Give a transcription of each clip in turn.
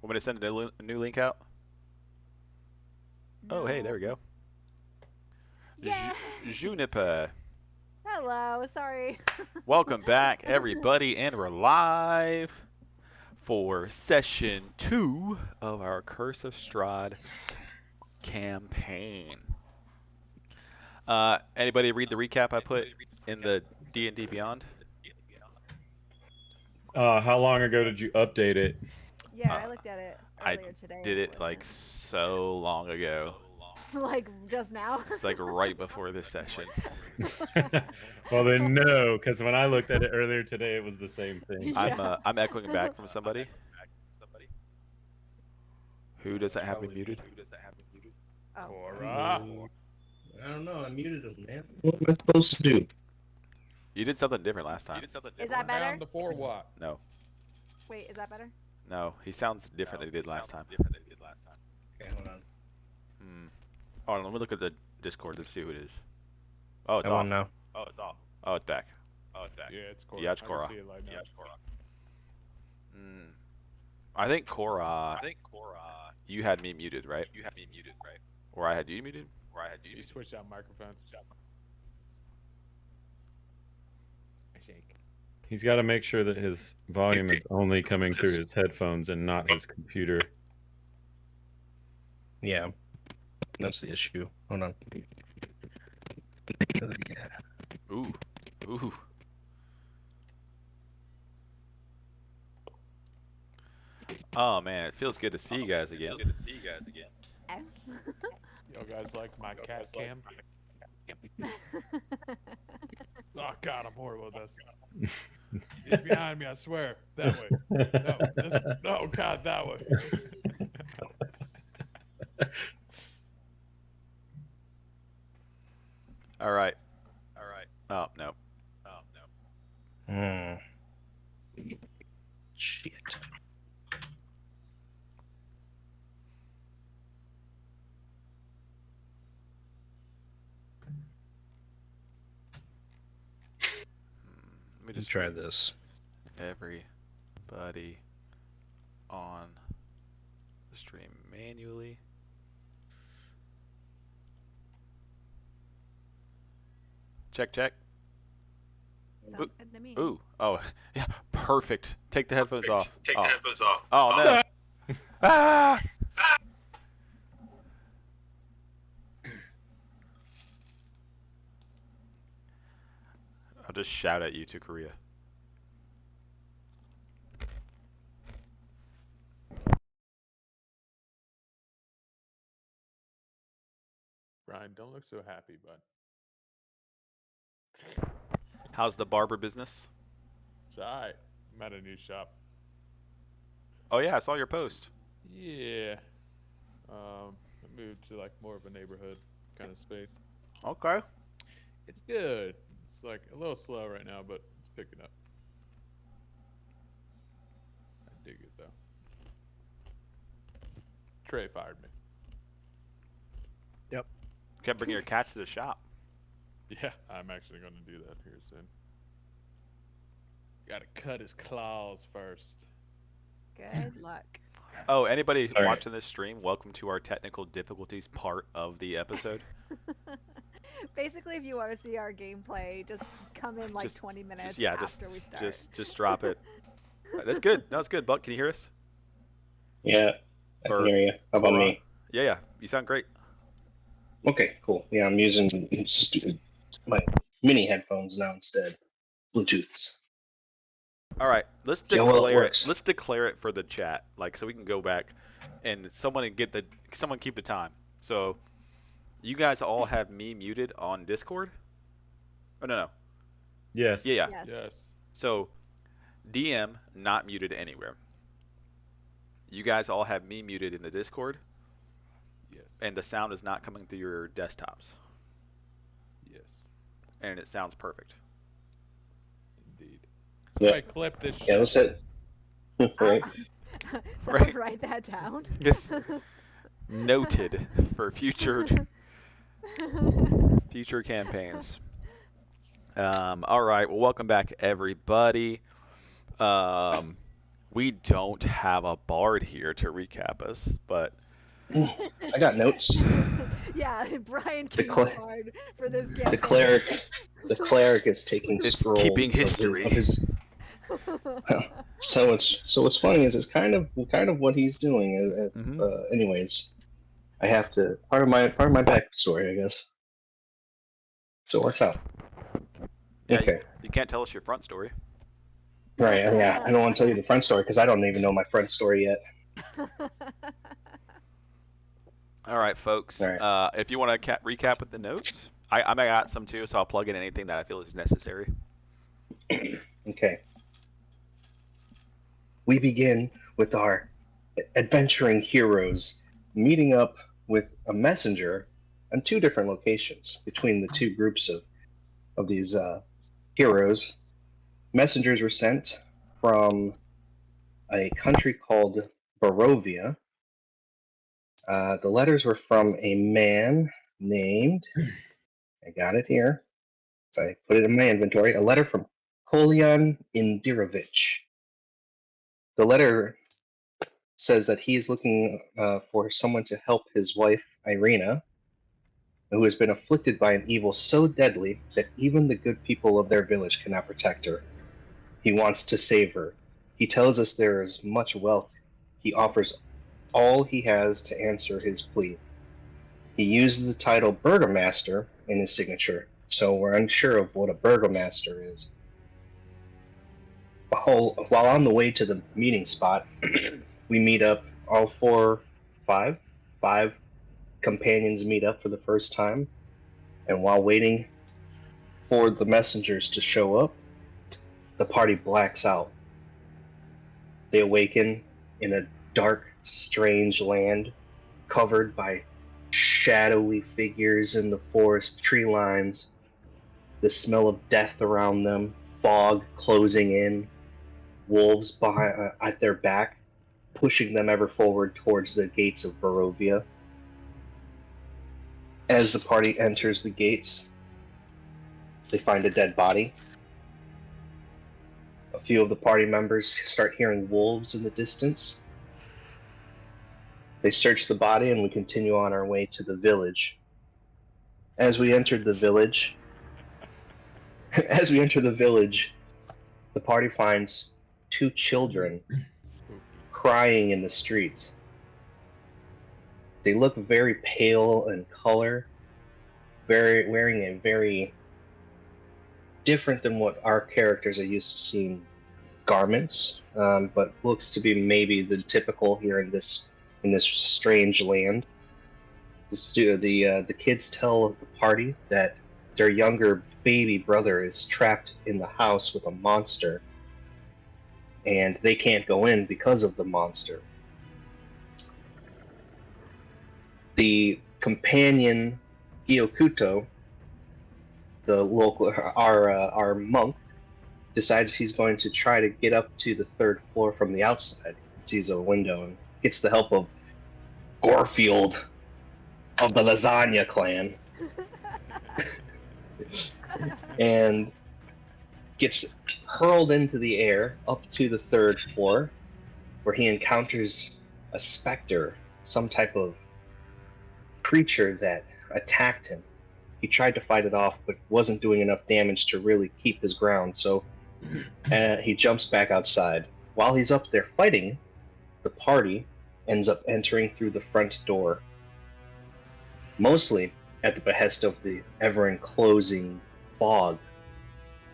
Want me to send a new link out? Oh, hey, there No. we go. Yeah. Juniper. Hello. Sorry. Welcome back, everybody, and we're live for session 2 of our Curse of Strahd campaign. Anybody read the recap I put in the D&D Beyond? How long ago did you update it? Yeah, Uh, I looked at it I earlier today did as it like Blizzard. so long ago. Like just now. It's like right before this session. Well, then no, because when I looked at it earlier today, it was the same thing. Yeah. I'm echoing back from somebody. Who doesn't have me muted? Oh. Cora. I don't know. I muted him, man. What am I supposed to do? You did something different last time. Is that better? Down to 4 what? No, Wait, is that better? no, he sounds different than he did last time. Okay, hold on. Hold on, let me look at the Discord to see who it is. Oh, it's I want off. to know. Oh, it's back. Yeah, it's Cora. Yeah, it's I Cora. can see it like now. I think Cora. You had me muted, right? Or I had you muted? You switched out microphones. I think. He's got to make sure that his volume is only coming through his headphones and not his computer. Yeah, that's the issue. Hold on. Ooh, ooh. Oh man, it feels good to see you guys again. Yo guys like my cat cam? Oh god, I'm horrible at this. He's behind me, I swear. That way. No, god, that way. All right. Oh no. Shit. Let me Let's just try this. everybody on the stream manually. Check, check. Sounds good to me. Ooh, oh, yeah, perfect. Take the headphones off. Oh no. Ah! I'll just shout at you to Korea. Brian, don't look so happy, bud. How's the barber business? It's alright. I'm at a new shop. Oh yeah, I saw your post. Yeah. I moved to like more of a neighborhood kind of space. Okay. It's good. It's like a little slow right now, but it's picking up. I dig it though. Trey fired me. Can't bring your cats to the shop. Yeah, I'm actually going to do that here soon. Gotta cut his claws first. Good luck. Oh, anybody All right. watching this stream, welcome to our technical difficulties part of the episode. Basically, if you want to see our gameplay, just come in like 20 minutes after we start. Just drop it. That's good. No, it's good. Buck, can you hear us? Yeah, I can hear you. How about Cora? me? Yeah, you sound great. Okay, cool. Yeah, I'm using my mini headphones now instead. Bluetooths. All right, let's See how well it declare it. works. Let's declare it for the chat, like so we can go back and someone keep the time. So, you guys all have me muted on Discord? Oh no. Yes. Yeah. Yes. So, DM not muted anywhere. You guys all have me muted in the Discord, Yes. and the sound is not coming through your desktops, Yes. and it sounds perfect. Indeed. Yeah. Somebody clip this shit. Yeah, that's it. Right. Someone Right. write that down. Yes. Noted for future campaigns. All right. Well, welcome back, everybody. We don't have a bard here to recap us, but I got notes. Yeah, Brian can be bard for this The campaign. cleric is taking it's scrolls keeping history. of his. So what's funny is it's kind of what he's doing. Anyways, I have to part of my backstory, I guess. So it works out. Yeah, Okay. you can't tell us your front story. Right. Yeah. I don't want to tell you the front story because I don't even know my front story yet. All right, folks. All right. If you want to recap with the notes, I got some too, so I'll plug in anything that I feel is necessary. Okay. We begin with our adventuring heroes meeting up with a messenger on 2 different locations between the 2 groups of these heroes. Messengers were sent from a country called Barovia. The letters were from a man named, I got it here, so I put it in my inventory, a letter from Kolyan Indirovich. The letter says that he is looking for someone to help his wife, Irina, who has been afflicted by an evil so deadly that even the good people of their village cannot protect her. He wants to save her. He tells us there is much wealth. He offers all he has to answer his plea. He uses the title Burgomaster in his signature, so we're unsure of what a Burgomaster is. While on the way to the meeting spot, we meet up, all five companions meet up for the first time, and while waiting for the messengers to show up, the party blacks out. They awaken in a dark, strange land covered by shadowy figures in the forest tree lines, the smell of death around them, fog closing in, wolves at their back, pushing them ever forward towards the gates of Barovia. As the party enters the gates, they find a dead body. A few of the party members start hearing wolves in the distance. They search the body and we continue on our way to the village. As we enter the village, the party finds 2 children crying in the streets. They look very pale in color, wearing a very different than what our characters are used to seeing garments, but looks to be maybe the typical here in this strange land. The kids tell the party that their younger baby brother is trapped in the house with a monster, and they can't go in because of the monster. The companion Gyokuto, our monk, decides he's going to try to get up to the 3rd floor from the outside. He sees a window and gets the help of Gorfield of the Lasagna clan. And gets hurled into the air up to the 3rd floor, where he encounters a specter, some type of creature that attacked him. He tried to fight it off, but wasn't doing enough damage to really keep his ground, so he jumps back outside. While he's up there fighting, the party ends up entering through the front door, mostly at the behest of the ever-enclosing fog.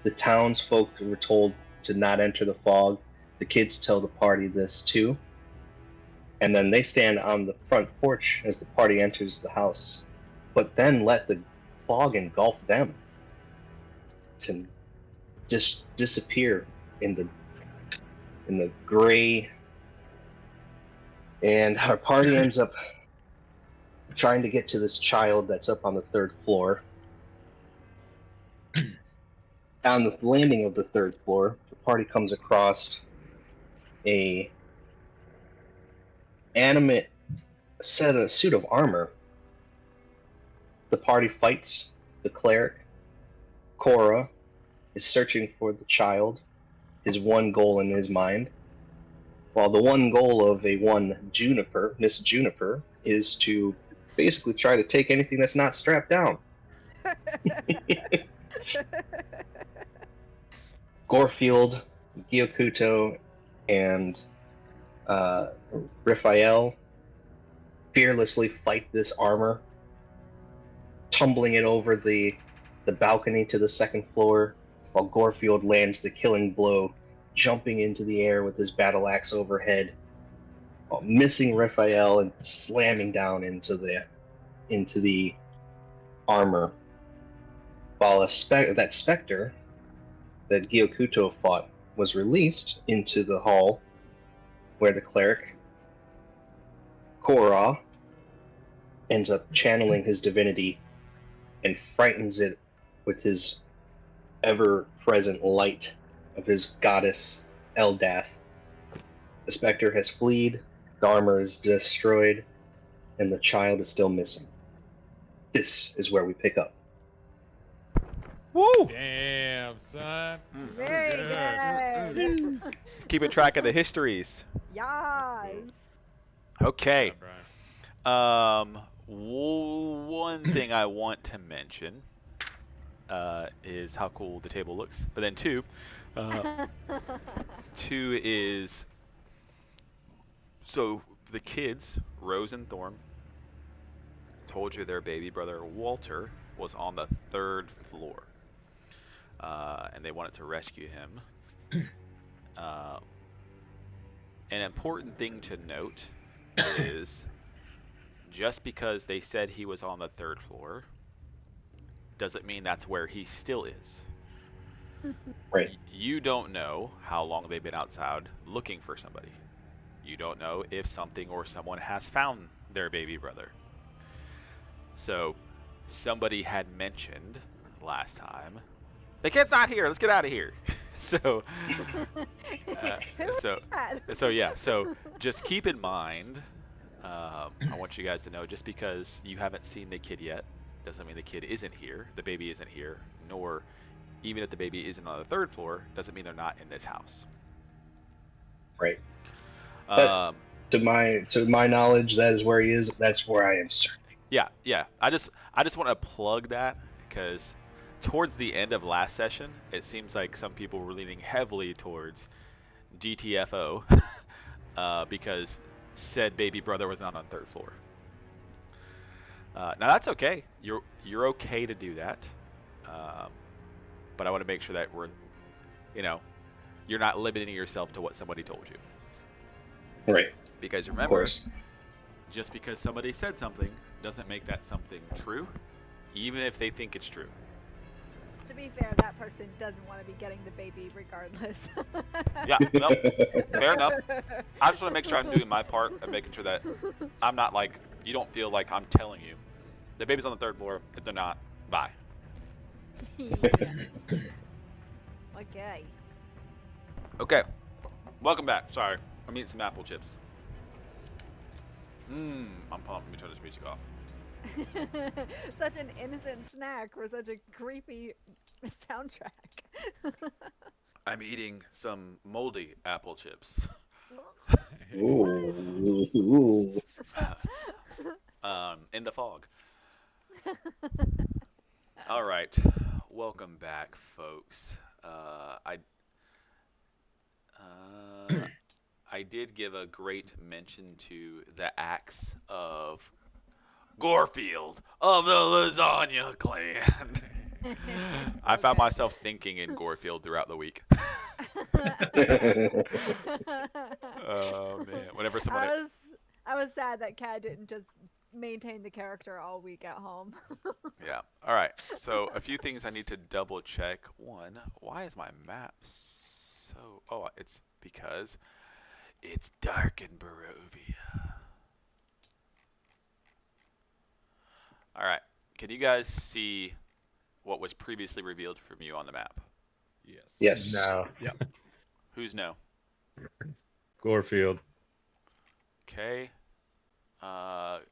The townsfolk were told to not enter the fog. The kids tell the party this too. And then they stand on the front porch as the party enters the house, but then let the fog engulf them to just disappear in the gray. And our party ends up trying to get to this child that's up on the 3rd floor. On the landing of the 3rd floor, the party comes across a animate suit of armor. The party fights the cleric. Cora is searching for the child, his one goal in his mind. while the one goal of a one Juniper, Miss Juniper, is to basically try to take anything that's not strapped down. Gorefield, Gyokuto, and Raphael fearlessly fight this armor, tumbling it over the balcony to the second floor, while Gorefield lands the killing blow, jumping into the air with his battle axe overhead, while missing Raphael and slamming down into the armor. While that specter that Gyokuto fought was released into the hall, where the cleric Korra ends up channeling his divinity and frightens it with his ever-present light of his goddess Eldath. The specter has fled, the armor is destroyed, and the child is still missing. This is where we pick up. Woo! Damn, son. Very good. Keeping track of the histories. Yes. Okay. Yeah, One thing I want to mention is how cool the table looks. But then two is, so the kids, Rose and Thorn, told you their baby brother Walter was on the 3rd floor. And they wanted to rescue him. An important thing to note is just because they said he was on the 3rd floor doesn't mean that's where he still is. Right. You don't know how long they've been outside looking for somebody. You don't know if something or someone has found their baby brother. So somebody had mentioned last time, the kid's not here, let's get out of here. So just keep in mind, I want you guys to know, just because you haven't seen the kid yet doesn't mean the kid isn't here, the baby isn't here, nor even if the baby isn't on the 3rd floor doesn't mean they're not in this house. Right. But to my knowledge, that is where he is. That's where I am certain. Yeah. I just want to plug that because towards the end of last session, it seems like some people were leaning heavily towards GTFO because said baby brother was not on 3rd floor. Now that's okay. You're okay to do that, but I want to make sure that you're not limiting yourself to what somebody told you. Right. Because remember, just because somebody said something doesn't make that something true, even if they think it's true. To be fair, that person doesn't want to be getting the baby regardless. Yeah, no, fair enough. I just want to make sure I'm doing my part and making sure that I'm not like, you don't feel like I'm telling you. The baby's on the 3rd floor. If they're not, bye. Okay. Welcome back. Sorry. I'm eating some apple chips. I'm pumped. Let me turn this music off. Such an innocent snack for such a creepy soundtrack. I'm eating some moldy apple chips. Ooh. In the fog. All right. Welcome back, folks. I did give a great mention to the axe of Gorefield of the Lasagna Clan. I found myself thinking in Gorefield throughout the week. Oh man! Whenever someone, I was sad that Kat didn't just maintain the character all week at home. Yeah. All right. So a few things I need to double check. One, why is my map so? Oh, it's because it's dark in Barovia. All right. Can you guys see what was previously revealed from you on the map? Yes. No. Yep. Who's no? Gorefield. Okay. Let's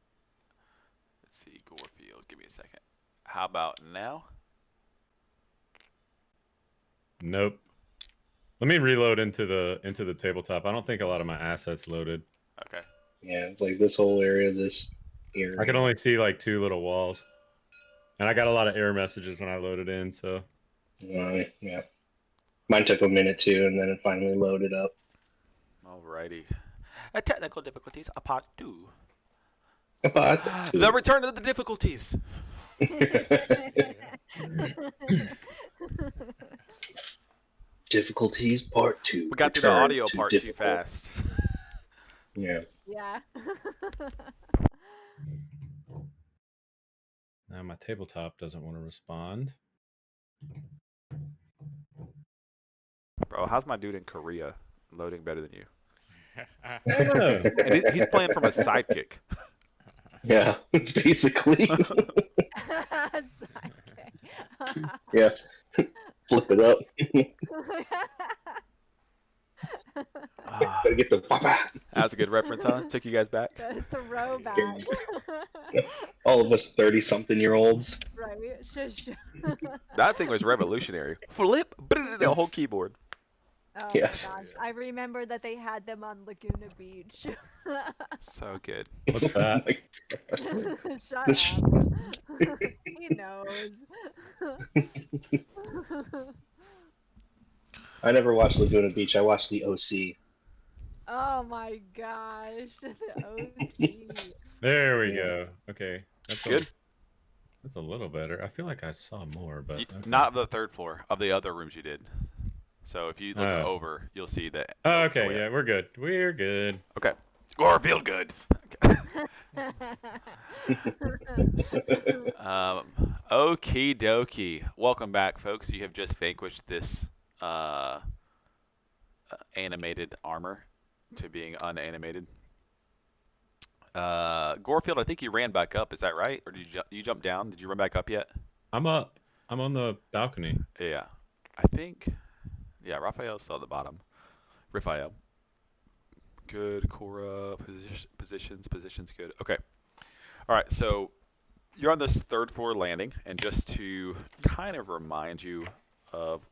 see. Gorefield. Give me a second. How about now? Nope. Let me reload into the tabletop. I don't think a lot of my assets loaded. Okay. Yeah, it's like this whole area, this area. I can only see like 2 little walls, and I got a lot of error messages when I loaded in. So. Yeah. Mine took a minute too, and then it finally loaded up. Alrighty. Technical difficulties, a part 2. Part 2. The return of the difficulties. Difficulties part 2. We got through the audio part too fast. Yeah. Yeah. Now my tabletop doesn't want to respond. Bro, how's my dude in Korea loading better than you? Oh. And he's playing from a sidekick. Yeah, basically. Yeah. Flip it up. Gotta get the papa. That was a good reference, huh? Took you guys back. The throwback. All of us 30-something-year-olds. Right. Shush. That thing was revolutionary. Flip the whole keyboard. Oh Yeah. my gosh. I remember that they had them on Laguna Beach. So good. What's that? Shut up. He knows. I never watched Laguna Beach. I watched the OC. Oh my gosh. The OC. There we Yeah. go. Okay, that's Good. That's a little better. I feel like I saw more, but okay. Not of the third floor, of the other rooms you did. So if you look Oh. over, you'll see that. Oh, okay, yeah, we're good. We're good. Okay. Or feel good. Okie dokie. Welcome back, folks. You have just vanquished this animated armor to being unanimated. Gorefield, I think you ran back up. Is that right? Or did you jump down? Did you run back up yet? I'm up. I'm on the balcony. Yeah. I think. Yeah, Raphael's still at the bottom. Raphael. Good. Cora. Positions good. Okay. All right. So you're on this third floor landing, and just to kind of remind you of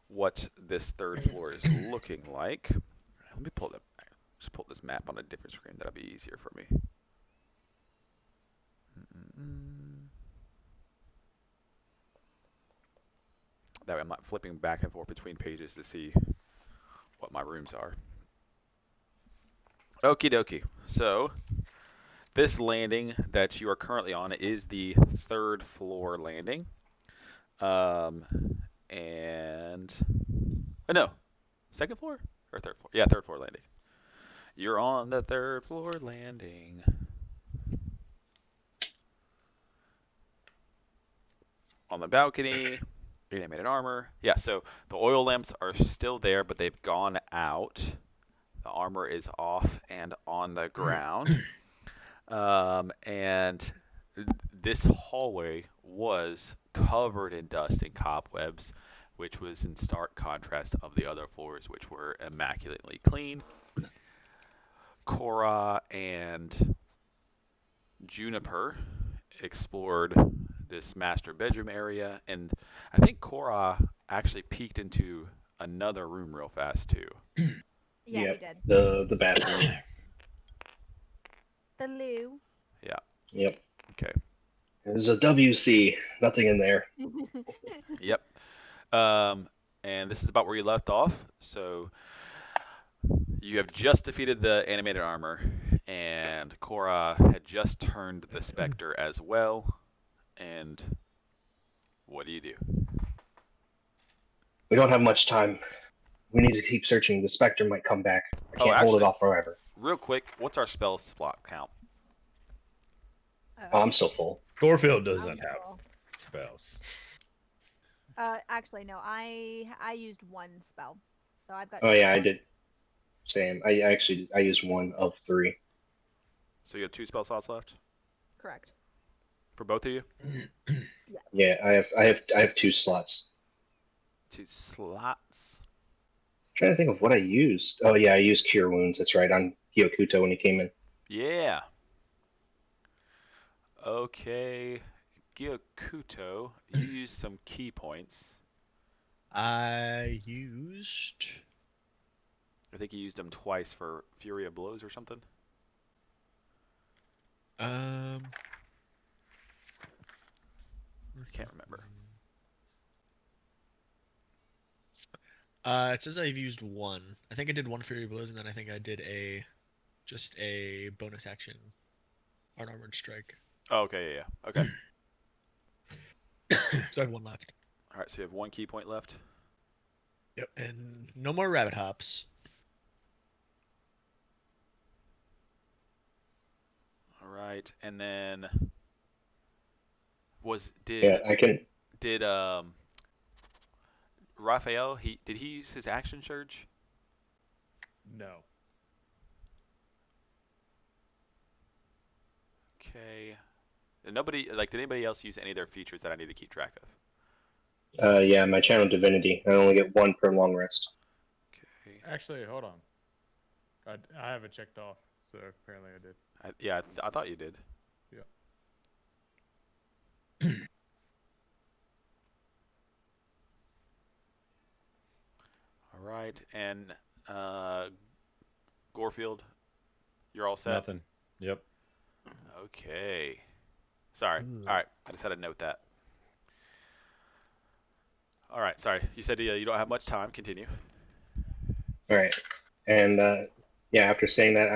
what this third floor is looking like, let me just pull this map on a different screen. That'll be easier for me. That way I'm not flipping back and forth between pages to see what my rooms are. Okie dokie. So this landing that you are currently on is the third floor landing. No, second floor or third floor? Yeah, third floor landing. You're on the third floor landing. On the balcony, animated armor. Yeah, so the oil lamps are still there, but they've gone out. The armor is off and on the ground. And this hallway was covered in dust and cobwebs, which was in stark contrast of the other floors, which were immaculately clean. Cora and Juniper explored this master bedroom area, and I think Cora actually peeked into another room real fast too. Yeah, Yep. he did. The bathroom. The loo. Yeah. Yep. Okay. There's a WC. Nothing in there. Yep. And this is about where you left off. So you have just defeated the animated armor, and Cora had just turned the Spectre as well. And what do you do? We don't have much time. We need to keep searching. The Spectre might come back. I can't hold it off forever. Real quick, what's our spell slot count? Oh, I'm so full. Gorefield doesn't have spells. Actually, no. I used one spell, so I've got. Oh yeah, I did. Same. I used one of 3. So you have 2 spell slots left Correct. for both of you. Yeah, I have 2 slots. 2 slots. I'm trying to think of what I used. Oh yeah, I used Cure Wounds. That's right, on Gyokuto when he came in. Yeah. Okay, Gyokuto, you used some key points. I used. I think you used them twice for Fury of Blows or something. Can't remember. It says I've used one. I think I did one Fury of Blows, and then I think I did just a bonus action, Unarmored Strike. Oh, okay, yeah. Okay. So I have one left. All right, so you have 1 key point left. Yep, and no more rabbit hops. All right, and then did Raphael, did he use his action surge? No. Okay. And nobody, did anybody else use any of their features that I need to keep track of? Yeah, my channel divinity. I only get 1 per long rest. Okay. Actually, hold on. I have it checked off, so apparently I did. I thought you did. Yeah. All right, and Gorefield, you're all set? Nothing. Yep. Okay. Sorry. All right, I just had to note that. All right, sorry. You said you don't have much time. Continue. All right, and yeah, after saying that,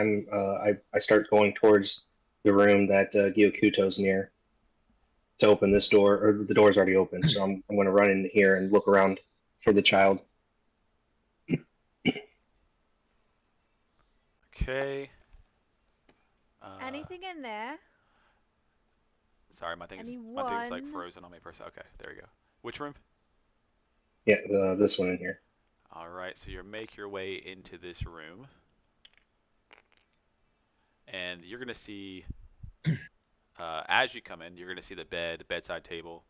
I start going towards the room that Gyokuto's near to open this door, or the door's already open, so I'm going to run in here and look around for the child. Okay. Anything in there? Sorry, my thing's like frozen on me for a second. Okay, there we go. Which room? Yeah, this one in here. All right, so you make your way into this room, and you're gonna see, as you come in, you're gonna see the bedside table.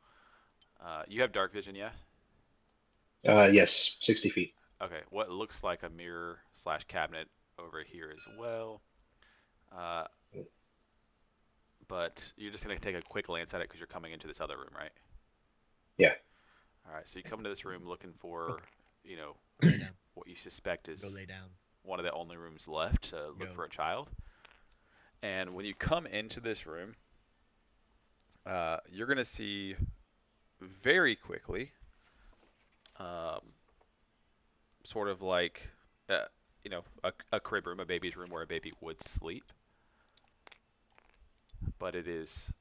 You have dark vision, yeah? Yes, 60 feet. Okay, what looks like a mirror / cabinet over here as well. But you're just gonna take a quick glance at it because you're coming into this other room, right? Yeah. All right, so you come into this room looking for, what you suspect is one of the only rooms left to look for a child. And when you come into this room, you're gonna see very quickly, sort of like, a crib room, a baby's room where a baby would sleep. But it is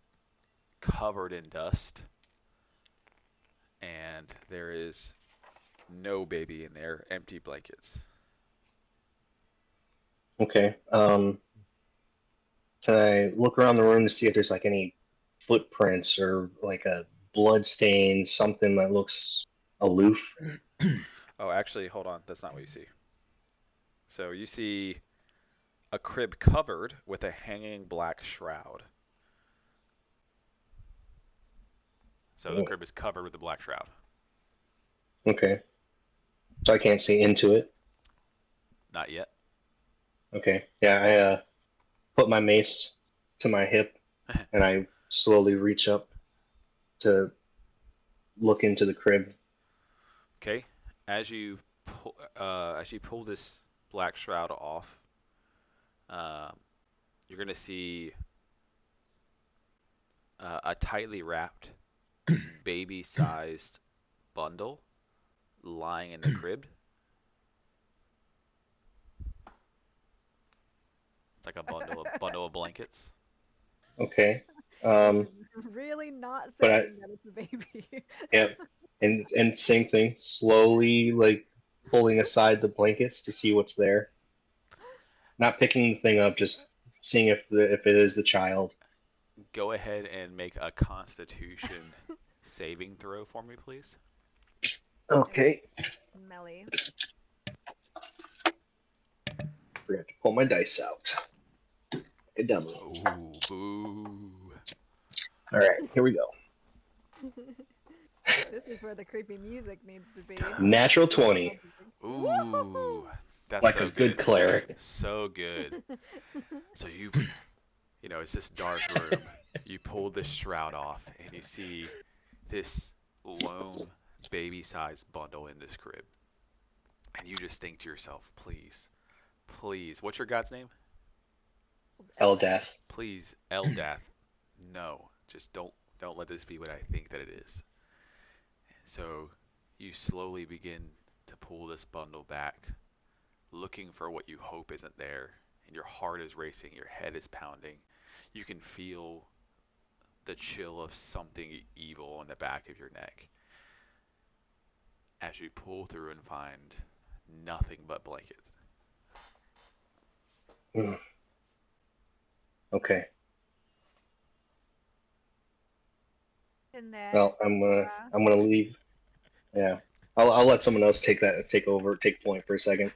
covered in dust, and there is no baby in there, empty blankets. Okay. Can I look around the room to see if there's like any footprints or like a blood stain, something that looks aloof? Oh, actually, hold on. That's not what you see. So you see a crib covered with a hanging black shroud. So the crib is covered with a black shroud. Okay. So I can't see into it? Not yet. Okay. Yeah, I put my mace to my hip and I slowly reach up to look into the crib. Okay. As you pull this black shroud off, you're gonna see a tightly wrapped, baby-sized bundle lying in the crib. It's like a bundle of blankets. Okay. Really not saying that it's a baby. Yep. And same thing, slowly like pulling aside the blankets to see what's there. Not picking the thing up, just seeing if it is the child. Go ahead and make a Constitution saving throw for me, please. Okay. Melly. Forgot to pull my dice out. Good demo. Ooh, boo. All right, here we go. This is where the creepy music needs to be. Natural 20. Ooh, that's like so a good cleric. So good. So it's this dark room. You pull this shroud off, and you see this lone baby-sized bundle in this crib, and you just think to yourself, please, please, what's your god's name? Eldath. Please, Eldath, no, just don't let this be what I think that it is. So you slowly begin to pull this bundle back, looking for what you hope isn't there, and your heart is racing, your head is pounding. You can feel the chill of something evil on the back of your neck as you pull through and find nothing but blankets. Okay. In there. Well, I'm gonna leave. Yeah. I'll let someone else take point for a second.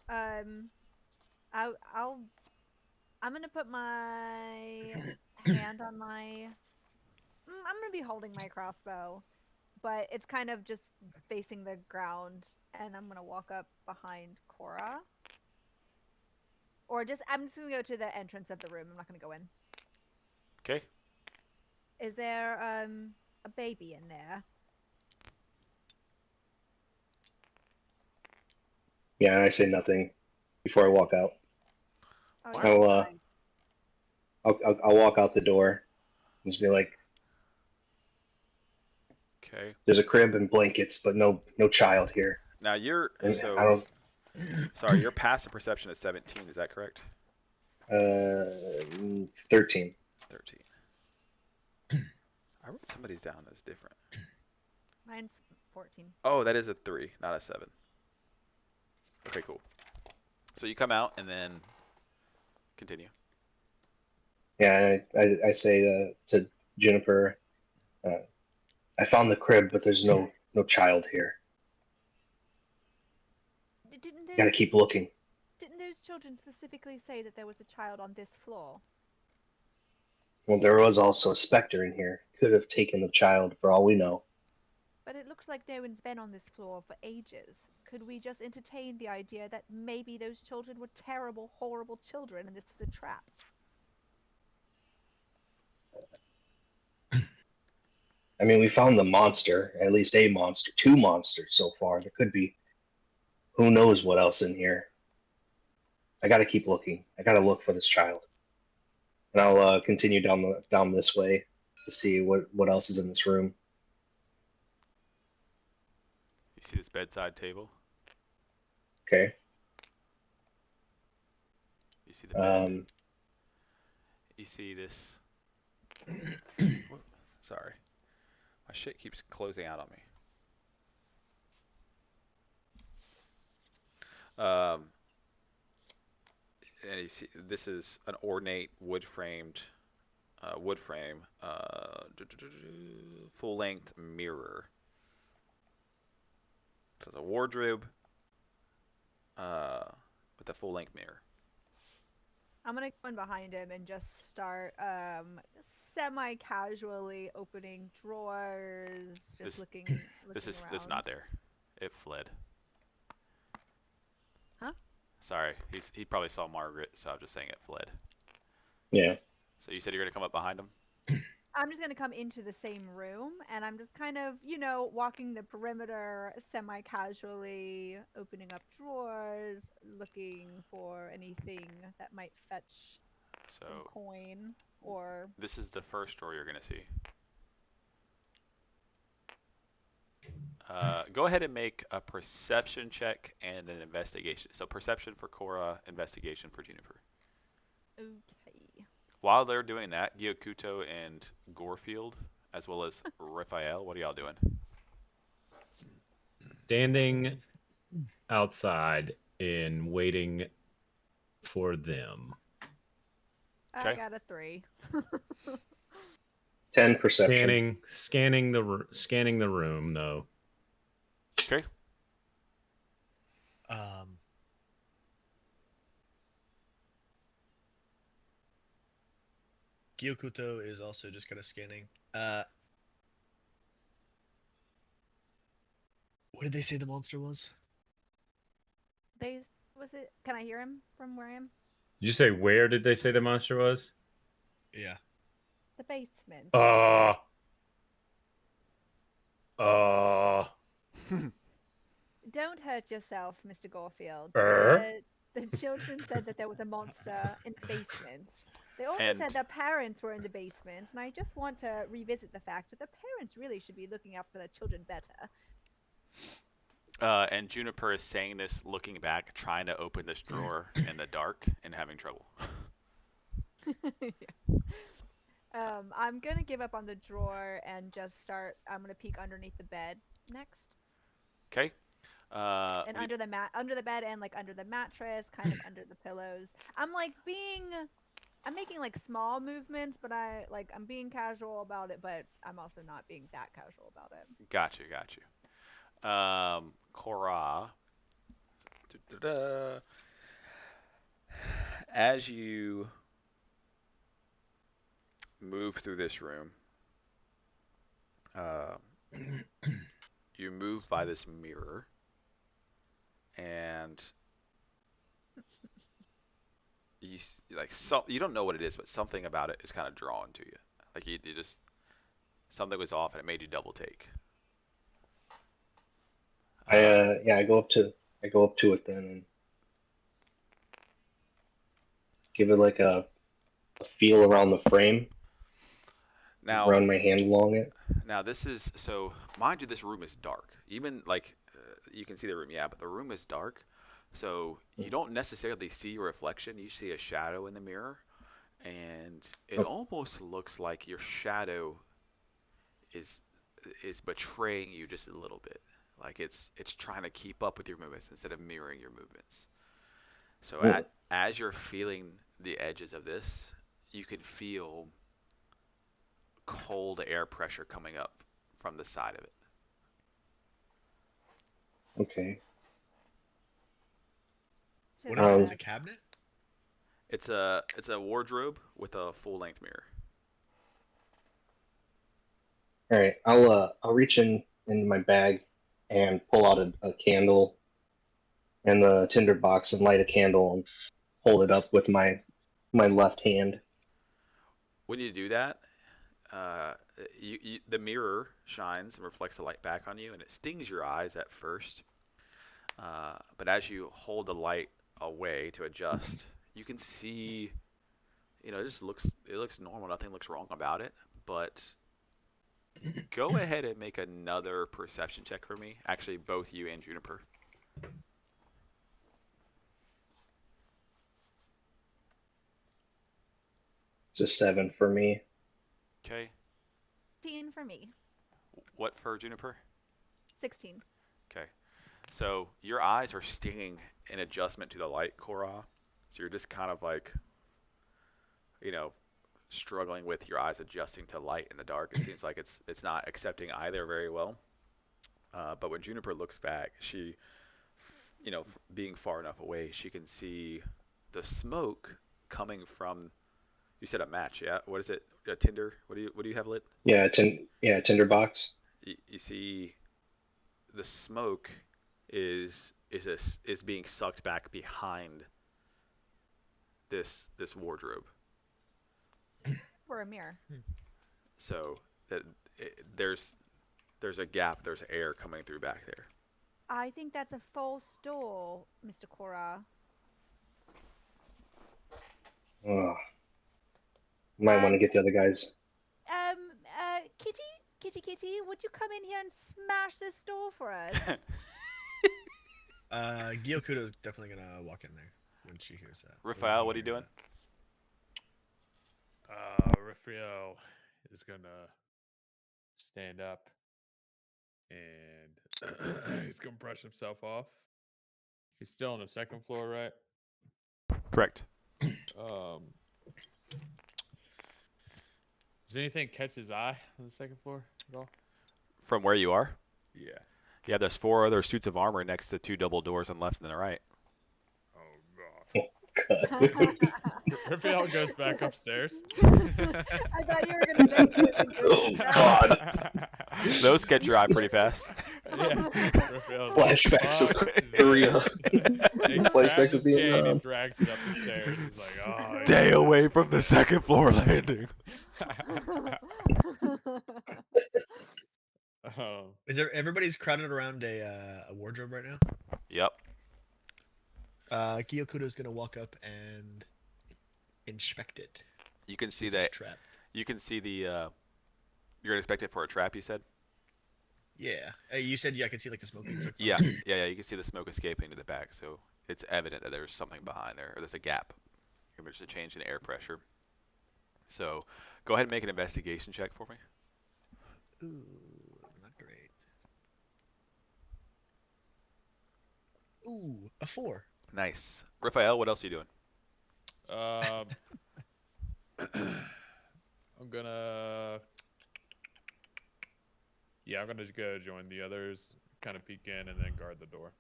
I'm gonna put my hand on my. I'm gonna be holding my crossbow, but it's kind of just facing the ground, and I'm gonna walk up behind Cora. Or I'm just gonna go to the entrance of the room. I'm not gonna go in. Okay. Is there a baby in there? Yeah, I say nothing before I walk out. Oh, I'll walk out the door and just be like, okay. there's a crib and blankets, but no child here. Now And so I don't. sorry, your passive perception is 17. Is that correct? 13. 13. I wrote somebody's down that's different. Mine's 14. Oh, that is a 3, not a 7. Okay, cool. So you come out and then continue. Yeah, I say to Juniper, I found the crib, but there's no child here. Gotta keep looking. Didn't those children specifically say that there was a child on this floor? Well, there was also a specter in here. Could have taken the child for all we know. But it looks like no one's been on this floor for ages. Could we just entertain the idea that maybe those children were terrible, horrible children and this is a trap? I mean, we found the monster, at least a monster, 2 monsters so far. There could be who knows what else in here. I gotta keep looking. I gotta look for this child. And I'll continue down this way to see what else is in this room. You see this bedside table? Okay. You see the bed? You see this? Sorry, my shit keeps closing out on me. And you see, this is an ornate wood-framed, full-length mirror. So it's a wardrobe with a full-length mirror. I'm gonna go in behind him and just start semi-casually opening drawers, just looking around. It's not there. It fled. Huh? Sorry, he probably saw Margaret, so I'm just saying it fled. Yeah. So you said you're gonna come up behind him? I'm just gonna come into the same room, and I'm just kind of, walking the perimeter semi-casually, opening up drawers, looking for anything that might fetch some coin or. This is the first drawer you're gonna see. Go ahead and make a perception check and an investigation. So perception for Cora, investigation for Juniper. Okay. While they're doing that, Gyokuto and Gorefield, as well as Raphael, what are y'all doing? Standing outside and waiting for them. Okay. I got a 3. 10 perception. Scanning the room though. Okay. Gyokuto is also just kind of scanning. What did they say the monster was? Can I hear him from where I am? Did you say where did they say the monster was? Yeah. The basement. Don't hurt yourself, Mr. Gorfield. The children said that there was a monster in the basement. They also And said their parents were in the basement, and I just want to revisit the fact that the parents really should be looking out for their children better. and Juniper is saying this, looking back, trying to open this drawer in the dark and having trouble. Yeah. I'm gonna give up on the drawer and just start. I'm gonna peek underneath the bed next, Okay. and We, under the bed, and like under the mattress, kind of under the pillows. I'm making like small movements, but I'm being casual about it, but I'm also not being that casual about it. got you. Korra. Da-da-da. As you move through this room, uh, you move by this mirror, and you don't know what it is, but something about it is kind of drawn to you. Like you just something was off, and it made you double take. I go up to it then and give it like a feel around the frame, Now, run my hand along it. now this is so. Mind you, this room is dark. Even like you can see the room, yeah, but the room is dark, so you don't necessarily see your reflection. You see a shadow in the mirror, and it Oh, almost looks like your shadow is betraying you just a little bit. Like it's trying to keep up with your movements instead of mirroring your movements. So mm, as you're feeling the edges of this, you can feel cold air pressure coming up from the side of it. okay. To What is it? It's the a cabinet? It's a wardrobe with a full length mirror. All right, I'll reach into my bag and pull out a candle and the tinder box and light a candle and hold it up with my left hand. When you do that, uh, the mirror shines and reflects the light back on you, and it stings your eyes at first. But as you hold the light away to adjust, you can see, it looks normal. Nothing looks wrong about it. But go ahead and make another perception check for me. Actually, both you and Juniper. It's a 7 for me. Okay. 16 for me. What for Juniper? 16. Okay. So your eyes are stinging in adjustment to the light, Korra. So you're just kind of like, you know, struggling with your eyes adjusting to light in the dark. It seems like it's not accepting either very well. But when Juniper looks back, she, being far enough away, she can see the smoke coming from. You said a match, yeah? What is it? A tinder? What do you have lit? Yeah, tinder box. You see the smoke is being sucked back behind this wardrobe. Or a mirror. So that there's a gap, there's air coming through back there. I think that's a false door, Mr. Cora. Oh, might want to get the other guys. Kitty, would you come in here and smash this door for us? Gyokudo's definitely gonna walk in there when she hears that. Raphael, what are you doing? Raphael is gonna stand up and he's gonna brush himself off. He's still on the second floor, right? Correct. Does anything catch his eye on the second floor at all? From where you are? Yeah. Yeah, there's 4 other suits of armor next to 2 double doors on the left and the right. Oh god. God. Raphael goes back upstairs. I thought you were gonna say Oh, God. Those catch your eye pretty fast. Yeah. Raphael's Flashbacks of "Fuck Korea. this." He grabs Flashbacks his of chain, he Vietnam. drags it up the stairs. He's like, oh, Stay yeah. away from the second floor landing. Oh. Is there everybody's crowded around a wardrobe right now? Yep. Gyokudo's gonna walk up and inspect it. You can see if it's that. trapped. You can see the. You're gonna expect it for a trap. You said. Yeah. You said I could see like the smoke being Yeah. Yeah. You can see the smoke escaping to the back, so it's evident that there's something behind there, or there's a gap. There's a change in air pressure. So, go ahead and make an investigation check for me. Ooh, not great. Ooh, a 4. Nice. Raphael, what else are you doing? I'm gonna. Yeah, I'm gonna go join the others, kind of peek in, and then guard the door.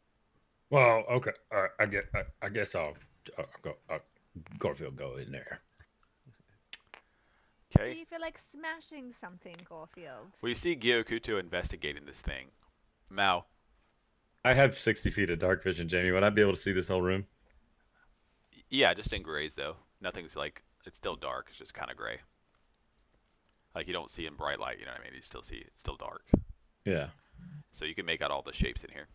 Well, okay. I guess I'll go. Garfield, go in there. Do Okay. you feel like smashing something, Caulfield? Well, you see Gyokuto investigating this thing. Mao. I have 60 feet of dark vision, Jamie. Would I be able to see this whole room? Yeah, just in grays though. Nothing's like. It's still dark. It's just kind of gray. Like you don't see in bright light. You know what I mean? You still see it's still dark. Yeah. So you can make out all the shapes in here.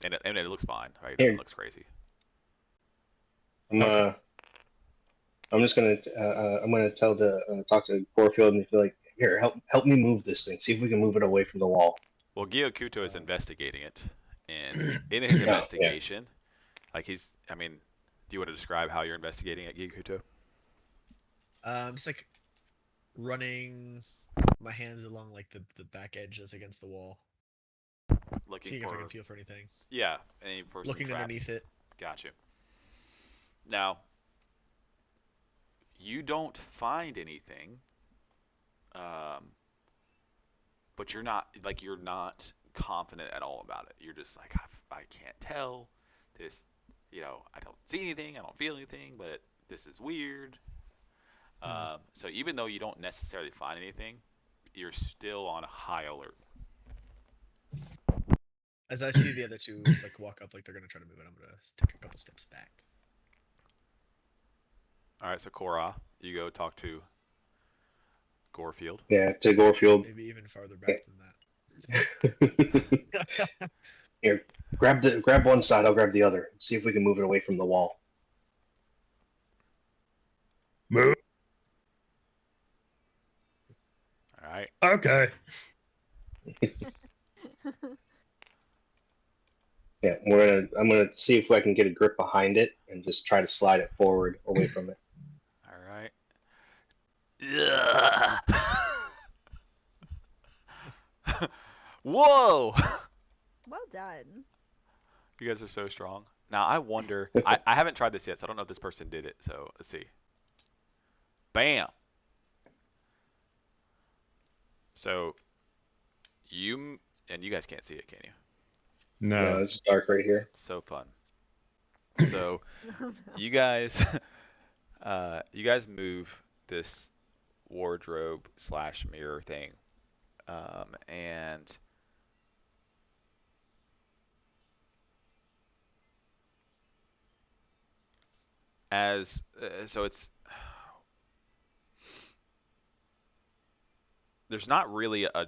And it looks fine, right? Here. It looks crazy. I'm just gonna I'm gonna talk to Corfield and be like, here, help me move this thing. See if we can move it away from the wall. Well, Gyokuto is investigating it, and in his Yeah. investigation, like I mean, do you want to describe how you're investigating it, Gyokuto? Just like running my hands along like the back edge that's against the wall, Looking seeing if I for, can feel for anything. yeah, any for some Looking traps. underneath it. Gotcha. Now, you don't find anything, but you're not confident at all about it. You're just like, I can't tell. This, I don't see anything. I don't feel anything, but this is weird. So even though you don't necessarily find anything, you're still on a high alert. As I see the other two like walk up like they're gonna try to move it, I'm gonna take a couple steps back. All right, so Korra, you go talk to Gorefield. Yeah, to Gorefield. Maybe even farther back than that. Here, grab one side. I'll grab the other. See if we can move it away from the wall. Move. All right. Okay. Yeah, I'm gonna see if I can get a grip behind it and just try to slide it forward away from it. All right. Yeah. Whoa! Well done. You guys are so strong. Now I wonder. I haven't tried this yet, so I don't know if this person did it. So let's see. Bam. So you guys can't see it, can you? No, No. it's dark right here. So fun. So you guys, you guys move this wardrobe / mirror thing, and so there's not really a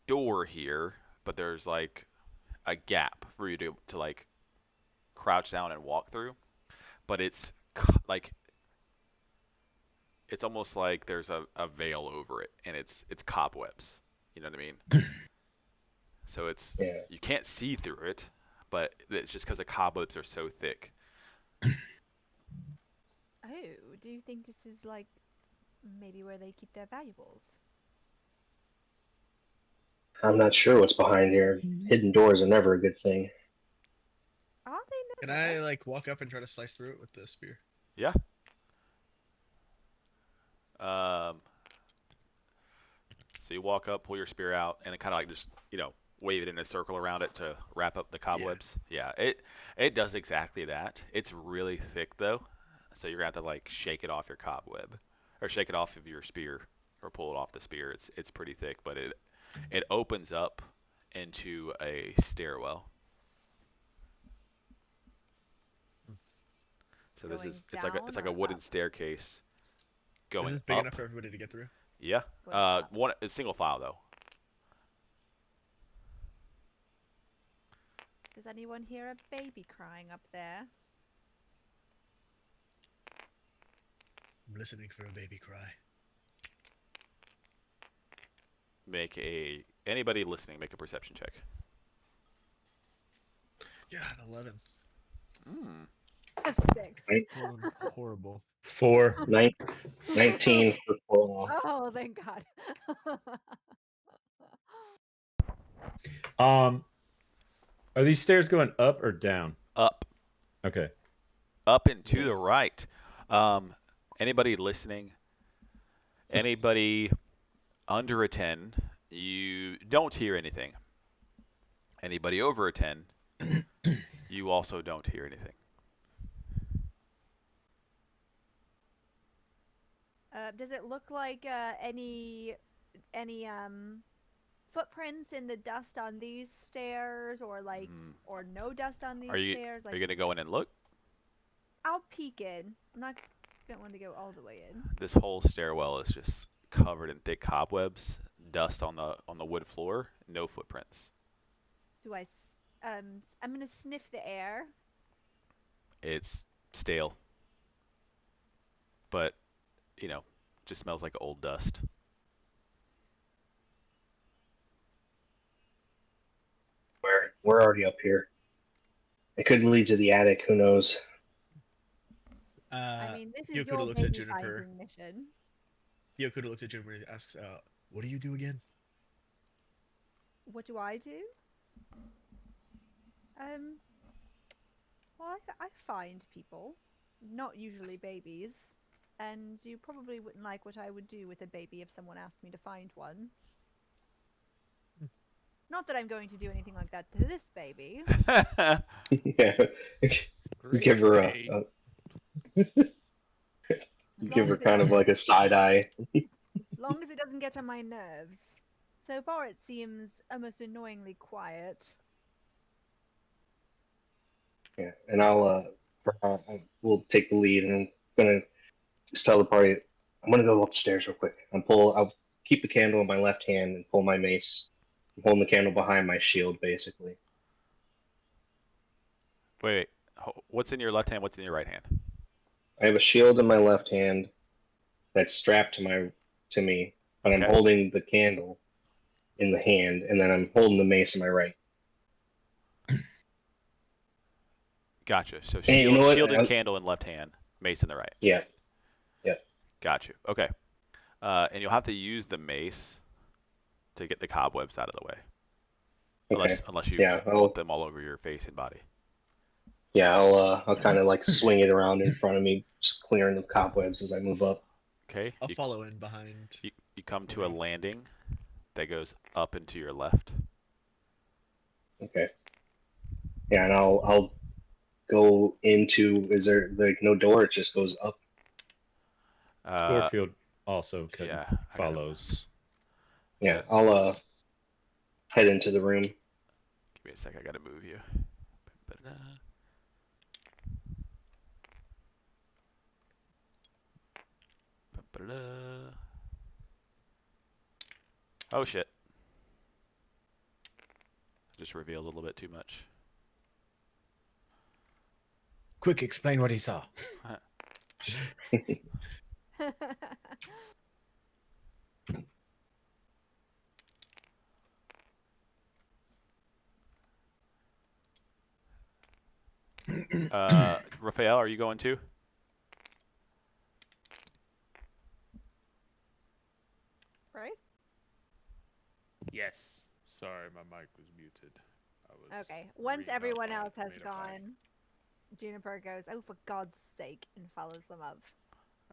door here, but there's like a gap for you to like crouch down and walk through, but it's like it's almost like there's a veil over it, and it's cobwebs. You know what I mean? So Yeah. you can't see through it, but it's just because the cobwebs are so thick. Oh, do you think this is like maybe where they keep their valuables? I'm not sure what's behind here. Hidden doors are never a good thing. Are they Can never? I like walk up and try to slice through it with the spear? Yeah. So you walk up, pull your spear out, and it kind of like just wave it in a circle around it to wrap up the cobwebs. Yeah, it does exactly that. It's really thick though, so you're gonna have to like shake it off your cobweb, or shake it off of your spear, or pull it off the spear. It's pretty thick, but it opens up into a stairwell. So this Going is it's down like a or wooden up? staircase Is going this big up. enough for everybody to get through? Yeah. Going up. One a single file though. Does anyone hear a baby crying up there? I'm listening for a baby cry. Anybody listening, make a perception check. Yeah, an 11. Hmm. A 6. Right. Horrible. 4. 19 for Paul. Oh, thank God. Are these stairs going up or down? Up. Okay. Up and to the right. Anybody listening? Anybody under a 10? You don't hear anything. Anybody over a 10? You also don't hear anything. Does it look like any footprints in the dust on these stairs, or like, Hmm. or no dust on Are these you stairs? are Like, you gonna go in and look? I'll peek in. I'm not gonna want to go all the way in. This whole stairwell is just covered in thick cobwebs, dust on the wood floor, no footprints. Do I? I'm gonna sniff the air. It's stale, but just smells like old dust. We're already up here. It could lead to the attic. Who knows? I mean, this is Hyokuda your looks at baby Juniper. finding mission. Hyokuda looks at Juniper and asks, "What do you do again?" What do I do? Well, I find people, not usually babies, and you probably wouldn't like what I would do with a baby if someone asked me to find one. Not that I'm going to do anything like that to this baby. Yeah. Great Give her day. As give long her as it kind of doesn't, like a side eye. long as it doesn't get on my nerves. So far, it seems almost annoyingly quiet. Yeah, and we'll take the lead, and I'm gonna just tell the party I'm gonna go upstairs real quick and pull. I'll keep the candle in my left hand and pull my mace. I'm holding the candle behind my shield, basically. Wait. What's in your left hand? What's in your right hand? I have a shield in my left hand that's strapped to me, but I'm Okay. holding the candle in the hand, and then I'm holding the mace in my right. Gotcha. So And you know what? shield and candle in left hand, mace in the right. Yeah, yeah. Got you. Okay. And you'll have to use the mace to get the cobwebs out of the way, Okay. unless you Yeah, want them all over your face and body. I'll kind of like swing it around in front of me, just clearing the cobwebs as I move up. Okay. I'll follow in behind. You come to a landing that goes up and to your left. Okay. Yeah, and I'll go into. Is there like no door? It just goes up. Warfield also yeah, follows. Yeah, I'll head into the room. Give me a sec. I gotta move you. Oh shit. Just revealed a little bit too much. Quick, explain what he saw. Raphael, are you going too? Bryce? Yes. Sorry, my mic was muted. I was Okay. Once reading up everyone on else has made a plan. gone, Juniper goes, "Oh, for God's sake," and follows them up.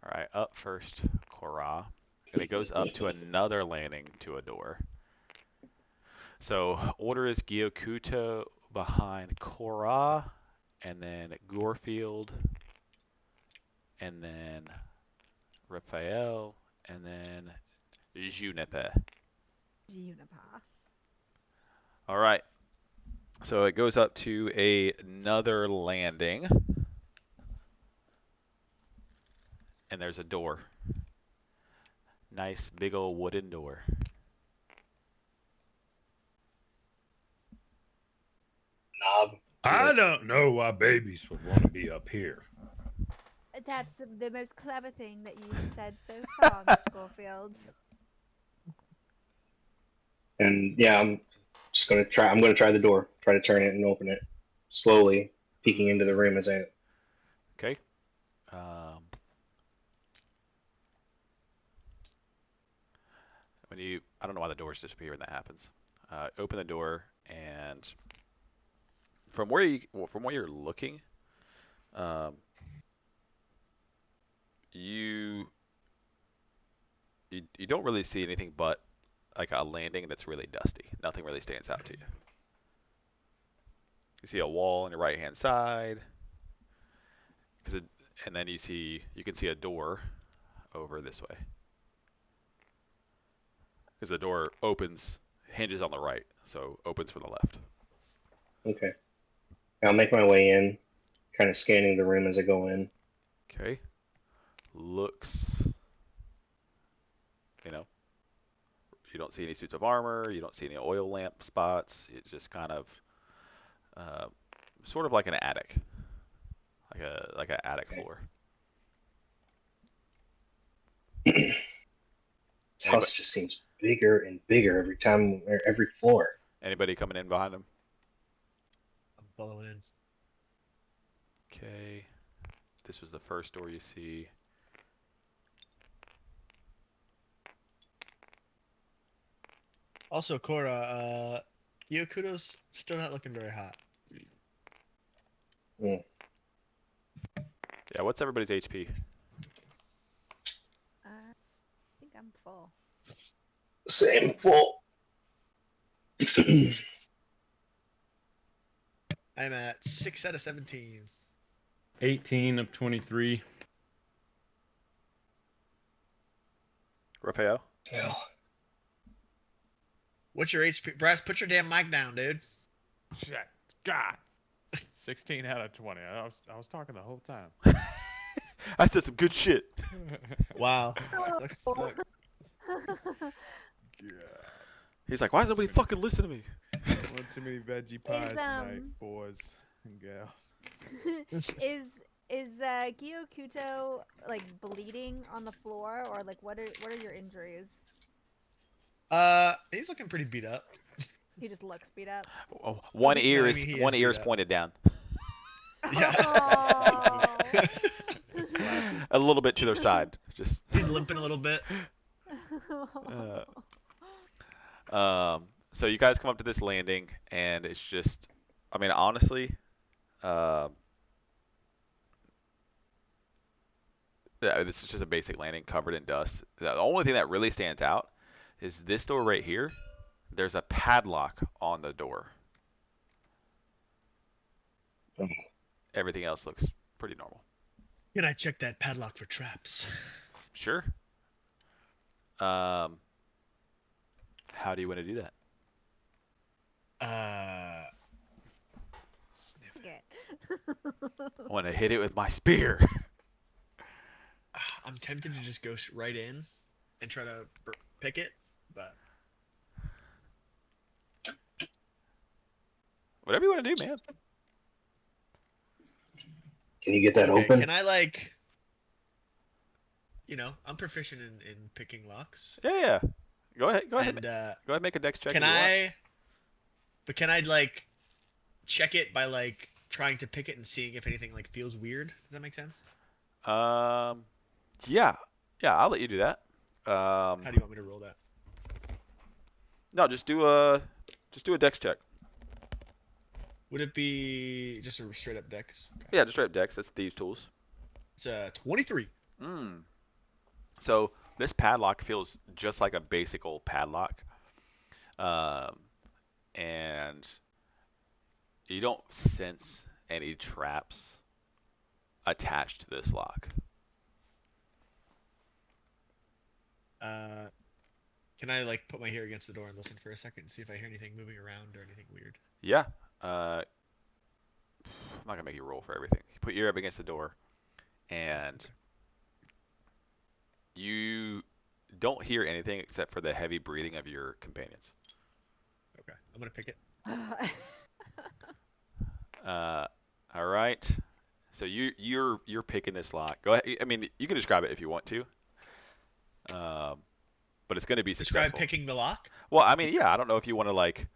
All right, up first, Korra. And it goes up to another landing to a door. So order is Gyokuto behind Korra, and then Gorefield, and then Raphael, and then Juniper. Juniper. All right. So it goes up to another landing, and there's a door. Nice big old wooden door. Knob. I don't know why babies would want to be up here. That's the most clever thing that you've said so far, Mr. Gorefield. And yeah, I'm just gonna try. I'm gonna try the door. Try to turn it and open it slowly, peeking into the room as I. Okay. I don't know why the doors disappear when that happens. Open the door, and from where you're looking, um, you don't really see anything but like a landing that's really dusty. Nothing really stands out to you. You see a wall on your right hand side, and then you can see a door over this way. Because the door hinges on the right, so opens from the left. Okay. I'll make my way in, kind of scanning the room as I go in. Okay. Looks, you don't see any suits of armor, you don't see any oil lamp spots. It's just kind of, sort of like an attic, like an attic floor. This house just seems bigger and bigger every time, or every floor. Anybody coming in behind them? I'm following in. Okay. This was the first door you see. Also, Korra, Yokuto's still not looking very hot. Mm. Yeah, what's everybody's HP? I think I'm full. Same full. I'm at 6 out of 17. 18 of 23. Raphael? Well, What's your HP? Brass, put your damn mic down, dude. Shit. God. 16 out of 20. I was talking the whole time. I said some good shit. Wow. Oh. God. He's like, why does nobody fucking listen to me? One too many veggie pies tonight, um, boys and gals. is Gyokuto like bleeding on the floor, or like what are your injuries? He's looking pretty beat up. He just looks beat up. Oh, one ear No, I is mean, he one is ear beat is up. pointed down. Yeah. That's classy. A little bit to their side. Just He's limping a little bit. so you guys come up to this landing, and it's just, I mean, honestly, this is just a basic landing covered in dust. The only thing that really stands out is this door right here. There's a padlock on the door. Everything else looks pretty normal. Can I check that padlock for traps? Sure. How do you want to do that? Sniff Okay. I want to hit it with my spear. I'm tempted to just go right in and try to pick it, but Whatever you want to do, man. can you get that okay, open? can I I'm proficient in picking locks. Yeah. Go ahead. Go ahead. And Go ahead. And make a dex check. can if you want. can I check it by trying to pick it and seeing if anything feels weird? Does that make sense? Yeah. I'll let you do that. How do you want me to roll that? No, just do a dex check. Would it be just a straight up dex? Okay. Yeah, just straight up dex. That's thieves' tools. It's 23. So this padlock feels just like a basic old padlock. and you don't sense any traps attached to this lock. Can I like put my ear against the door and listen for a second and see if I hear anything moving around or anything weird? Yeah. I'm not gonna make you roll for everything. You put your ear up against the door, and you don't hear anything except for the heavy breathing of your companions. Okay, I'm gonna pick it. All right. So you're picking this lock. Go ahead. I mean, you can describe it if you want to. But it's going to be Describe successful. picking the lock. Well, I mean, yeah. I don't know if you want to like,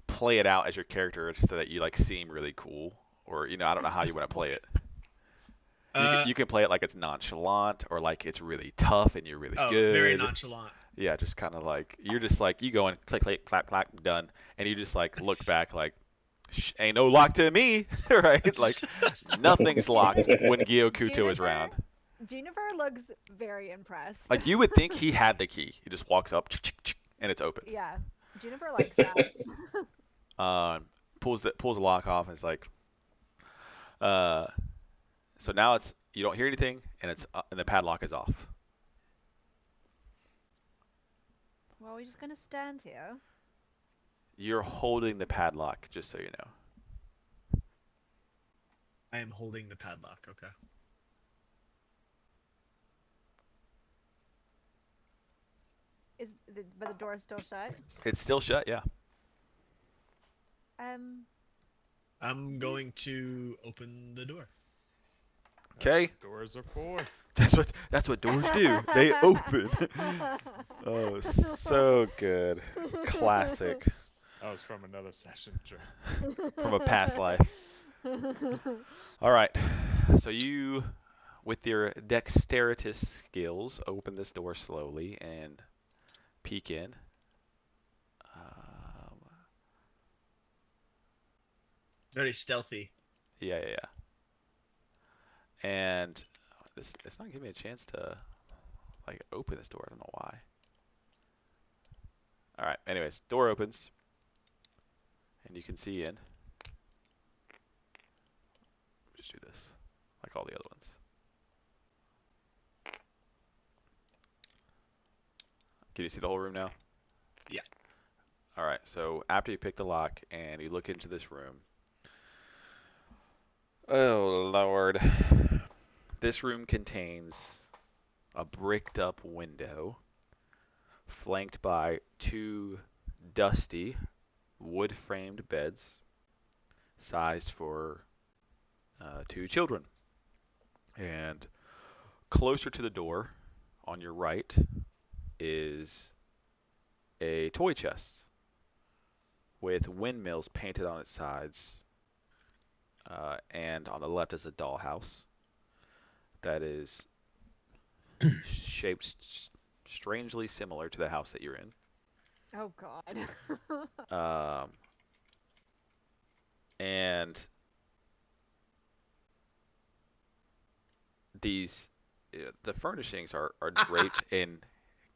play it out as your character so that you like seem really cool, or I don't know how you want to play it. You can play it like it's nonchalant, or like it's really tough and you're really good. Very nonchalant. Yeah, just kind of like you're just like you go and click, click, clap, clap, done, and you just like look back like, ain't no lock to me, right? Like nothing's locked when Gyokuto is around. Juniper looks very impressed. Like you would think he had the key. He just walks up, and it's open. Yeah, Juniper likes that. Pulls the lock off, and it's like, so now you don't hear anything, and and the padlock is off. Well, we're just gonna stand here. You're holding the padlock, just so you know. I am holding the padlock. Okay. But the door is still shut? It's still shut, yeah. I'm going to open the door. Okay. Doors are for. That's what doors do. They open. Oh, so good. Classic. That was from another session, Joe. From a past life. All right. So you, with your dexterous skills, open this door slowly and peek in. Very stealthy. Yeah. And it's not giving me a chance to like open this door. I don't know why. All right. Anyways, door opens, and you can see in. Just do this, like all the other ones. Can you see the whole room now? Yeah. All right. So after you pick the lock and you look into this room. Oh, Lord. This room contains a bricked up window flanked by two dusty wood framed beds sized for 2 children. And closer to the door on your right is a toy chest with windmills painted on its sides. And on the left is a dollhouse that is shaped strangely similar to the house that you're in. Oh God. And the furnishings are draped in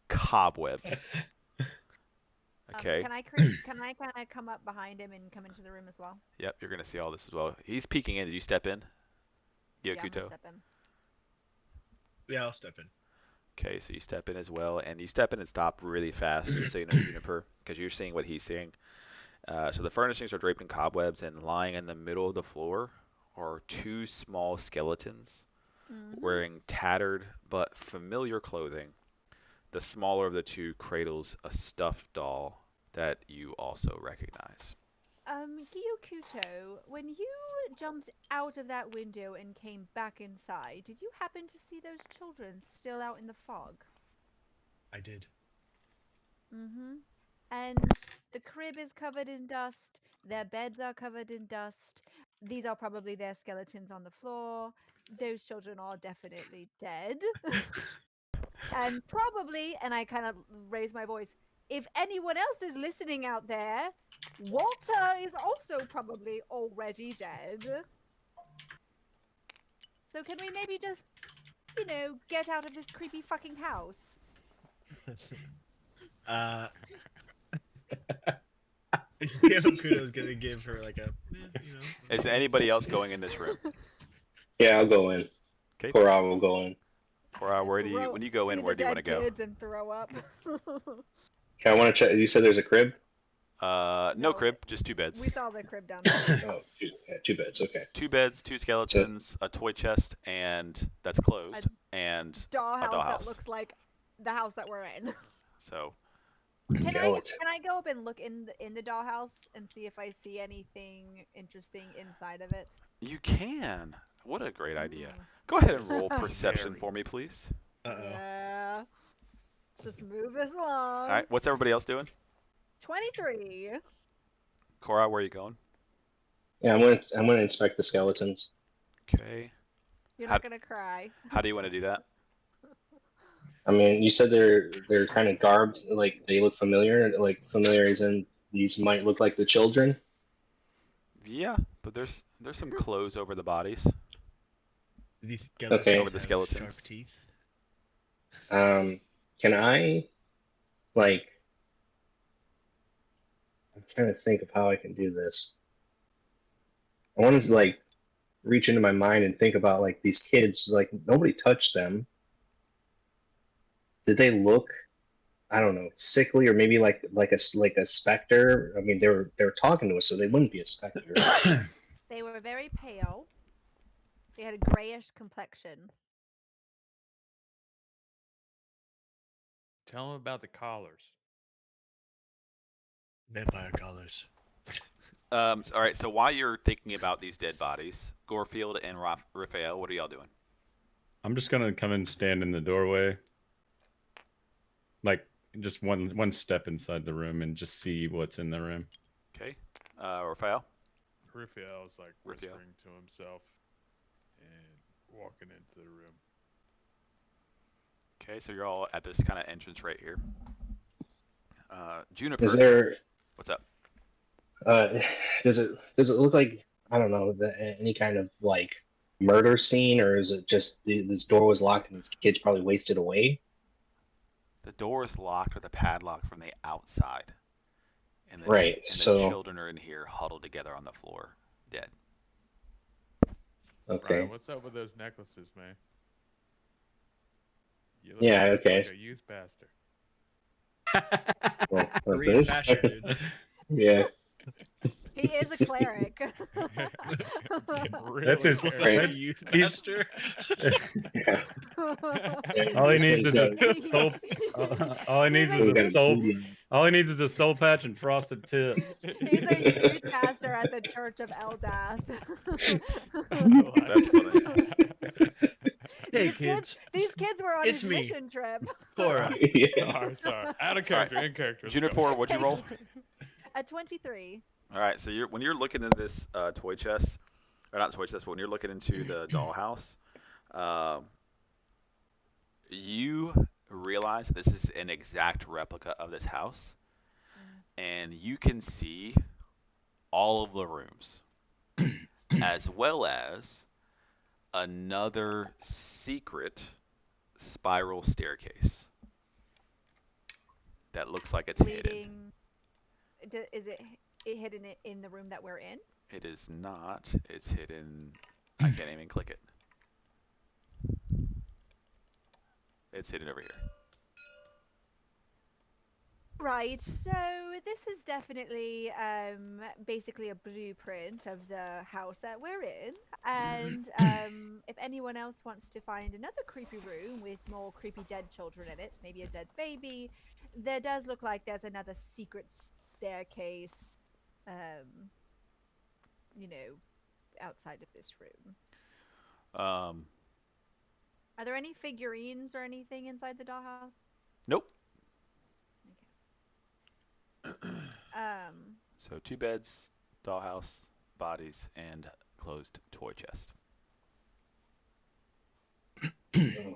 cobwebs. Okay. Can I kind of come up behind him and come into the room as well? Yep, you're gonna see all this as well. He's peeking in. Did you step in? Yeah, I'm Gyokuto? gonna step in. Yeah, I'll step in. Okay, so you step in as well, and you step in and stop really fast, just so you know, Juniper, because you're seeing what he's seeing. So the furnishings are draped in cobwebs, and lying in the middle of the floor are 2 small skeletons wearing tattered but familiar clothing. The smaller of the 2 cradles a stuffed doll that you also recognize. Gyokuto, when you jumped out of that window and came back inside, did you happen to see those children still out in the fog? I did. And the crib is covered in dust, their beds are covered in dust, these are probably their skeletons on the floor, those children are definitely dead. And probably, and I kind of raise my voice, if anyone else is listening out there, Walter is also probably already dead. So can we maybe just, get out of this creepy fucking house? Kudo's gonna give her like a, Is anybody else going in this room? Yeah, I'll go in. Okay. Cora will go in. Cora, when you go in, where do you want to go? Kids and throw up. Okay, I want to check. You said there's a crib? No No, crib, just 2 beds. We saw the crib down there. Oh, two beds. Okay. 2 beds, 2 skeletons, a toy chest, and that's closed, and Dollhouse dollhouse. that looks like the house that we're in. so Can Skeleton. I go up and look in the dollhouse and see if I see anything interesting inside of it? you can. What a great idea. Ooh. Go ahead and roll Scary. perception for me, please. Yeah. Let's just move this along. All right. What's everybody else doing? 23. Cora, where are you going? Yeah, I'm gonna inspect the skeletons. Okay. You're How- not gonna cry. How do you want to do that? I mean, you said they're kind of garbed, like they look familiar, like familiar as in these might look like the children. Yeah, but there's some clothes over the bodies. These Okay. Over the skeletons. Sharp teeth. Can I, like, I'm trying to think of how I can do this. I want to like reach into my mind and think about like these kids. Like nobody touched them. Did they look, I don't know, sickly or maybe like a specter? I mean, they were talking to us, so they wouldn't be a specter. They were very pale. They had a grayish complexion. Tell them about the collars. Vampire collars. All right. So while you're thinking about these dead bodies, Gorefield and Raphael, what are y'all doing? I'm just gonna come and stand in the doorway, like just one step inside the room and just see what's in the room. Okay. Raphael. Raphael is like Raphael. whispering to himself and walking into the room. Okay. So you're all at this kind of entrance right here. Juniper. Is there? What's up? Does it look like, I don't know, any kind of like murder scene, or is it just this door was locked and these kids probably wasted away? The door is locked with a padlock from the outside. And the Right, and the so- children are in here huddled together on the floor, dead. Okay. Brian, what's up with those necklaces, man? You look Yeah, like, okay. Like a youth pastor. Well, like Reed this? Basher, dude. Yeah. He is a cleric. Really That's his- scary. Right. Youth He's- pastor. Yeah. All he This needs is guy's a soul. All he needs He's is a- a soul. All he needs is a soul patch and frosted tips. He's a youth pastor at the Church of Eldath. That's funny. Hey These kids. These kids were on It's his me. mission trip. Cora. Yeah. Sorry. Out of character, in character. Let's go. Juniper, what'd you roll? A 23. All right, so when you're looking into this toy chest, or not toy chest, but when you're looking into the dollhouse, you realize that this is an exact replica of this house, and you can see all of the rooms, as well as another secret spiral staircase that looks like it's hidden. Leading. Is it hidden in the room that we're in? It is not. It's hidden. I can't even click it. It's hidden over here. Right. So this is definitely basically a blueprint of the house that we're in. And if anyone else wants to find another creepy room with more creepy dead children in it, maybe a dead baby, there does look like there's another secret staircase, outside of this room. Are there any figurines or anything inside the dollhouse? Nope. Okay. So 2 beds, dollhouse, bodies, and closed toy chest. And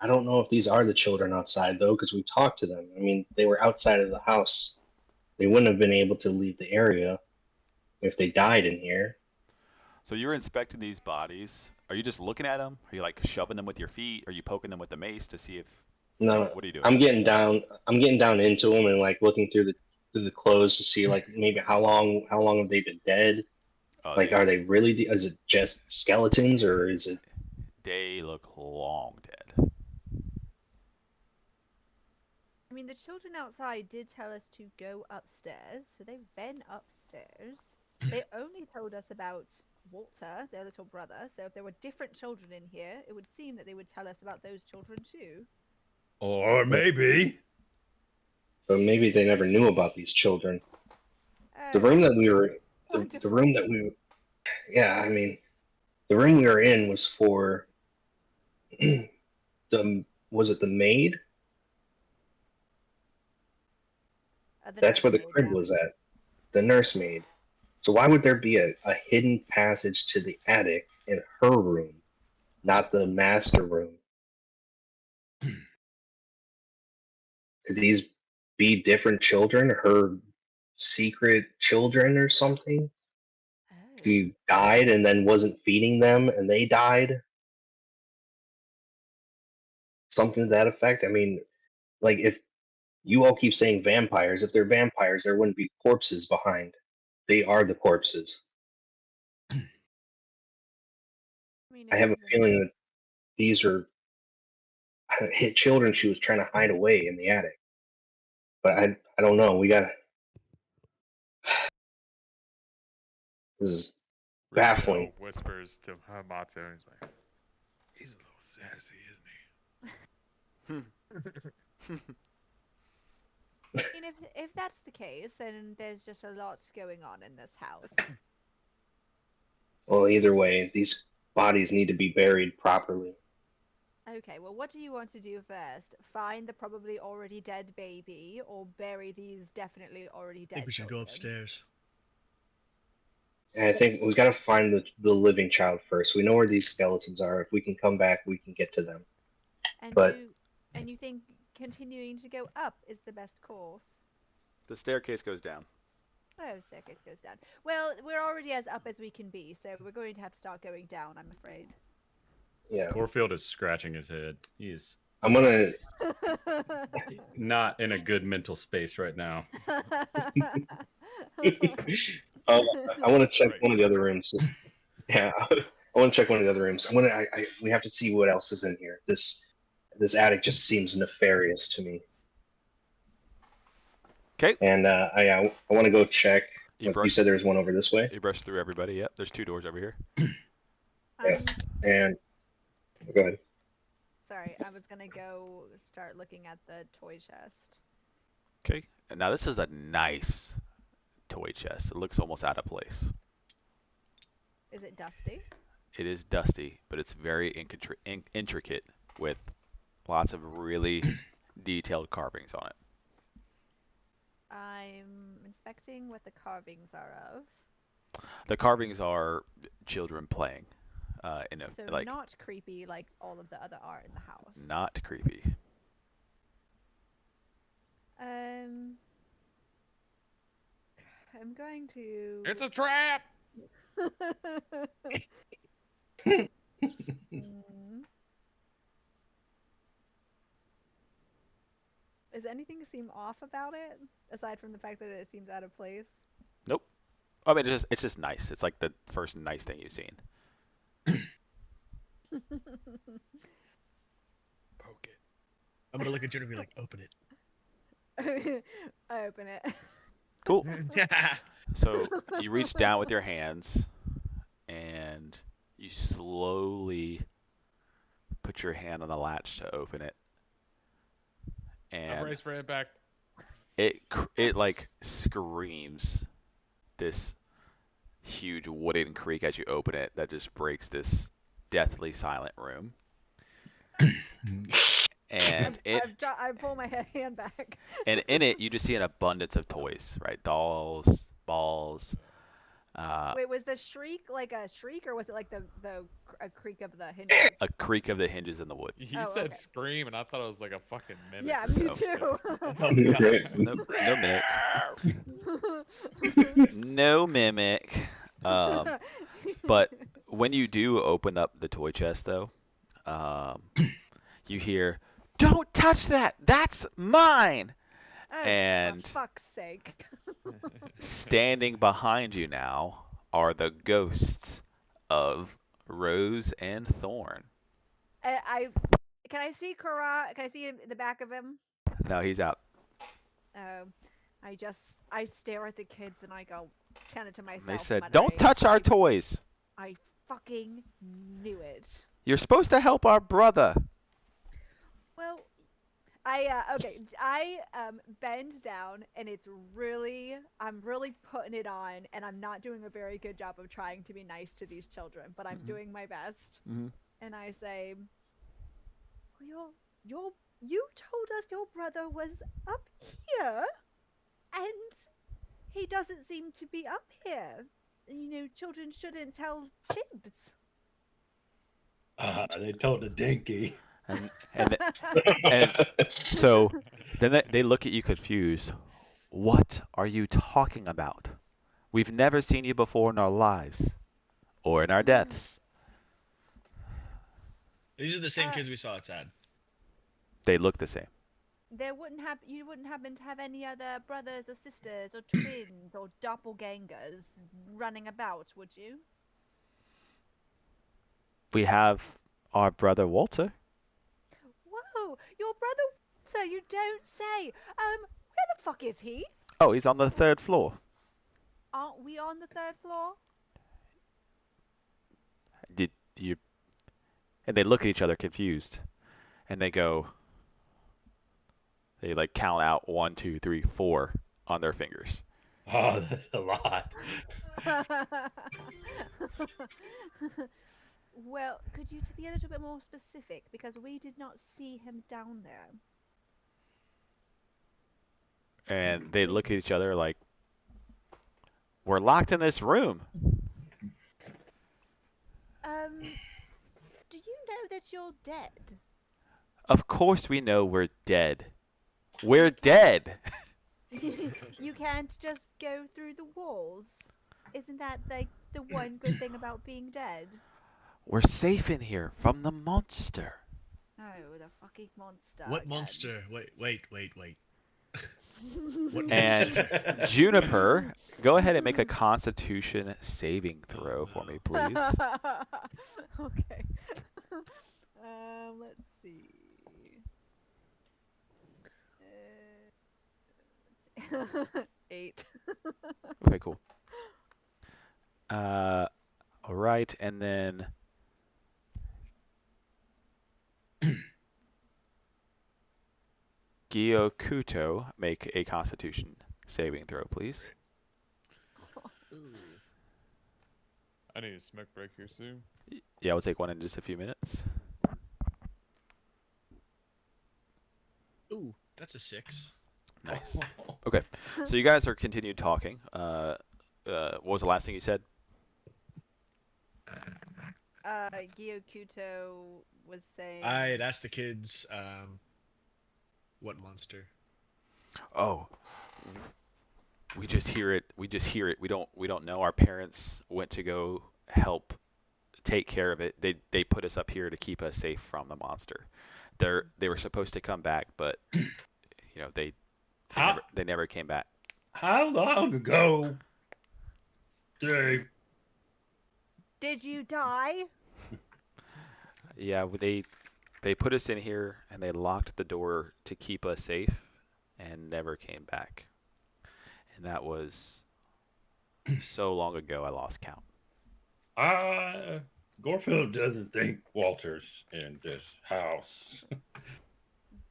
I don't know if these are the children outside though, because we talked to them. I mean, they were outside of the house. They wouldn't have been able to leave the area if they died in here. So you're inspecting these bodies. Are you just looking at them? Are you like shoving them with your feet? Are you poking them with the mace to see if No, What are you doing? I'm getting down. I'm getting down into them and like looking through the clothes to see like maybe how long have they been dead? Oh, Like, are they really? Is it just skeletons or is it? they look long dead. I mean, the children outside did tell us to go upstairs, so they've been upstairs. They only told us about Walter, their little brother, so if there were different children in here, it would seem that they would tell us about those children too. Or maybe. But maybe they never knew about these children. The Oh, room that we were, the wonderful. room that we, yeah, I mean, the room we were in was for was it the maid? The That's where the nursemaid, crib yeah. was at, the nursemaid. So why would there be a hidden passage to the attic in her room, not the master room? Could these be different children, her secret children or something? Oh. She died and then wasn't feeding them and they died? Something to that effect? I mean, like if you all keep saying vampires, if they're vampires, there wouldn't be corpses behind. They are the corpses. I mean, I if have a you're feeling that these are hit children she was trying to hide away in the attic. But I don't know. We gotta. This is baffling. Rito whispers to Hamato, and he's like, "He's a little sassy, isn't he?" I mean, if that's the case, then there's just a lot going on in this house. Well, either way, these bodies need to be buried properly. Okay, well, what do you want to do first? Find the probably already dead baby, or bury these definitely already I dead think we should go children? upstairs. And I think we gotta find the living child first. We know where these skeletons are. If we can come back, we can get to them. And But you think continuing to go up is the best course? The staircase goes down. Oh, staircase goes down. Well, we're already as up as we can be, so we're going to have to start going down, I'm afraid. yeah, Corfield is scratching his head. He is I'm gonna. not in a good mental space right now. I want to check Right. one of the other rooms. Yeah, I want to check one of the other rooms. We have to see what else is in here. This attic just seems nefarious to me. Okay. And I want to go check. Like you said, there's one over this way. You brush through everybody. Yep. There's 2 doors over here. Yeah. And go ahead. Sorry, I was gonna go start looking at the toy chest. Okay. And now this is a nice toy chest. It looks almost out of place. Is it dusty? It is dusty, but it's very intricate with lots of really detailed carvings on it. I'm inspecting what the carvings are of. The carvings are children playing. So like not creepy like all of the other art in the house. not creepy. I'm going to. It's a trap. Hmm. Does anything seem off about it, aside from the fact that it seems out of place? Nope. I mean, it's just nice. It's like the first nice thing you've seen. Poke it. I'm gonna look at Jennifer and be like, open it. I open it. Cool. So you reach down with your hands, and you slowly put your hand on the latch to open it, I and brace for impact. it like screams this huge wooden creak as you open it that just breaks this deathly silent room. And I pull my hand back. and in it you just see an abundance of toys, right? Dolls, balls. Wait, was the shriek like a shriek, or was it like a creak of the hinges? A creak of the hinges in the wood. He Oh, said okay. scream, and I thought it was like a fucking mimic. Yeah, or me something. too. No mimic. No mimic. But when you do open up the toy chest, though, you hear Don't touch that! That's mine! Oh, And for fuck's sake. standing behind you now are the ghosts of Rose and Thorn. I can I see Kara? Can I see the back of him? No, he's out. I stare at the kids and I go kind of to myself. They said, muttering, "Don't touch our toys. I fucking knew it. You're supposed to help our brother." Well, I bend down and I'm really putting it on and I'm not doing a very good job of trying to be nice to these children, but I'm doing my best. Mhm. And I say, you told us your brother was up here and he doesn't seem to be up here. You know, children shouldn't tell fibs. They told the dinky. And so then they look at you confused. What are you talking about? We've never seen you before in our lives or in our deaths. These are the same kids we saw outside. They look the same. You wouldn't happen to have any other brothers or sisters or twins or doppelgangers running about, would you? We have our brother Walter. Whoa, your brother Walter, you don't say. Where the fuck is he? Oh, he's on the 3rd floor. Aren't we on the 3rd floor? Did you? And they look at each other confused, and they go. They like count out 1, 2, 3, 4 on their fingers. Oh, that's a lot. Well, could you be a little bit more specific? Because we did not see him down there. And they look at each other like, we're locked in this room. Do you know that you're dead? Of course we know we're dead. We're dead. You can't just go through the walls. Isn't that like the one good thing about being dead? We're safe in here from the monster. Oh, the fucking monster. What again. monster? Wait. What And monster? Juniper, go ahead and make a Constitution saving throw for me, please. Okay. Let's see. 8. Okay, cool. All right, and then Gyokuto, make a Constitution saving throw, please. I need a smoke break here soon. Yeah, we'll take one in just a few minutes. Ooh, that's a 6. Nice. Okay, so you guys are continued talking. What was the last thing you said? Gyokuto was saying. I had asked the kids, what monster? Oh, we just hear it. We just hear it. We don't know. Our parents went to go help take care of it. They put us up here to keep us safe from the monster. They were supposed to come back, but they never came back. How long ago, Dave? Did you die? Yeah, they put us in here and they locked the door to keep us safe and never came back. And that was so long ago I lost count. Gorfield doesn't think Walter's in this house.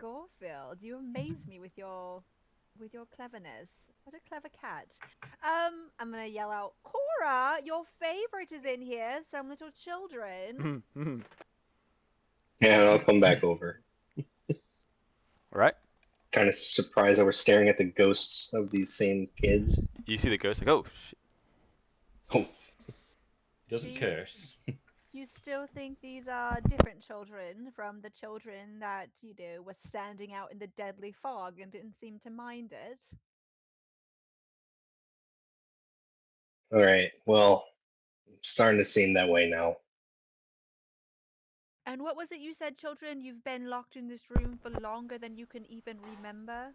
Gorfield, you amaze me with your cleverness. What a clever cat. I'm gonna yell out, Cora, your favorite is in here. Some little children. Yeah, I'll come back over. All right. Kind of surprised that we're staring at the ghosts of these same kids. You see the ghost like, oh shit. Oh, Doesn't Jeez. care. You still think these are different children from the children that, were standing out in the deadly fog and didn't seem to mind it? all right. Well, it's starting to seem that way now. And what was it you said, children? You've been locked in this room for longer than you can even remember?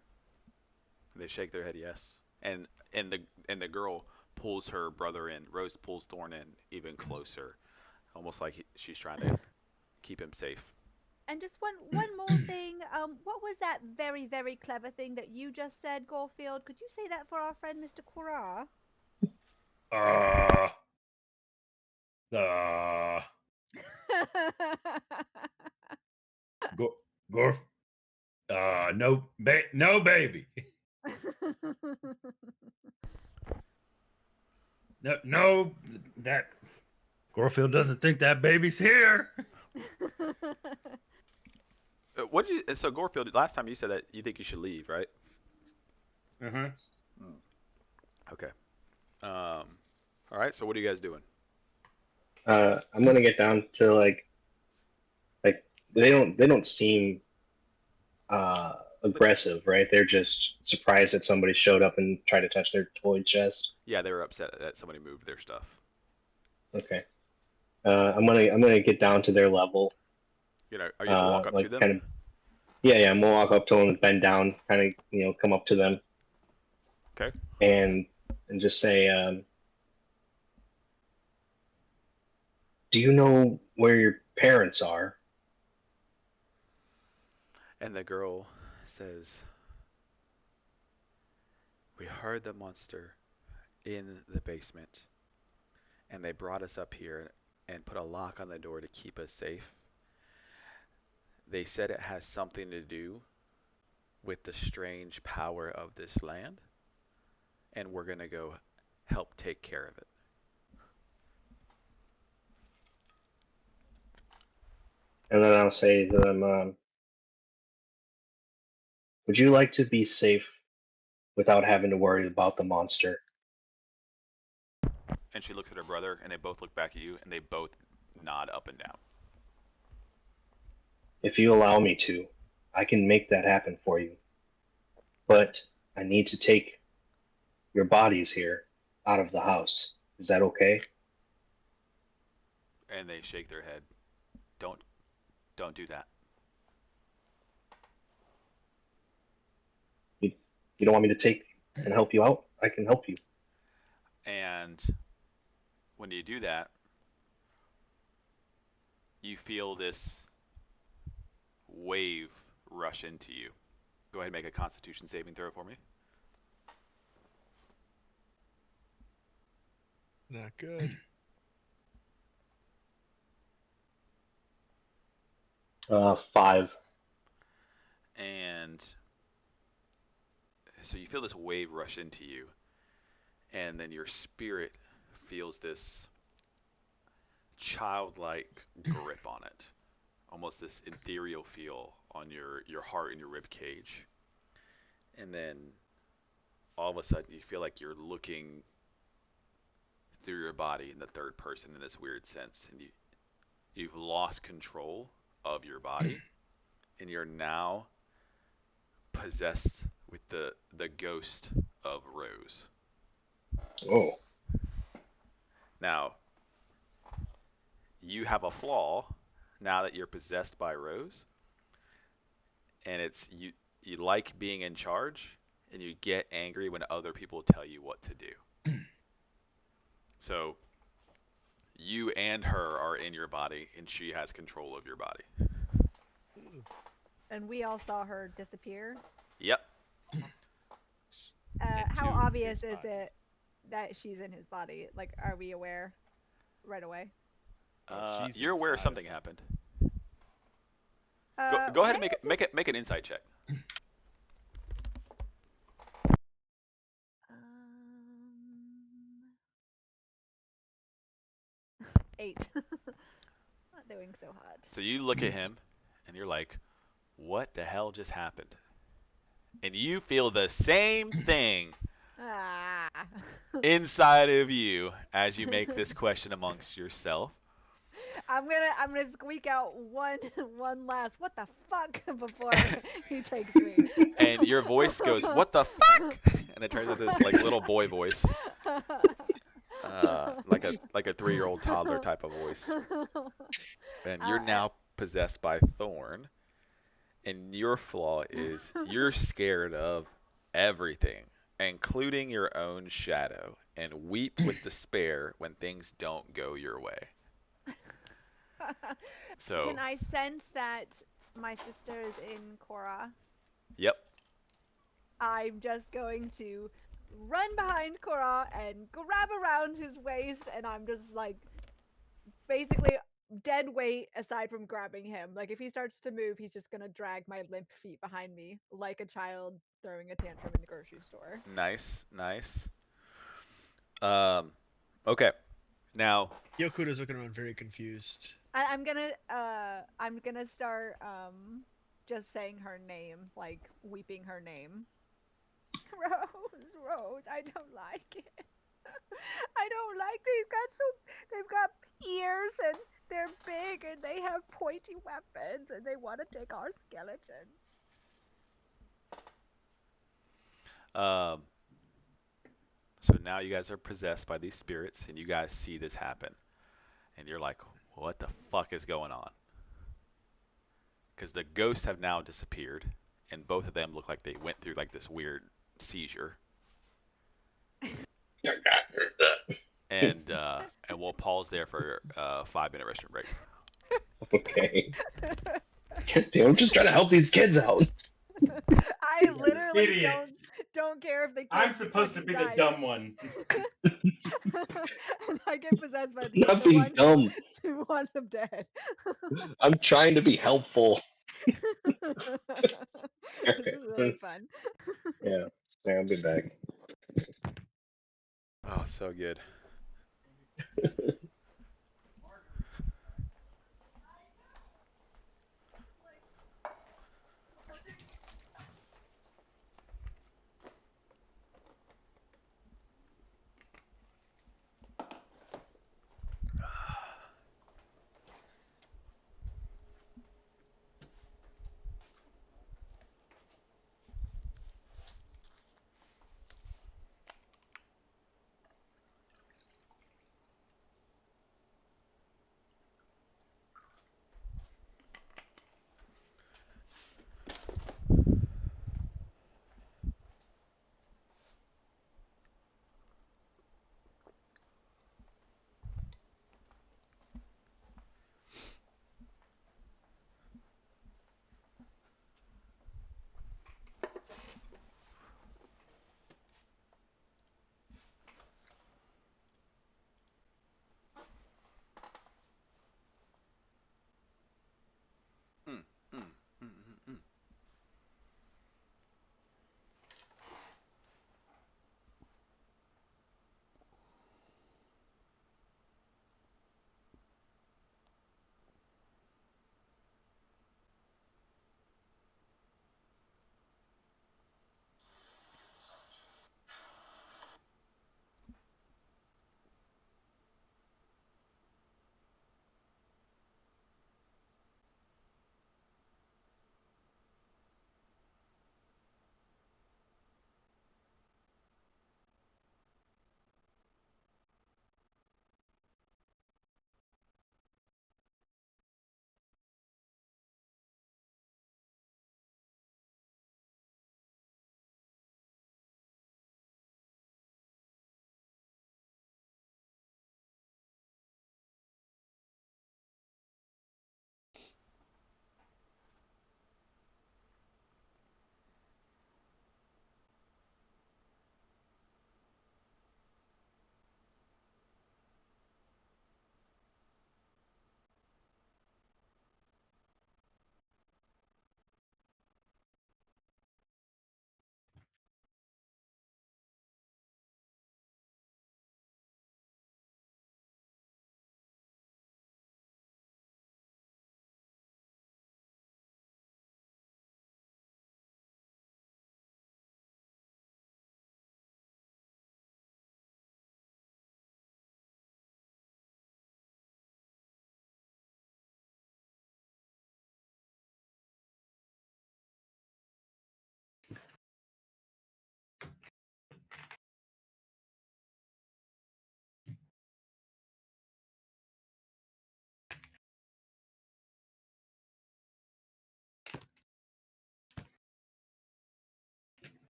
They shake their head yes. And the girl pulls her brother in. Rose pulls Thorn in even closer, almost like she's trying to keep him safe. And just one more thing. What was that very, very clever thing that you just said, Gorfield? Could you say that for our friend Mr. Quora? Gorf. No baby. No, that Gorfield doesn't think that baby's here. What did you? So Gorefield, last time you said that you think you should leave, right? Uh-huh. Okay. All right. So what are you guys doing? I'm gonna get down to like they don't seem aggressive, right? They're just surprised that somebody showed up and tried to touch their toy chest. Yeah, they were upset that somebody moved their stuff. Okay. I'm gonna get down to their level. Are you gonna walk up to them? Yeah. I'm gonna walk up to them, bend down, kind of come up to them. Okay. And just say, do you know where your parents are? And the girl says, "We heard the monster in the basement, and they brought us up here and put a lock on the door to keep us safe. They said it has something to do with the strange power of this land, and we're gonna go help take care of it." And then I'll say to them, would you like to be safe without having to worry about the monster? And she looks at her brother, and they both look back at you, and they both nod up and down. If you allow me to, I can make that happen for you. But I need to take your bodies here out of the house. Is that okay? And they shake their head. Don't do that. You don't want me to take and help you out? I can help you. And when you do that, you feel this wave rush into you. Go ahead and make a Constitution saving throw for me. Not good. 5. And so you feel this wave rush into you, and then your spirit feels this childlike grip on it, almost this ethereal feel on your heart and your rib cage. And then all of a sudden you feel like you're looking through your body in the third person in this weird sense, and you've lost control of your body, and you're now possessed with the ghost of Rose. Oh. Now, you have a flaw now that you're possessed by Rose, and it's you like being in charge, and you get angry when other people tell you what to do. So you and her are in your body, and she has control of your body. And we all saw her disappear. Yep. How Into obvious his is body. it that she's in his body? Like, are we aware right away? She's You're aware inside of something him. happened. Uh, Go ahead and where make an insight check. Um, 8. Not doing so hot. So you look at him, and you're like, "What the hell just happened?" And you feel the same thing Ah. inside of you as you make this question amongst yourself. I'm gonna squeak out one last what the fuck before he takes me. And your voice goes, "What the fuck?" And it turns into this like little boy voice, like a 3-year-old toddler type of voice. And you're now possessed by Thorn, and your flaw is you're scared of everything, including your own shadow, and weep with despair when things don't go your way. So, Can I sense that my sister is in Cora? yep, I'm just going to run behind Cora and grab around his waist, and I'm just like basically dead weight aside from grabbing him. Like if he starts to move, he's just gonna drag my limp feet behind me like a child throwing a tantrum in the grocery store. nice, nice. Um, okay, now, Yokuda's looking around very confused. I'm gonna start just saying her name, like weeping her name. Rose, Rose, I don't like it. I don't like they've got ears and they're big and they have pointy weapons and they want to take our skeletons. um, so now you guys are possessed by these spirits, and you guys see this happen, and you're like, what the fuck is going on? Because the ghosts have now disappeared, and both of them look like they went through like this weird seizure. And we'll pause there for a 5-minute restroom break. Okay. Damn, I'm just trying to help these kids out. I literally Idiots. don't care if the kids I'm supposed to fucking be die. the dumb one. And I get possessed by the Not the being one dumb. who wants them dead. I'm trying to be helpful. This is really fun. Yeah. Yeah, I'll be back. Oh, so good.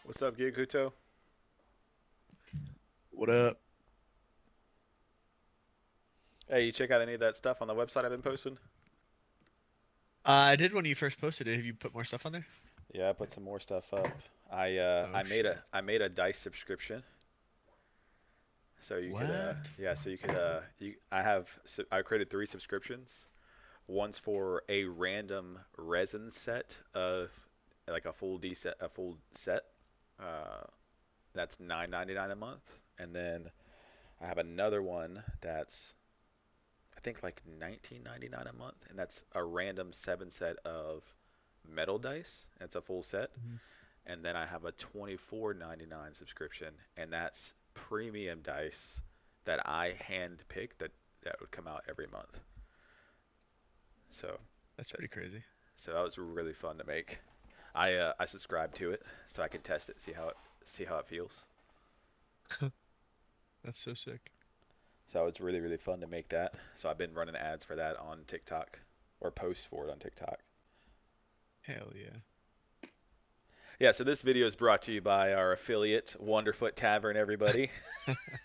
What's up, Giguto? What up? Hey, you check out any of that stuff on the website I've been posting? I did when you first posted it. Have you put more stuff on there? Yeah, I put some more stuff up. I Oh, I made shit. I made a dice subscription. So you could What? yeah, so you could I created 3 subscriptions. One's for a random resin set of like a full set. Uh, that's $9.99 a month, and then I have another one that's I think like $19.99 a month, and that's a random 7 set of metal dice. It's a full set, Mhm. and then I have a $24.99 subscription, and that's premium dice that I hand pick that would come out every month. So That's that, pretty crazy. so that was really fun to make. I subscribed to it so I can test it, see how it feels. That's so sick. So it's really fun to make that. So I've been running ads for that on TikTok or posts for it on TikTok. Hell yeah. Yeah, so this video is brought to you by our affiliate, Wonderfoot Tavern, everybody.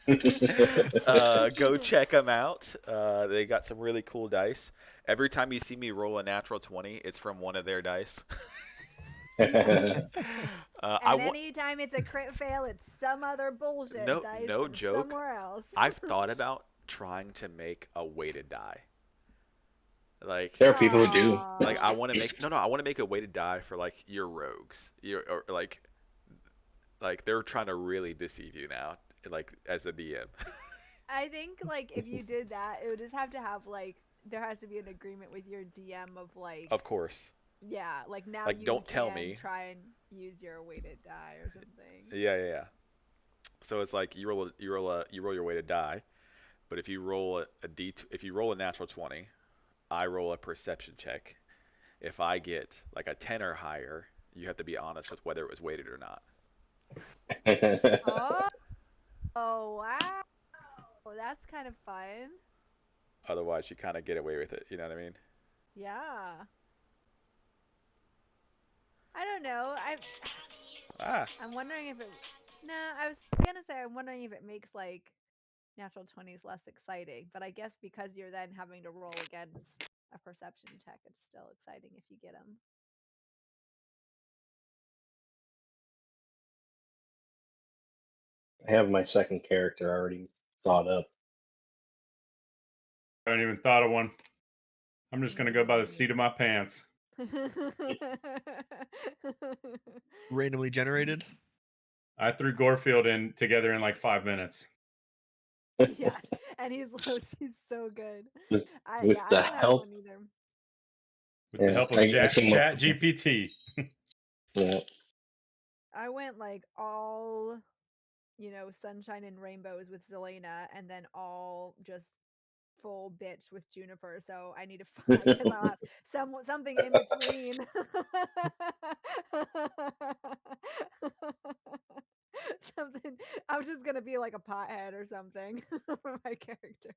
Go check them out. They got some really cool dice. Every time you see me roll a natural 20, it's from one of their dice. And anytime it's a crit fail, it's some other bullshit dice no from joke. somewhere else. I've thought about trying to make a weighted die. Like, There are people who do. like I want to make I want to make a weighted die for like your rogues. Or like they're trying to really deceive you now, like as a DM. I think like if you did that, it would just have to have like there has to be an agreement with your DM of like Of course. yeah, like now Like, you don't tell can me. try and use your weighted die or something. Yeah. So it's like you roll your weighted die, but if you roll if you roll a natural 20, I roll a perception check. If I get like a 10 or higher, you have to be honest with whether it was weighted or not. Oh, oh wow. Well, that's kind of fun. Otherwise, you kind of get away with it. You know what I mean? Yeah. I don't know. Ah, I'm wondering if it. No, I was gonna say I'm wondering if it makes like natural 20s less exciting, but I guess because you're then having to roll against a perception check, it's still exciting if you get them. I have my second character already thought up. I haven't even thought of one. I'm just gonna go by the seat of my pants. Randomly generated. I threw Gorefield in together in like 5 minutes. Yeah, and he's so good. With, I with the don't have help, one either. With the yeah, help of I came up Chat with GPT. yeah. I went like all, sunshine and rainbows with Zelena, and then all just full bitch with Juniper. So I need to find because I'll have something in between. Something. I'm just gonna be like a pothead or something for my character.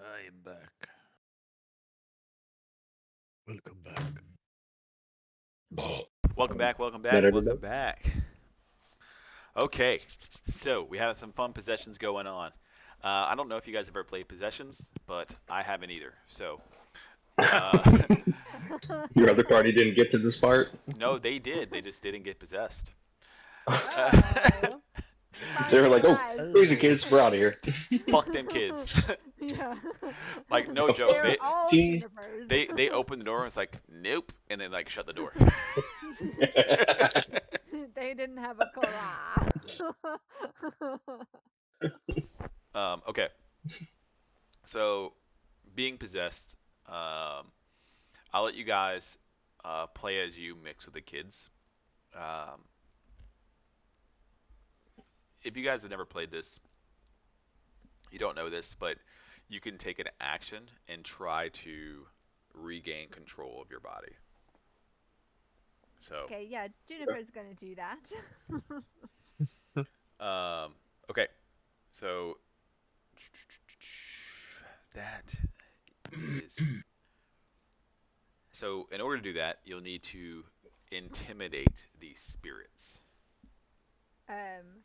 I am back. Welcome back. welcome back, welcome Not back, everybody. welcome back. Okay, so we have some fun possessions going on. I don't know if you guys have ever played possessions, but I haven't either. So, uh, Your other party didn't get to this part. no, they did. They just didn't get possessed. Oh, They were like, "Oh, surprise. crazy kids, we're out of here." Fuck them kids. Yeah. Like, no joke. They're all Gee. Junipers. They opened the door and was like, nope, and then like shut the door. They didn't have a Korra. Okay, so being possessed, I'll let you guys play as you mix with the kids. Um, if you guys have never played this, you don't know this, but you can take an action and try to regain control of your body. So, Okay, yeah, Juniper's gonna do that. okay, so that is. So, in order to do that, you'll need to intimidate these spirits. um,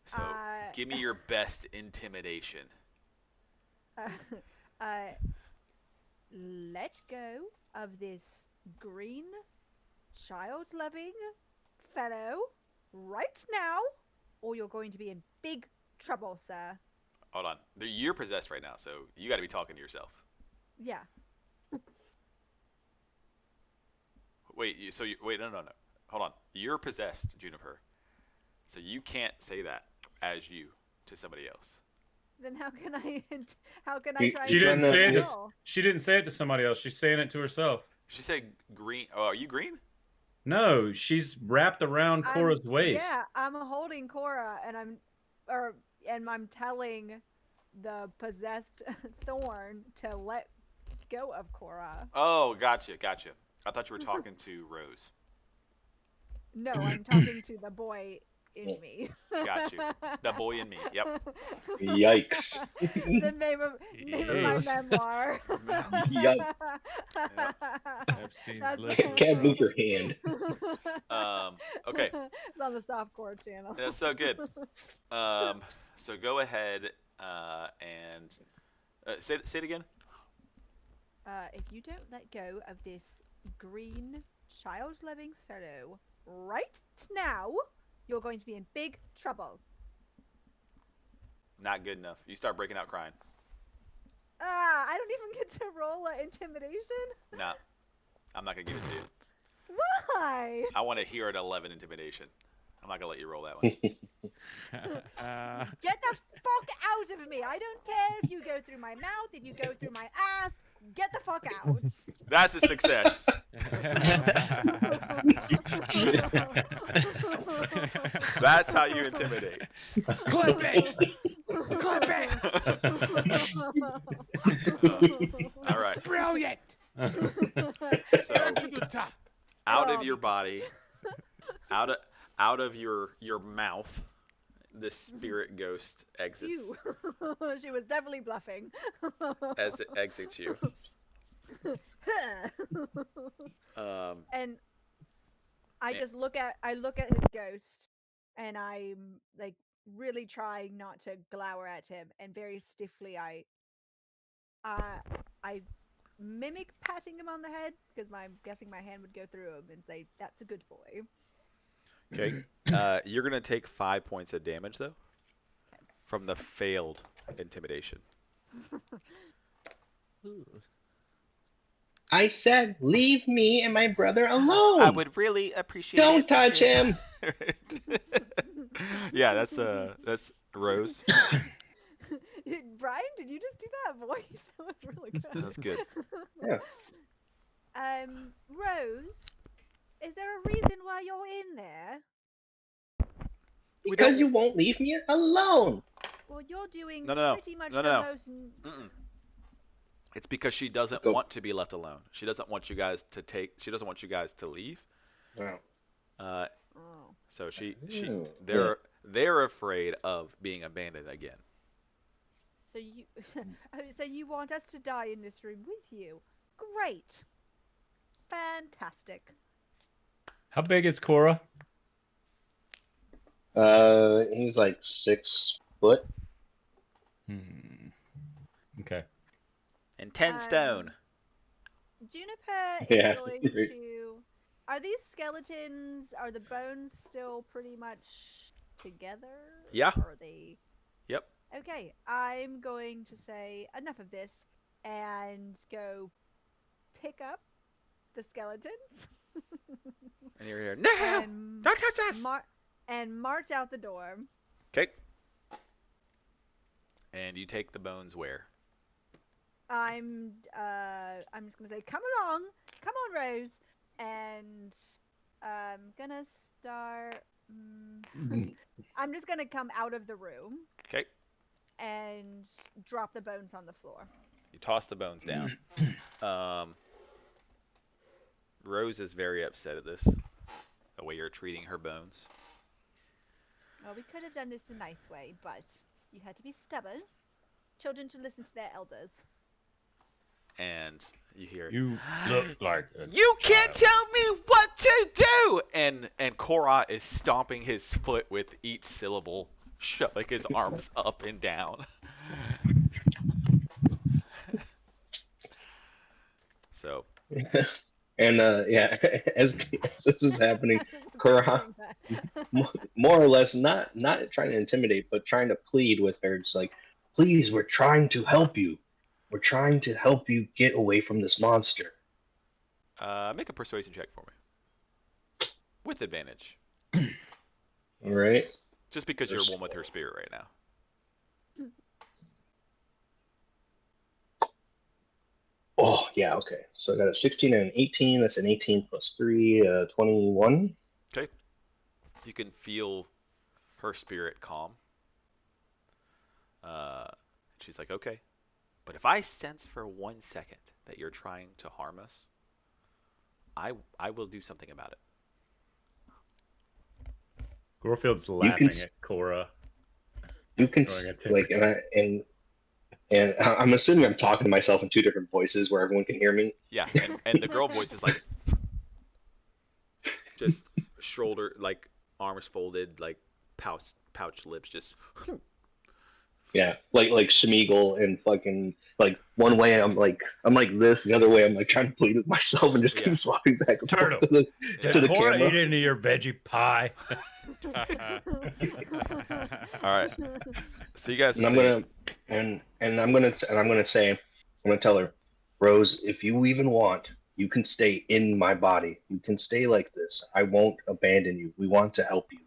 So, give me your best intimidation. Let go of this green, child-loving fellow right now, or you're going to be in big trouble, sir. Hold on. You're possessed right now, so you got to be talking to yourself. Yeah. Wait, wait, no. Hold on. You're possessed, Juniper. So you can't say that as you to somebody else. Then how can I? How can I try? She to didn't trying say it. to- She didn't say it to somebody else. She's saying it to herself. She said green. Oh, are you green? No, she's wrapped around Cora's waist. Yeah, I'm holding Cora, and I'm telling the possessed Thorn to let go of Cora. Oh, gotcha. I thought you were talking to Rose. No, I'm talking to the boy in me. Got you. The boy in me. Yep. Yikes. The name of my Yikes. memoir. Yikes. Epstein's That's- list. Can't move your hand. Okay. It's on the softcore channel. That's so good. So go ahead and say it again. If you don't let go of this green, child-loving fellow right now, you're going to be in big trouble. Not good enough. You start breaking out crying. I don't even get to roll intimidation? Nah, I'm not gonna give it to you. Why? I want to hear an 11 intimidation. I'm not gonna let you roll that one. Get the fuck out of me! I don't care if you go through my mouth, if you go through my ass. Get the fuck out! That's a success. That's how you intimidate. Clip it! Clip it! All right. Brilliant! So Back to the top. out Oh, of your body, out of your mouth, the spirit ghost exits You. She was definitely bluffing. as it exits you. And I just look at his ghost, and I'm like really trying not to glower at him, and very stiffly I mimic patting him on the head because I'm guessing my hand would go through him and say, "That's a good boy." Okay. You're gonna take 5 points of damage though from the failed intimidation. I said, leave me and my brother alone. I would really appreciate Don't it touch if- him. Yeah, that's Rose. Brian, did you just do that voice? That was really good. That's good. Yeah. Rose, is there a reason why you're in there? Because you won't leave me alone. Well, you're doing No. pretty much No. the most. Mm-mm. It's because she doesn't Go. want to be left alone. She doesn't want you guys to She doesn't want you guys to leave. Wow. Oh. So Mm. they're afraid of being abandoned again. So you, so you want us to die in this room with you? Great. Fantastic. How big is Cora? He's like 6 foot. Okay. And 10 stone. Juniper Yeah. is going to. Are these skeletons? Are the bones still pretty much together? Yeah. Or are they? Yep. Okay, I'm going to say enough of this and go pick up the skeletons. And you're here. No! and Don't touch us! and march out the door. Okay. And you take the bones where? I'm just gonna say, come on, Rose, and I'm gonna start I'm just gonna come out of the room Okay. and drop the bones on the floor. You toss the bones down. Rose is very upset at this, the way you're treating her bones. Well, we could have done this the nice way, but you had to be stubborn. Children should listen to their elders. And you hear, You look like a "You can't child." tell me what to do!" And Korra is stomping his foot with each syllable, shoving his arms up and down. So, And yeah, as this is happening, Korra, Doing that. more or less, not trying to intimidate, but trying to plead with her. It's like, please, we're trying to help you. We're trying to help you get away from this monster. make a persuasion check for me. With advantage. All right. Just because you're one with her spirit right now. Oh, yeah, okay. So I got a 16 and an 18. That's an 18 plus 3, 21. Okay. You can feel her spirit calm. She's like, okay. But if I sense for 1 second that you're trying to harm us, I will do something about it. Gorfield's laughing at Korra. You can Throwing a like, and I'm assuming I'm talking to myself in two different voices where everyone can hear me. Yeah, and the girl voice is like, just shoulder, like arms folded, like pouch lips, just. Yeah, like Schmeagol and fucking like one way I'm like this, the other way I'm like trying to plead with myself and just Yeah. keep swapping back and Turtle. forth Yeah. to the Korra camera. eat into your veggie pie. All right. So you guys are And I'm saying, gonna and I'm gonna say, I'm gonna tell her, Rose, if you even want, you can stay in my body. You can stay like this. I won't abandon you. We want to help you.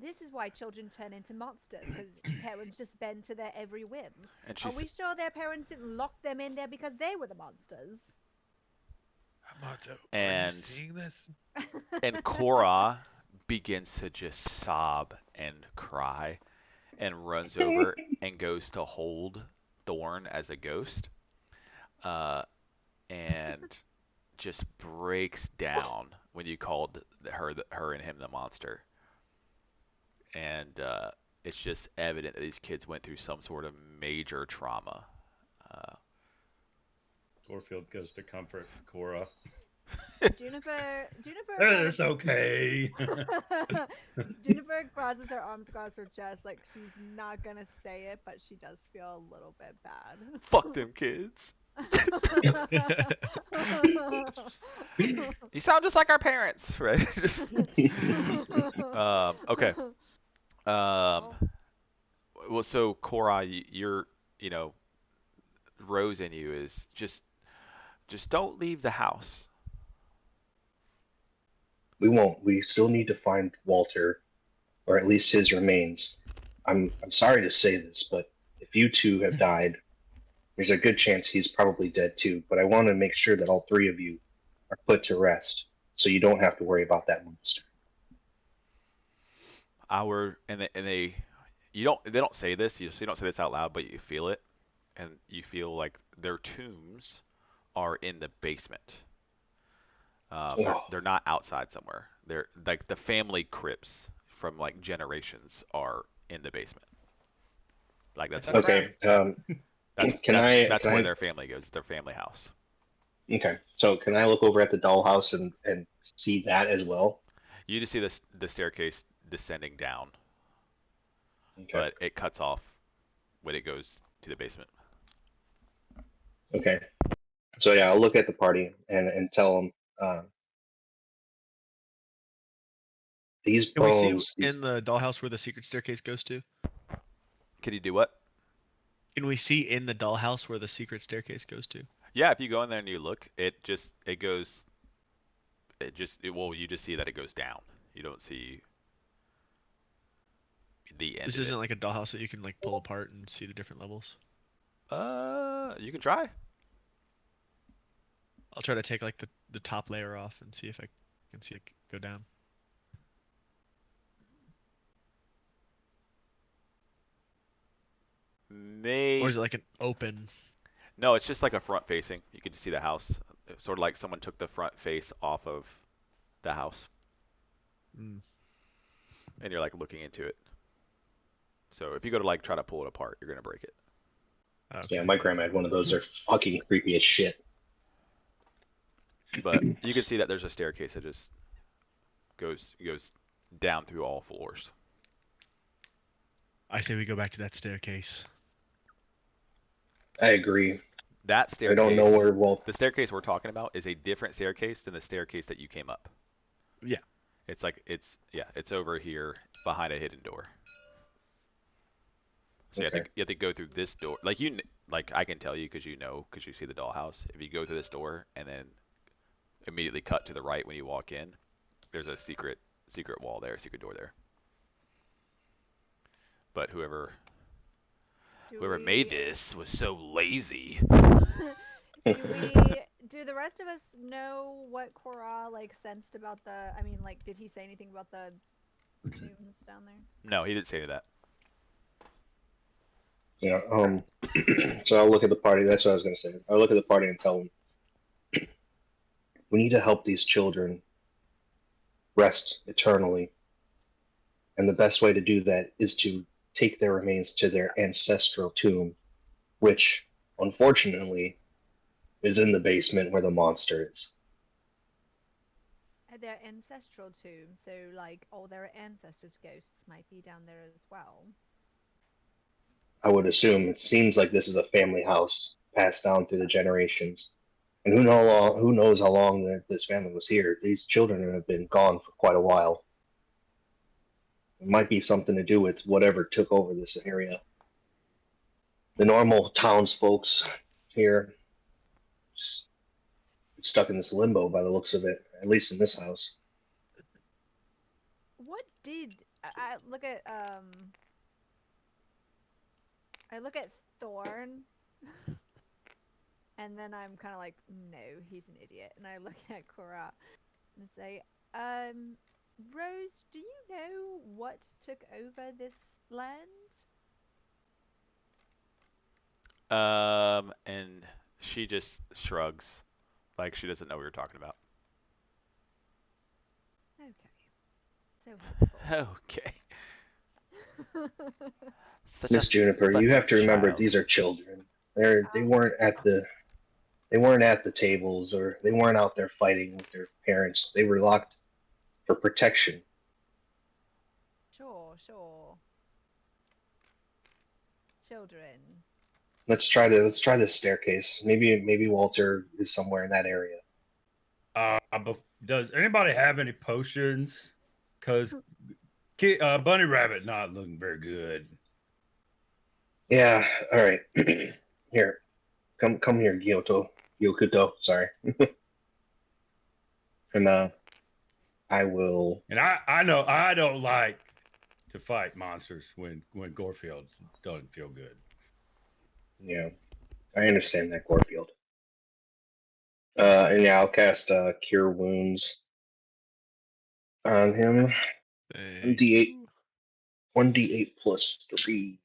This is why children turn into monsters, because parents just bend to their every whim. and Are she's we sure their parents didn't lock them in there because they were the monsters? Amato, are you And- seeing this? and Korra begins to just sob and cry, and runs over and goes to hold Thorn as a ghost, and just breaks down when you called her and him the monster. And it's just evident that these kids went through some sort of major trauma. Gorfield goes to comfort Korra. Juniper It's okay. Juniper crosses her arms across her chest like she's not gonna say it, but she does feel a little bit bad. Fuck them kids. You sound just like our parents, right? Just, okay. Well, so Korra, you're, Rose in you is just don't leave the house. We won't. We still need to find Walter, or at least his remains. I'm sorry to say this, but if you two have died, there's a good chance he's probably dead too. But I want to make sure that all three of you are put to rest, so you don't have to worry about that monster. They don't say this, you don't say this out loud, but you feel it, and you feel like their tombs are in the basement. They're not outside somewhere. They're like the family crypts from like generations are in the basement. Like that's Okay. that's where their family goes. Their family house. Okay. So can I look over at the dollhouse and see that as well? You just see the staircase descending down, Okay. but it cuts off when it goes to the basement. Okay. So yeah, I'll look at the party and tell them these Can we see bones. in the dollhouse where the secret staircase goes to? Can you do what? Can we see in the dollhouse where the secret staircase goes to? Yeah, if you go in there and you look, you just see that it goes down. You don't see the end. This of isn't like a dollhouse that you can like pull apart and see the different levels. You can try. I'll try to take like the top layer off and see if I can see it go down. May Or is it like an open? No, it's just like a front facing. You can see the house. It's sort of like someone took the front face off of the house, Mm, and you're like looking into it. So if you go to like try to pull it apart, you're gonna break it. okay. Yeah, my grandma had one of those. They're fucking creepy as shit. But you can see that there's a staircase that just goes down through all floors. I say we go back to that staircase. I agree. That I don't know staircase, where Walt. the staircase we're talking about, is a different staircase than the staircase that you came up. Yeah. It's like it's over here behind a hidden door. So Okay. you have to go through this door. Like I can tell you because you see the dollhouse. If you go through this door and then immediately cut to the right when you walk in, there's a secret wall there, secret door there. But whoever made this was so lazy. Do the rest of us know what Cora like sensed about the? I mean, like, did he say anything about the tombs down there? No, he didn't say that. Yeah. So I'll look at the party. That's what I was gonna say. I'll look at the party and tell them we need to help these children rest eternally, and the best way to do that is to take their remains to their ancestral tomb, which unfortunately is in the basement where the monster is. Their ancestral tomb, so like all their ancestors' ghosts might be down there as well. I would assume it seems like this is a family house passed down through the generations. And who knows how long this family was here. These children have been gone for quite a while. It might be something to do with whatever took over this area. The normal townsfolks here just stuck in this limbo by the looks of it, at least in this house. What did I look at? I look at Thorn, and then I'm kind of like, no, he's an idiot. And I look at Cora and say, Rose, do you know what took over this land? And she just shrugs, like she doesn't know what you're talking about. Okay, so helpful. Okay. Such Miss a Juniper, you sweet have to remember child. these are children. They weren't at the tables, or they weren't out there fighting with their parents. They were locked for protection. Sure. Children. Let's try this staircase. Maybe Walter is somewhere in that area. Does anybody have any potions? Because Bunny Rabbit not looking very good. Yeah. All right. Here, come here, Gyokuto. Sorry. And I will. And I know I don't like to fight monsters when Gorefield doesn't feel good. Yeah, I understand that, Gorefield. And yeah, I'll cast Cure Wounds on him. 1d8, 1d8 plus 3.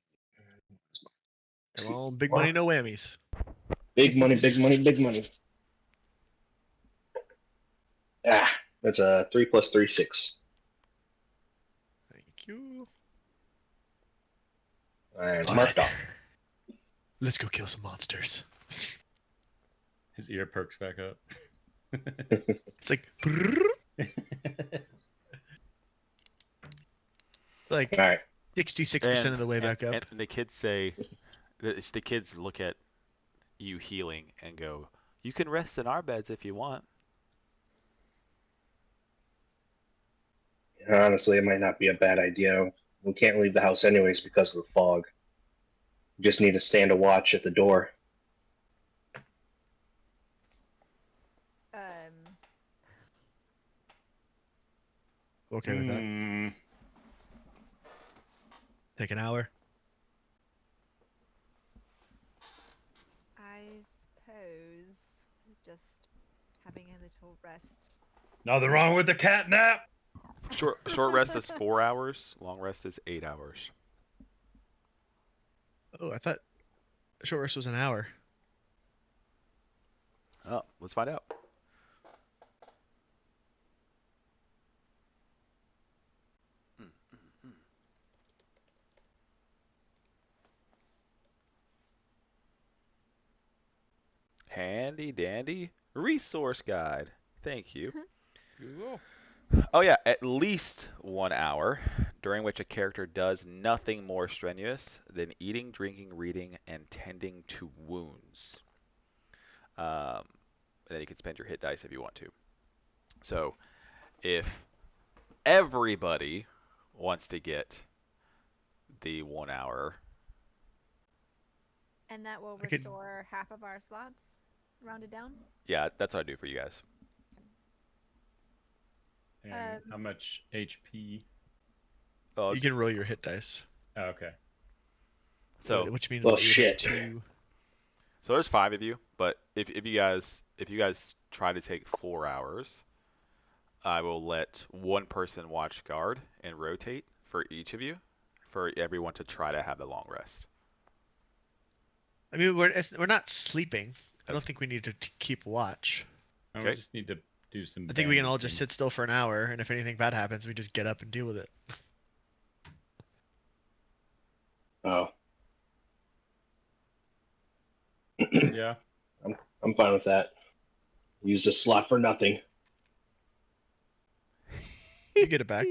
Come on, big money, no whammies. Big money, big money, big money. Ah, that's a 3 plus 3, 6. Thank you. And All marked right. off. Let's go kill some monsters. His ear perks back up. It's like, like All right. 66% of the way back up. And the kids say, the kids look at you healing and go, "You can rest in our beds if you want." Honestly, it might not be a bad idea. We can't leave the house anyways because of the fog. We just need to stand a watch at the door. Okay with that. Take an hour. I suppose just having a little rest Nothing wrong with the cat nap. Short rest is 4 hours. Long rest is 8 hours. Oh, I thought short rest was an hour. Oh, let's find out. Handy dandy resource guide. Thank you. Google. Oh yeah, at least 1 hour, during which a character does nothing more strenuous than eating, drinking, reading, and tending to wounds. And then you can spend your hit dice if you want to. So, if everybody wants to get the 1 hour, And that will I could- restore half of our slots, rounded down. yeah, that's what I do for you guys. And how much HP? Oh, You can roll your hit dice. Oh, okay. so which means Well, what, you would have shit. two. So there's 5 of you, but if you guys try to take 4 hours, I will let one person watch guard and rotate for each of you, for everyone to try to have the long rest. I mean, we're not sleeping. I That's- don't think we need to keep watch. And Okay. we just need to do some. I think we can all bandaging. just sit still for an hour, and if anything bad happens, we just get up and deal with it. Oh, Yeah. I'm fine with that. Used a slot for nothing. You get it back.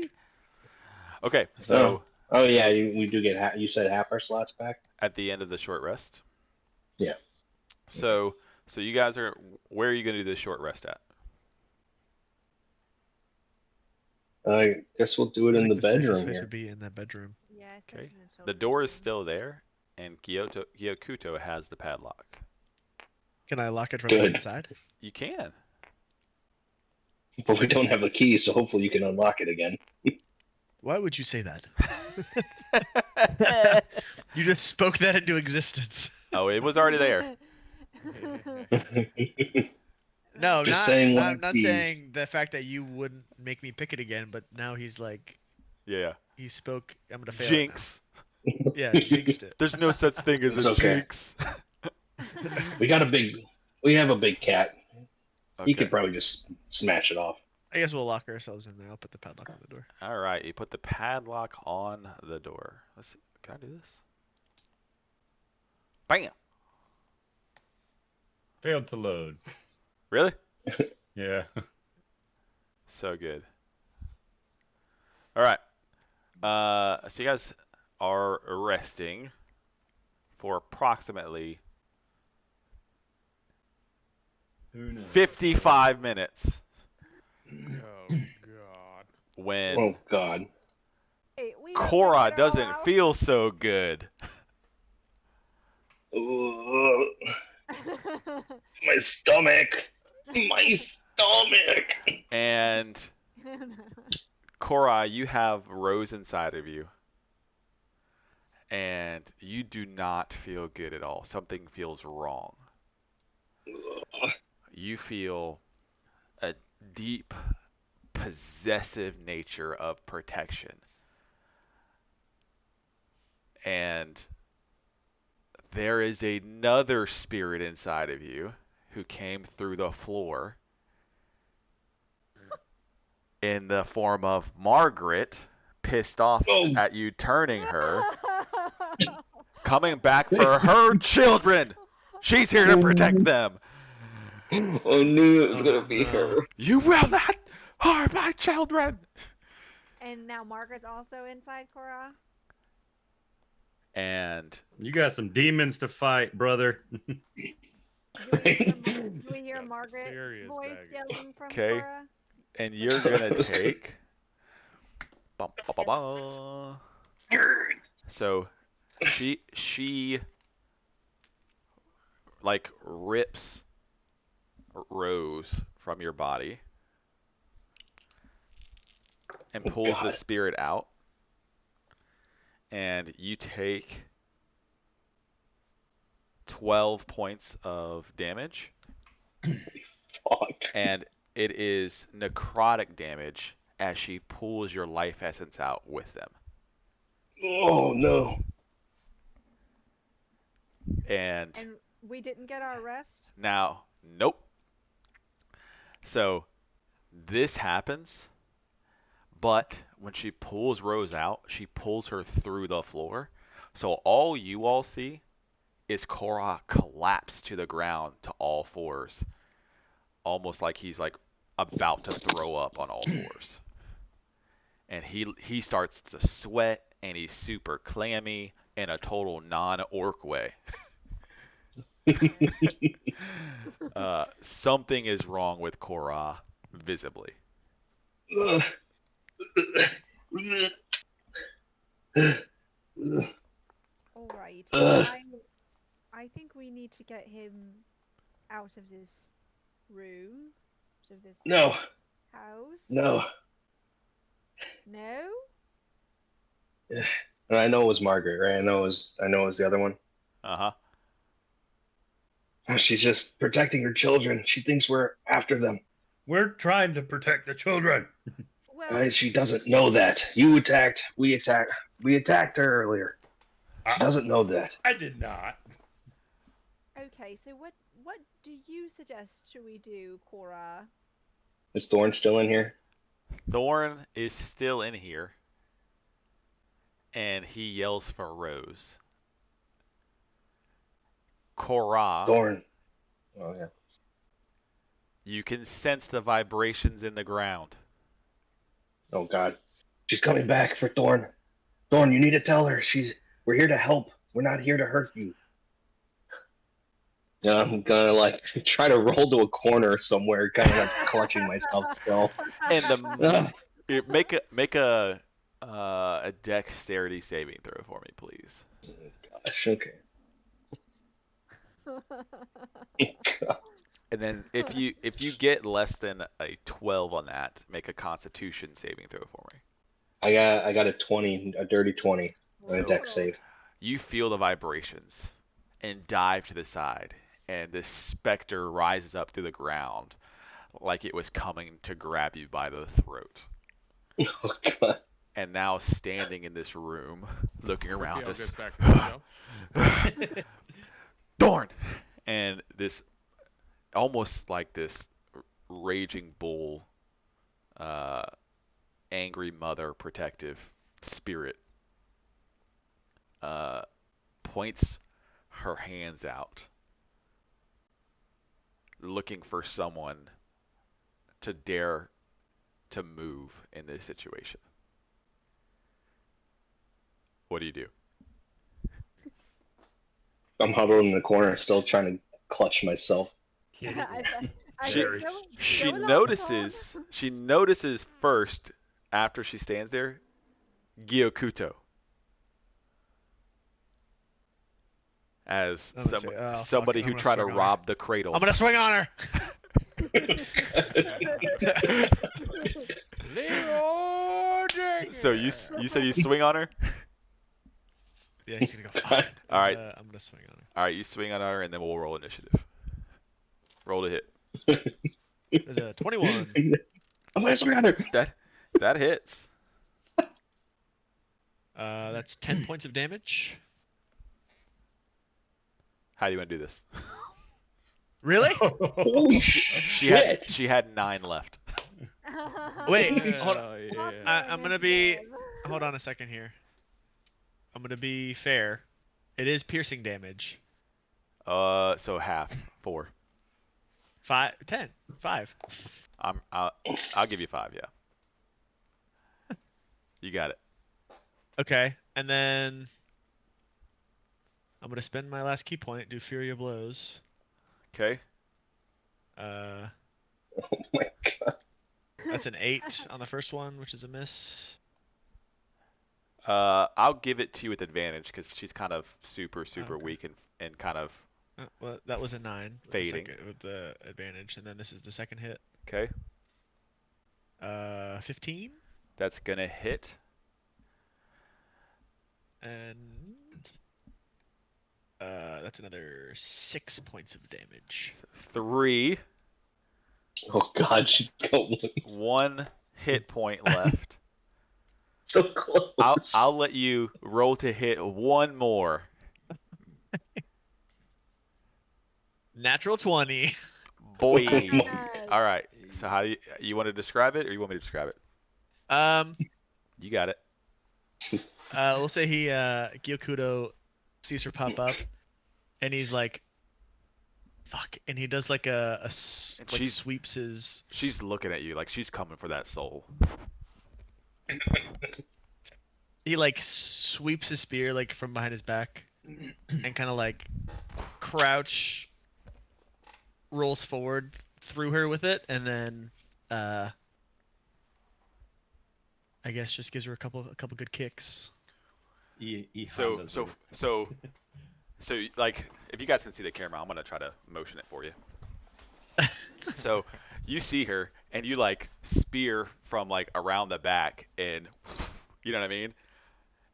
Okay, so Oh yeah, we do get you said half our slots back. at the end of the short rest. Yeah. So you guys are, where are you going to do this short rest at? I guess we'll do it I in think the safest bedroom place here. would be in that bedroom. Yeah, I suppose Okay. in the The children's door is room. still there, and Gyokuto has the padlock. Can I lock it from Good. the inside? You can. But we don't have a key, so hopefully you can unlock it again. Why would you say that? You just spoke that into existence. Oh, it was already there. No, Just not saying not, one not keys. saying the fact that you wouldn't make me pick it again, but now he's like, Yeah. he spoke. I'm gonna fail. Jinx. It now. Yeah, jinxed it. There's no such thing as It's a okay. jinx. we have a big cat. He Okay. could probably just smash it off. I guess we'll lock ourselves in there. I'll put the padlock on the door. All right, you put the padlock on the door. Let's see. Can I do this? Bam. Failed to load. Really? Yeah. So good. All right. So you guys are resting for approximately Who knows? 55 minutes Oh God. when Oh God. Hey, we Korra get it all doesn't out. feel so good. Ugh, my stomach. My stomach. And Korra, you have Rose inside of you. And you do not feel good at all. Something feels wrong. Ugh. You feel a deep, possessive nature of protection. And there is another spirit inside of you who came through the floor in the form of Margaret, pissed off Oh. at you turning her, coming back for her children. She's here to protect them. I knew it was gonna be no. her. You will not harm my children. And now Margaret's also inside Korra. And You got some demons to fight, brother. Do we hear Got some Margaret serious voice baggage. yelling from Okay. Korra? you're gonna take. Bum, ba, ba, ba. So she like rips Rose from your body and pulls the God. spirit out, and you take 12 points of damage, Fuck. and It is necrotic damage as she pulls your life essence out with them. Oh no. And And we didn't get our rest. now, nope. So this happens, but when she pulls Rose out, she pulls her through the floor. So all you all see is Korra collapse to the ground to all fours, almost like he's like about to throw up on all fours. And he starts to sweat, and he's super clammy in a total non-orc way. Something is wrong with Korra, visibly. All right. Ugh. I think we need to get him out of this room, out of this No, house. no. No? And I know it was Margaret, right? I know it was the other one. Uh-huh. She's just protecting her children. She thinks we're after them. We're trying to protect the children. Well, She doesn't know that. You attacked. We attacked her earlier. She doesn't know that. I did not. okay. So what do you suggest should we do, Korra? Is Thorn still in here? Thorn is still in here, and he yells for Rose. Korra, Thorn. Oh yeah. you can sense the vibrations in the ground. Oh God. She's coming back for Thorn. Thorn, you need to tell her. We're here to help. We're not here to hurt you. Yeah, I'm gonna like try to roll to a corner somewhere, kind of like clutching myself still. And Ugh. make a dexterity saving throw for me, please. Gosh, okay. And then if you get less than a 12 on that, make a Constitution saving throw for me. I got a 20, a dirty 20 on a So- dex save. You feel the vibrations and dive to the side, and this specter rises up through the ground like it was coming to grab you by the throat. Oh God. And now standing in this room, looking around Raphael us, gets back to the show. Thorn! And this, almost like this raging bull, angry mother protective spirit, points her hands out, looking for someone to dare to move in this situation. What do you do? I'm huddled in the corner, still trying to clutch myself. I She- think go She along, notices. Thorn. She notices first, after she stands there, Gyokuto. As I'm gonna say, oh, fuck somebody it, I'm who gonna tried to swing on her. rob the cradle. I'm gonna swing on her. Leroy Jenkins. So you said you swing on her? Yeah, he's gonna go. Fuck. All right. I'm gonna swing on her. All right, you swing on her, and then we'll roll initiative. Roll to hit. There's a 21. I'm gonna swing on her. That hits. That's 10 points of damage. How do you want to do this? Really? Holy shit! She had 9 left. Wait, Yeah, hold on. yeah. I'm gonna be. Hold on a second here. I'm gonna be fair. It is piercing damage. So half, 4. 10. 5. I'll give you 5. Yeah. You got it. Okay, and then I'm gonna spend my last key point. Do Fury of Blows. Okay. Uh, Oh my God. that's an 8 on the first one, which is a miss. I'll give it to you with advantage because she's kind of super Okay. weak and kind of Well, that was a 9. With the Fading. with the advantage, and then this is the second hit. okay. 15, That's gonna hit. and that's another 6 points of damage. 3. Oh God, she's going 1 hit point left. so close. I'll let you roll to hit one more. Natural 20. Boy. Yes. All right. So how do you want to describe it, or you want me to describe it? Um, You got it. we'll say he Gyokudo sees her pop up, and he's like, "Fuck!" And he does like And like sweeps his. She's looking at you like she's coming for that soul. He like sweeps his spear like from behind his back, and kind of like crouch rolls forward through her with it, and then I guess just gives her a couple good kicks. So like if you guys can see the camera, I'm gonna try to motion it for you. So you see her and you like spear from like around the back, and you know what I mean?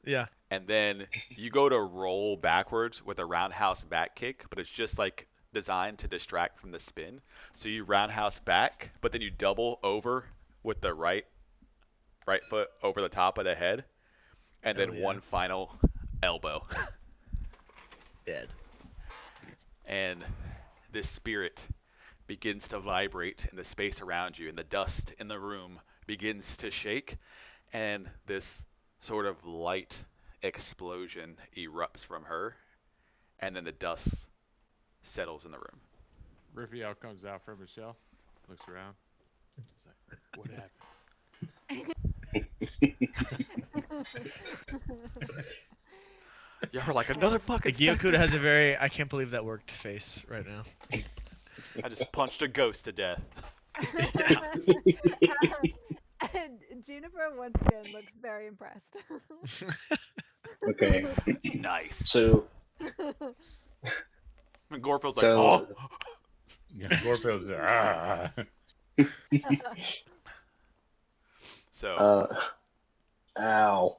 Yeah. And then you go to roll backwards with a roundhouse back kick, but it's just like designed to distract from the spin. So you roundhouse back, but then you double over with the right foot over the top of the head, and Hell then yeah. one final elbow. Dead. And this spirit begins to vibrate in the space around you, and the dust in the room begins to shake, and this sort of light explosion erupts from her, and then the dust settles in the room. Rufio comes out from his shell, looks around. He's like, what happened? You're like another fucking Gyokudo specter. has a very I can't believe that worked face right now. I just punched a ghost to death. And Juniper once again looks very impressed. Okay, Nice. so And Gorfield's like, So- oh. Yeah, Gorfield's there. So ow.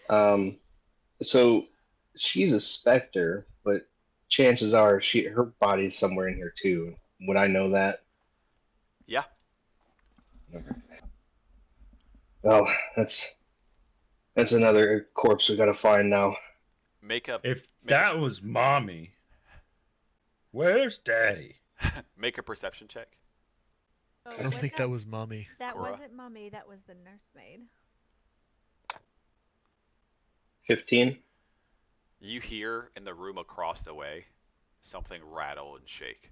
Um, so she's a specter, but chances are her body's somewhere in here too. Would I know that? yeah. Oh, that's another corpse we gotta find now. If that was mommy, where's daddy? Make a perception check. Oh, I don't think that was mommy. That Cora. wasn't Mummy. That was the nursemaid. 15. You hear in the room across the way something rattle and shake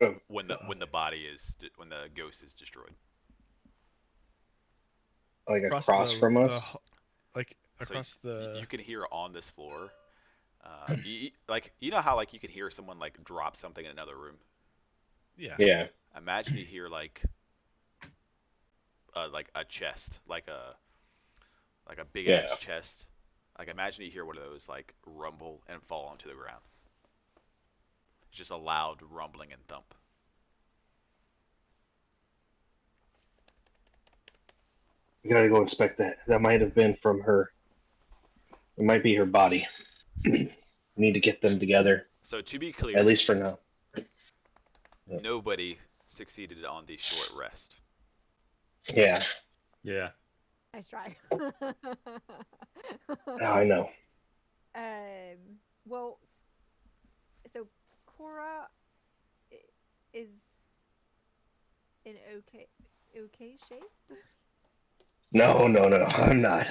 Oh, when the ghost is destroyed. like across from us. Like So across the. you can hear on this floor. Like you know how like you can hear someone like drop something in another room. Yeah. Yeah. Imagine you hear like a chest, like a big ass chest. Like imagine you hear one of those like rumble and fall onto the ground. It's just a loud rumbling and thump. We gotta go inspect that. That might have been from her. It might be her body. We need to get them together, So to be clear, at least for now. nobody succeeded on the short rest. Yeah. Yeah. Nice try. Oh, I know. Well, so Cora is in okay shape. No. I'm not.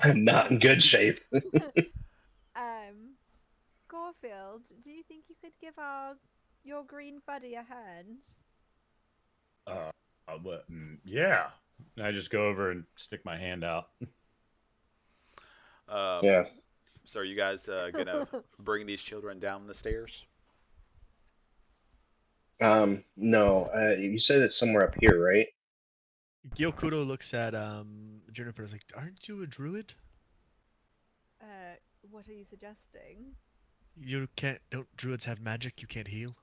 I'm not in good shape. Gorfield, do you think you could give your green buddy a hand? Yeah. I just go over and stick my hand out. Yeah. So are you guys gonna bring these children down the stairs? No. You said it's somewhere up here, right? Gyokudo looks at Juniper is like, aren't you a druid? What are you suggesting? You can't don't druids have magic you can't heal?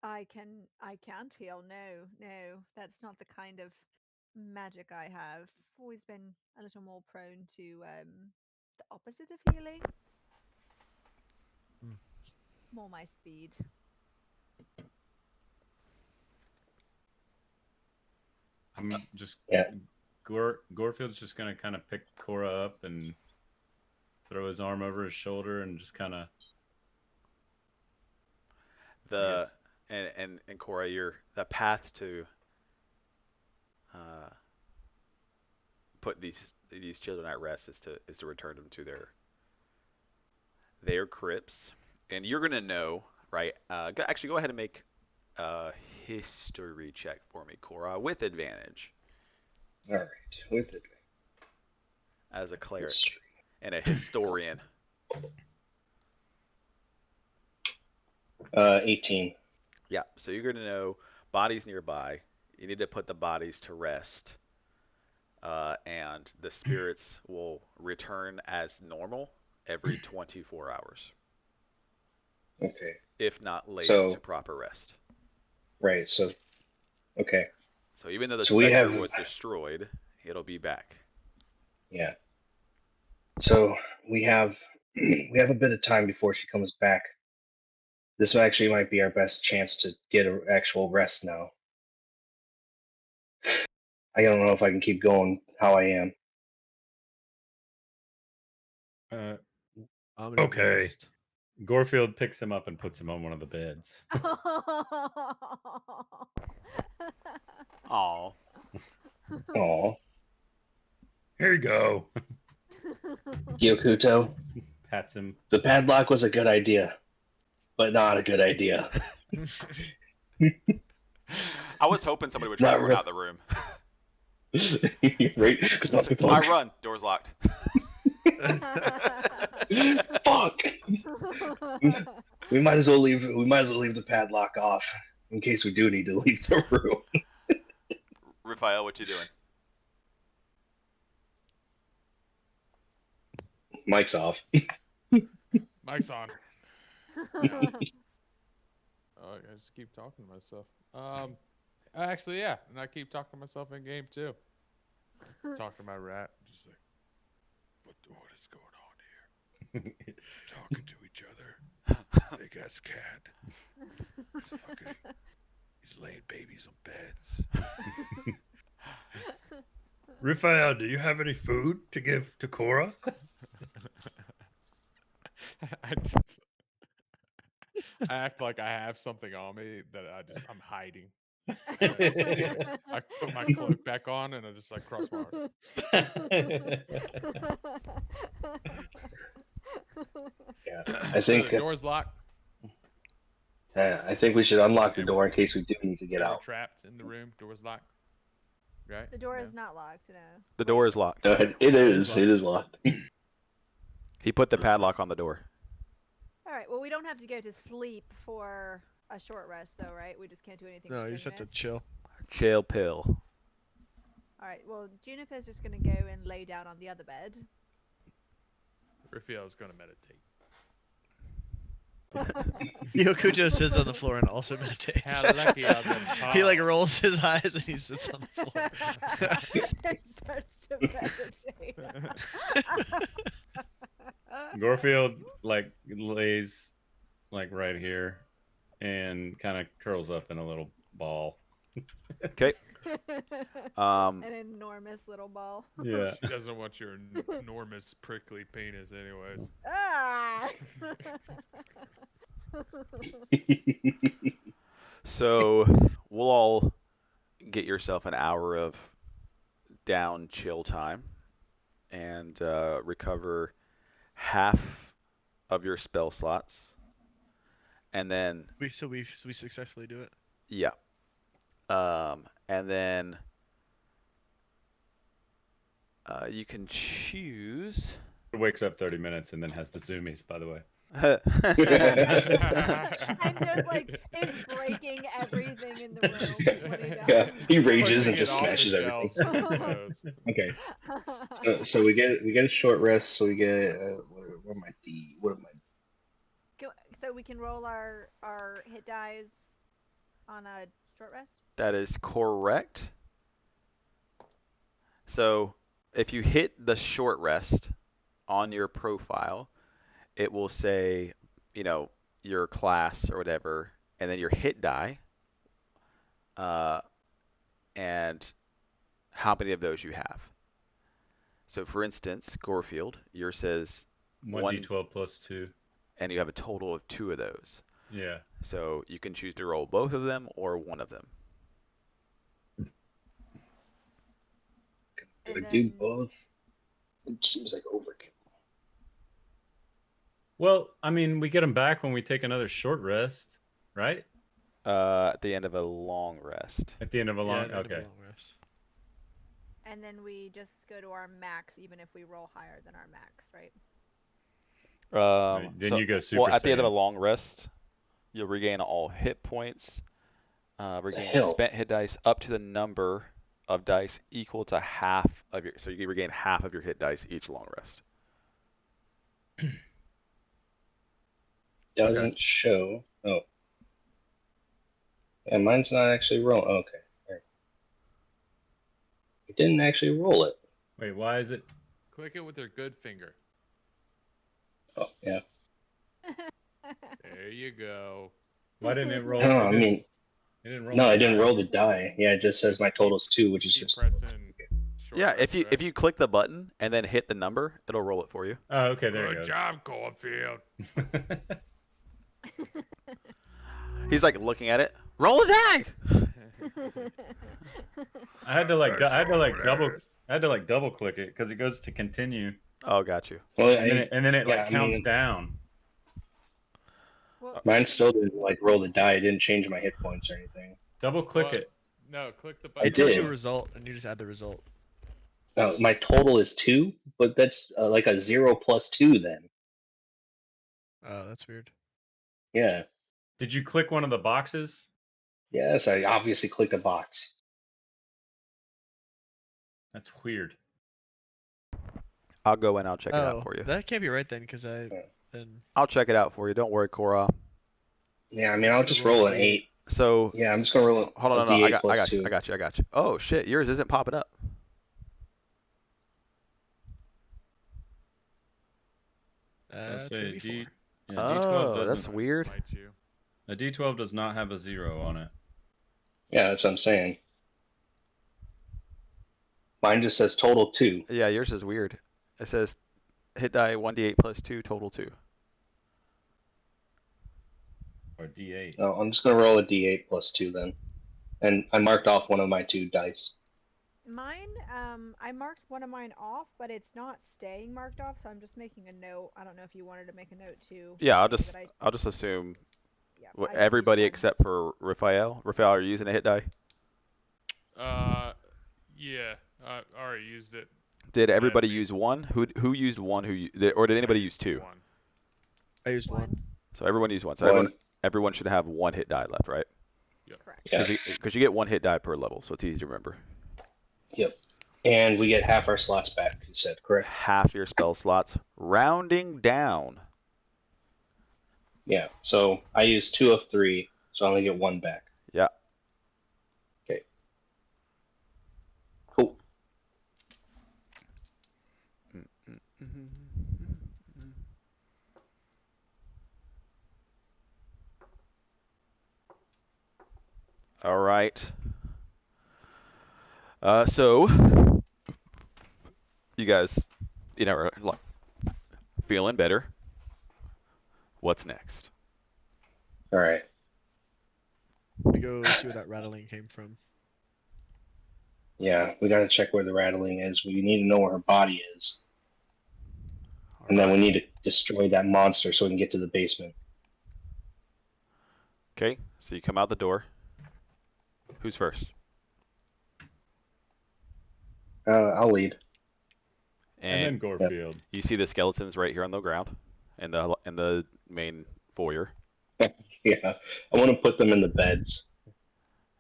I can't heal. No, that's not the kind of magic I have. I've always been a little more prone to the opposite of healing. More my speed. I'm just Yeah. Gorefield's just gonna kind of pick Cora up and throw his arm over his shoulder and just kind of The and Cora, the path to uh, put these children at rest is to return them to their crypts, and you're gonna know, right? Actually, go ahead and make a history check for me, Cora, with advantage All right. With it. as a cleric History. and a historian. 18. Yeah, so you're gonna know bodies nearby. You need to put the bodies to rest, and the spirits will return as normal every 24 hours, Okay. if not laid So- to proper rest. Right. So. Okay. So even though the So we specter have- was destroyed, it'll be back. Yeah. So we have a bit of time before she comes back. This actually might be our best chance to get an actual rest now. I don't know if I can keep going how I am. I'm gonna Okay. rest. Gorefield picks him up and puts him on one of the beds. Aw. Aw. Here you go. Gyokuto, Pats him. the padlock was a good idea, but not a good idea. I was hoping somebody would try Not to run re- out the room. Right? 'Cause not the I phone- run. Door's locked. Fuck! We might as well leave. We might as well leave the padlock off in case we do need to leave the room. Raphael, what you doing? Mike's off. Mike's on. Oh, I just keep talking to myself. Actually, yeah, and I keep talking to myself in game too. Talking to my rat, just like, what is going on here? Talking to each other. This big ass cat. He's laying babies on beds. Raphael, do you have any food to give to Cora? I act like I have something on me that I'm hiding. I put my cloak back on and I just like cross my arms. Yeah, So I think. the door's locked. I think we should unlock the door in case we do need to get We're out. trapped in the room. Door's locked. Right? The door No? is not locked, no. The door is locked. It is. It is locked. He put the padlock on the door. Alright, well, we don't have to go to sleep for a short rest, though, right? We just can't do anything. No, you just have to chill. Chill pill. Alright, well, Juniper's just gonna go and lay down on the other bed. Raphael's gonna meditate. Yokujo sits on the floor and also meditates. How lucky are them He like paws. rolls his eyes and he sits on the floor. He starts to meditate. Gorefield like lays like right here and kind of curls up in a little ball. Okay. An enormous little ball. Yeah. She doesn't want your enormous prickly penis, anyways. Ah! So we'll all get yourself an hour of down chill time and recover half of your spell slots. And then, we successfully do it. yeah. And then you can choose. Wakes up 30 minutes and then has the zoomies, by the way. And just like is breaking everything in the room. When he Yeah, does. he rages Pushing and it just off the smashes everything. shelves with his nose. Okay, so we get a short rest. So we get where my D? What am I? So we can roll our hit dice on a short rest. That is correct. So if you hit the short rest on your profile, it will say you know, your class or whatever, and then your hit die, and how many of those you have. So, for instance, Gorefield, yours says 1d12 plus 2. and you have a total of 2 of those. Yeah. So you can choose to roll both of them or one of them. Could And I do then- both? It seems like overkill. Well, I mean, we get them back when we take another short rest, right? At the end of a long rest. At the end of a Yeah, long. the end of a Okay. long rest. And then we just go to our max, even if we roll higher than our max, right? Then So- you go Super well, at the end of a Saiyan. long rest, you'll regain all hit points, regain hell? spent hit dice up to the number of dice equal to half of your. So you can regain half of your hit dice each long rest. Doesn't show. Oh. Yeah, mine's not actually roll. Okay. All right. It didn't actually roll it. Wait, why is it? Click it with your good finger. Oh, yeah. There you go. Why didn't it roll? No, It I didn't- mean, it didn't roll. no, the I didn't die. roll the die. Yeah, it just says my total's 2, which is Keep just. pressing. Short Yeah, rest, right? if you click the button and then hit the number, it'll roll it for you. Oh, okay, there Good you job, Gorefield. go. He's like looking at it. Roll a die. I had to like, That's I had to like short double, rest. I had to like double click it because it goes to continue, Oh, got you. Well, and then it yeah, like I counts mean- down. Well, mine still didn't like roll the die. It didn't change my hit points or anything. Double click What? it. No, click the I button. It gives did. you a result, and you just add the result. No, my total is 2, but that's like a 0 plus 2 then. Oh, that's weird. Yeah. Did you click one of the boxes? Yes, I obviously clicked a box. That's weird. I'll go in. I'll check it Oh, out for you. that can't be right then, because I Yeah. then. I'll check it out for you. Don't worry, Cora. Yeah, I mean, I'm I'll just just gonna roll roll a an D8. 8. So Yeah, I'm just gonna roll hold a on, no, D8 I got plus you. 2. I got you. Oh shit, yours isn't popping up. Let's It's say gonna be D. 4. Yeah, Oh, D12 that's doesn't. Trying to weird. smite you. A D12 does not have a 0 on it. Yeah, that's what I'm saying. Mine just says total 2. Yeah, yours is weird. It says hit die 1d8 plus 2, total 2. Or D8. No, I'm just gonna roll a D8 plus 2 then. And I marked off one of my 2 dice. mine, I marked one of mine off, but it's not staying marked off, so I'm just making a note. I don't know if you wanted to make a note too. Yeah, I'll Maybe, just but I'll just assume yeah, I just used everybody one. except for Raphael. Raphael, are you using a hit die? Yeah. I already used it. Did I everybody mean- use one? Who used one? Or did anybody I use used 2? one. I used one. So everyone used one. So One. everyone should have 1 hit die left, right? Correct. Yeah. Because you get 1 hit die per level, so it's easy to remember. Yep. And we get half our slots back, you said, correct? Half your spell slots, rounding down. Yeah. So I used 2 of 3, so I only get 1 back. Yeah. Okay. Cool. All right. So you guys, are like feeling better. What's next? All right. We go see where that rattling came from. Yeah, we gotta check where the rattling is. We need to know where her body is. All And then we right. need to destroy that monster so we can get to the basement. Okay, so you come out the door. Who's first? I'll lead. And then Gorefield. You see the skeletons right here on the ground, in the main foyer. Yeah, I want to put them in the beds.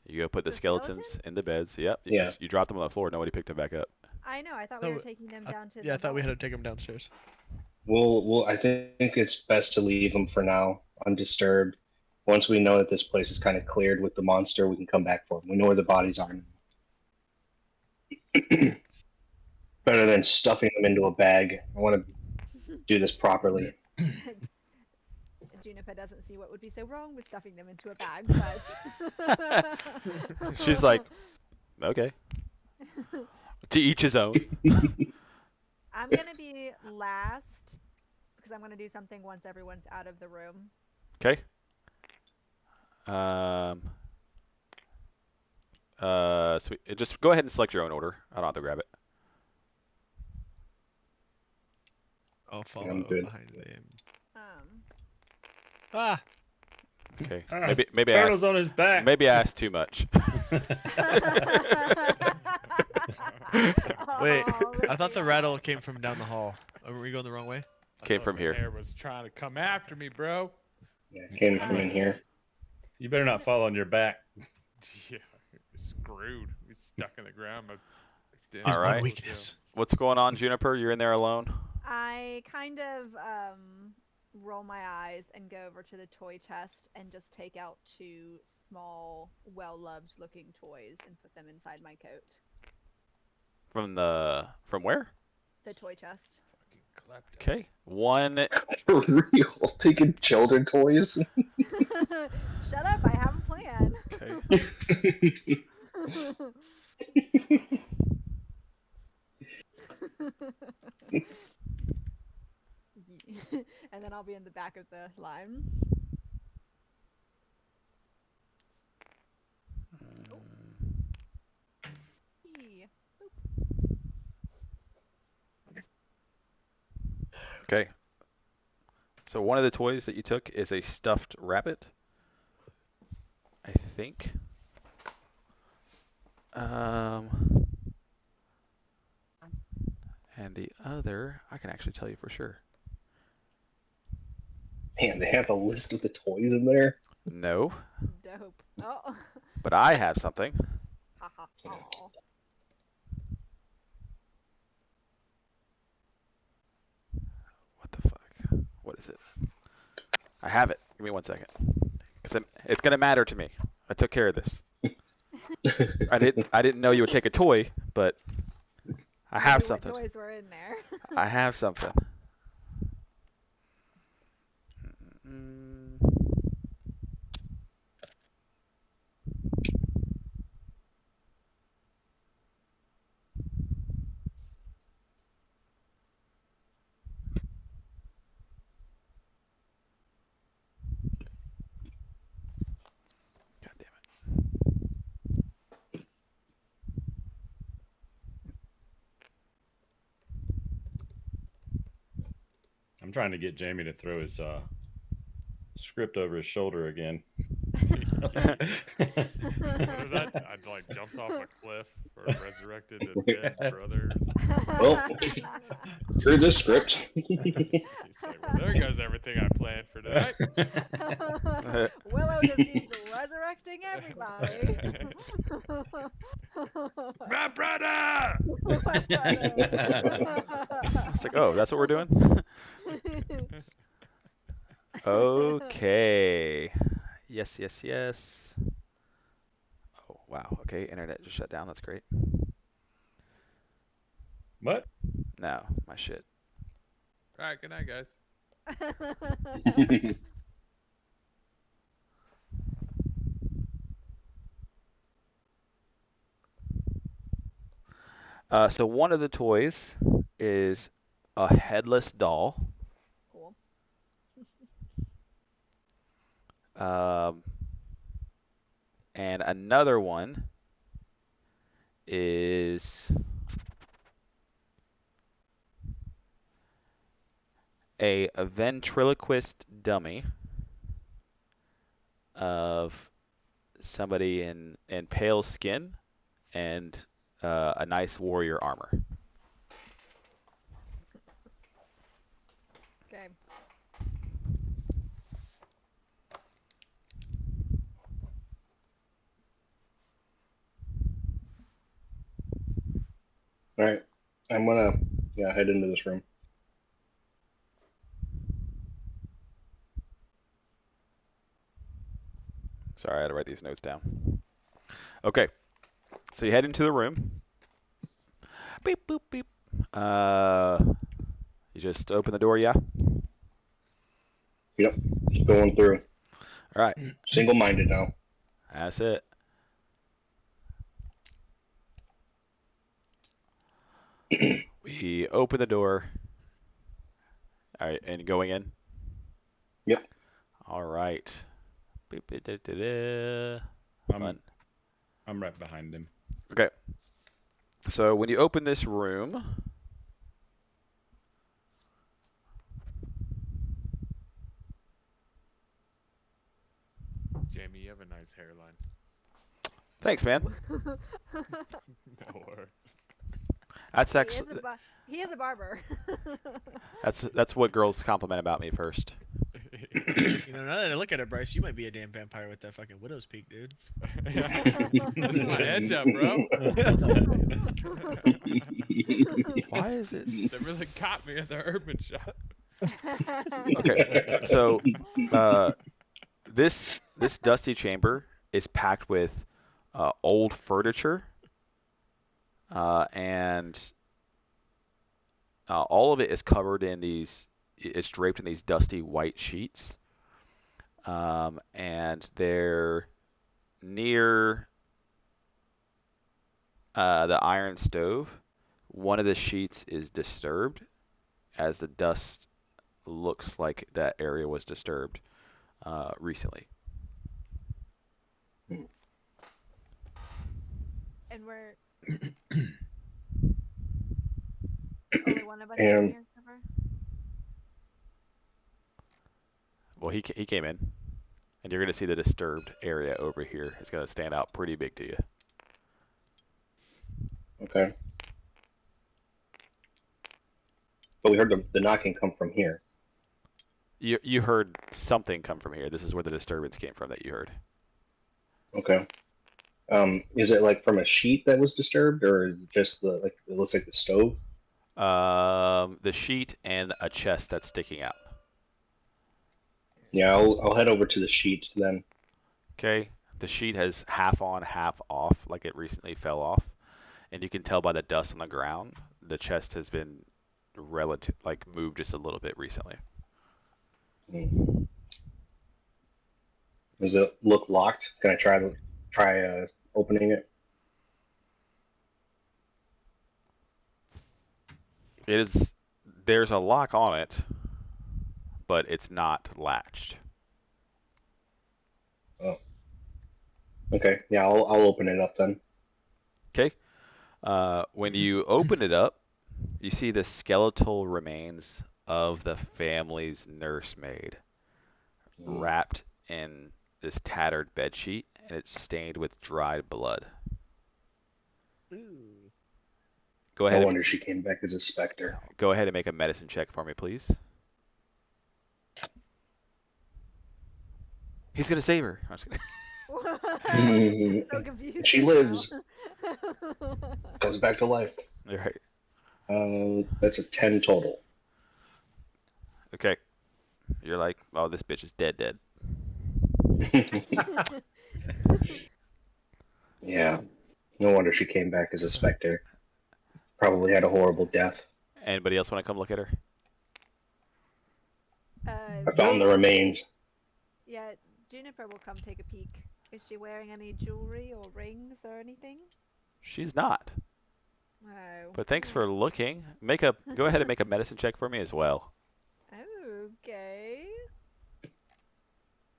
You go put the The skeletons skeleton? in the beds. Yep. Yeah. You dropped them on the floor. Nobody picked them back up. I know. I thought we No, were taking them down to. Yeah, I the thought we had vault. to take them downstairs. I think it's best to leave them for now, undisturbed. Once we know that this place is kind of cleared with the monster, we can come back for them. We know where the bodies are. Better than stuffing them into a bag. I want to do this properly. Juniper doesn't see what would be so wrong with stuffing them into a bag, but She's like, okay. To each his own. I'm gonna be last because I'm gonna do something once everyone's out of the room. Okay. Sweet. Just go ahead and select your own order. I don't have to grab it. I'll follow I'm good. behind him. Um, Ah! Okay. Ah, Maybe I Turtle's asked, on his back. maybe I asked too much. Wait, oh, I thought the Ricky. rattle came from down the hall. Were we going the wrong way? I Came thought from the here. Hair was trying to come after me, bro. Yeah, came from in here. You better not fall on your back. Yeah, you're screwed. You're stuck in the ground. But All His right. one weakness. What's going on, Juniper? You're in there alone? I kind of roll my eyes and go over to the toy chest and just take out 2 small, well-loved looking toys and put them inside my coat. From where? The toy chest. Fucking klepto. Okay. One. For real, taking children toys. Shut up! I have a plan. Okay. And then I'll be in the back of the line. Yee. Okay. So one of the toys that you took is a stuffed rabbit. I think. And the other, I can actually tell you for sure. Man, they have a list of the toys in there. No, Dope. Oh. but I have something. Ha ha ha. What the fuck? What is it? I have it. Give me 1 second. Because it's going to matter to me. I took care of this. I didn't know you would take a toy, but I have knew something. What toys were in there? I have something. God damn it. I'm trying to get Jamie to throw his script over his shoulder again. What did I like jumped off a cliff or resurrected a dead brother? Well, through this script. He's like, well, there goes everything I planned for tonight. Willow just keeps resurrecting everybody. My brother! My brother. It's like, oh, that's what we're doing? Okay. Yes, yes, yes. Oh, wow. Okay, internet just shut down. That's great. What? No, my shit. All right, good night, guys. So one of the toys is a headless doll. Cool. And another one is a ventriloquist dummy of somebody in pale skin and a nice warrior armor. Okay. All right, I'm gonna head into this room. Sorry, I had to write these notes down. Okay, so you head into the room. Beep, boop, beep. You just open the door, yeah? Yep. Just going through. All right, Single-minded now. that's it. We open the door. All right, and going in. Yep. All right. Fun. I'm right behind him. Okay. So when you open this room, Jamie, you have a nice hairline. thanks, man. No worries. That's He actually he is a barber. that's what girls compliment about me first. You know, now that I look at it, Bryce, you might be a damn vampire with that fucking widow's peak, dude. That's my edge up, bro. Why is it? That really caught me at the urban shot. Okay. So this dusty chamber is packed with old furniture, and all of it is covered in these. It's draped in these dusty white sheets, and they're near the iron stove. One of the sheets is disturbed, as the dust looks like that area was disturbed recently. And we're only one of us And- in here, Trevor? Well, he came in, and you're gonna see the disturbed area over here. It's gonna stand out pretty big to you. Okay. But we heard the knocking come from here. You heard something come from here. This is where the disturbance came from that you heard. Okay. Is it like from a sheet that was disturbed, or is it just the like it looks like the stove? The sheet and a chest that's sticking out. Yeah, I'll head over to the sheet then. Okay, the sheet has half on, half off, like it recently fell off, and you can tell by the dust on the ground, the chest has been moved just a little bit recently. Does it look locked? Can I try opening it? It is. There's a lock on it, but it's not latched. Oh. Okay. Yeah, I'll open it up then. Okay. When you open it up, you see the skeletal remains of the family's nursemaid wrapped in this tattered bedsheet, and it's stained with dried blood. Ooh. Go No ahead. wonder she came back as a specter. Go ahead and make a medicine check for me, please. He's gonna save her. I'm just kidding. I'm so confused. She now. lives. Comes back to life. All right. That's a 10 total. Okay. You're like, oh, this bitch is dead. Yeah. No wonder she came back as a specter. Probably had a horrible death. Anybody else want to come look at her? I found the remains. Yeah, Juniper will come take a peek. Is she wearing any jewelry or rings or anything? She's not. No. But thanks for looking. Go ahead and make a medicine check for me as well. Okay.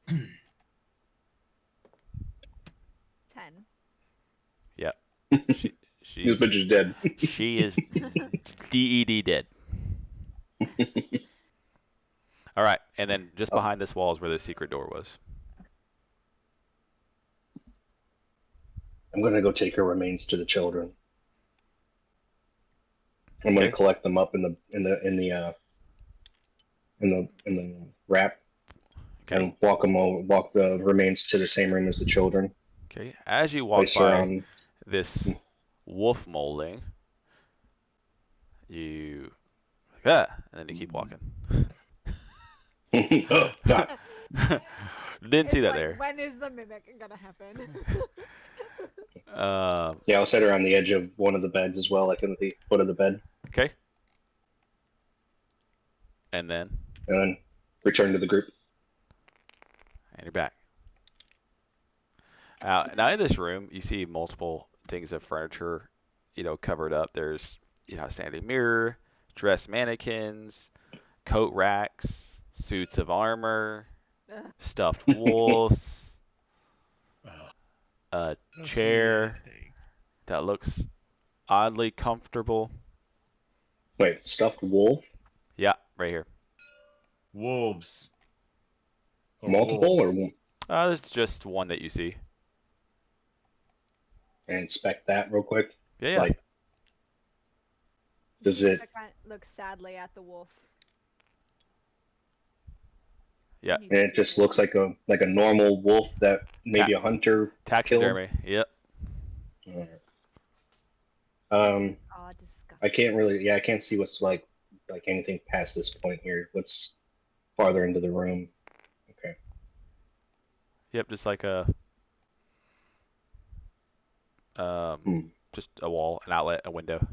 10. Yep. This bitch is dead. She is DED dead. All right, and then just behind this wall is where the secret door was. I'm gonna go take her remains to the children. I'm gonna Okay. collect them up in the wrap Okay. and walk the remains to the same room as the children. Okay. As you walk Place her by on. this wolf molding, you and then you keep walking. Oh, God. Didn't see It's that like, there. when is the mimic gonna happen? Yeah, I'll set her on the edge of one of the beds as well, like at the foot of the bed, Okay. And then and then return to the group. And you're back. Now in this room, you see multiple things of furniture, covered up. There's, a standing mirror, dress mannequins, coat racks, suits of armor, Ugh. stuffed wolves, Oh, a I don't see chair anything. that looks oddly comfortable. Wait, stuffed wolf? Yeah, right here. wolves. Or Multiple wolves. or There's just one that you see. and inspect that real quick? Yeah. Like, does it? I kind of look sadly at the wolf. Yeah. You And it see just the looks like a normal wolf that maybe a hunter killed. Taxidermy. Yep. Alright. Oh, disgusting. I can't really. Yeah, I can't see what's like anything past this point here. What's farther into the room? Okay. Yep, just like a Hmm. just a wall, an outlet, a window.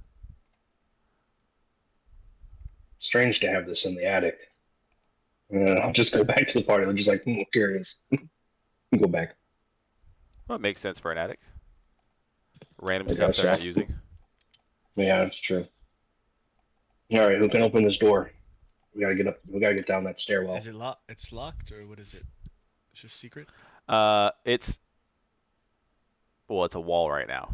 Strange to have this in the attic. I'll just go back to the party. I'm just like, curious. Go back. Well, it makes sense for an attic. Random I stuff guess they're not so. using. Yeah, that's true. All right, who can open this door? We gotta get up. We gotta get down that stairwell. Is it locked? It's locked, or what is it? It's just secret. It's a wall right now.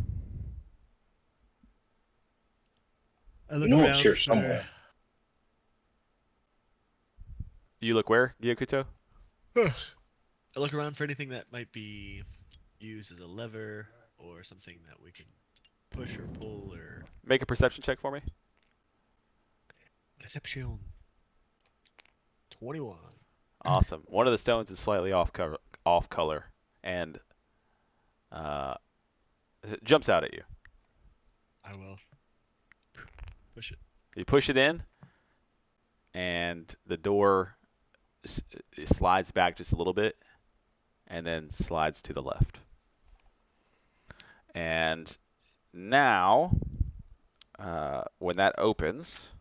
I You look know it's around here for. somewhere. You look where, Gyokuto? I look around for anything that might be used as a lever or something that we can push or pull or Make a perception check for me. perception. 21. Awesome. One of the stones is slightly off color, and it jumps out at you. I will push it. You push it in, and the door it slides back just a little bit, and then slides to the left. And now, when that opens,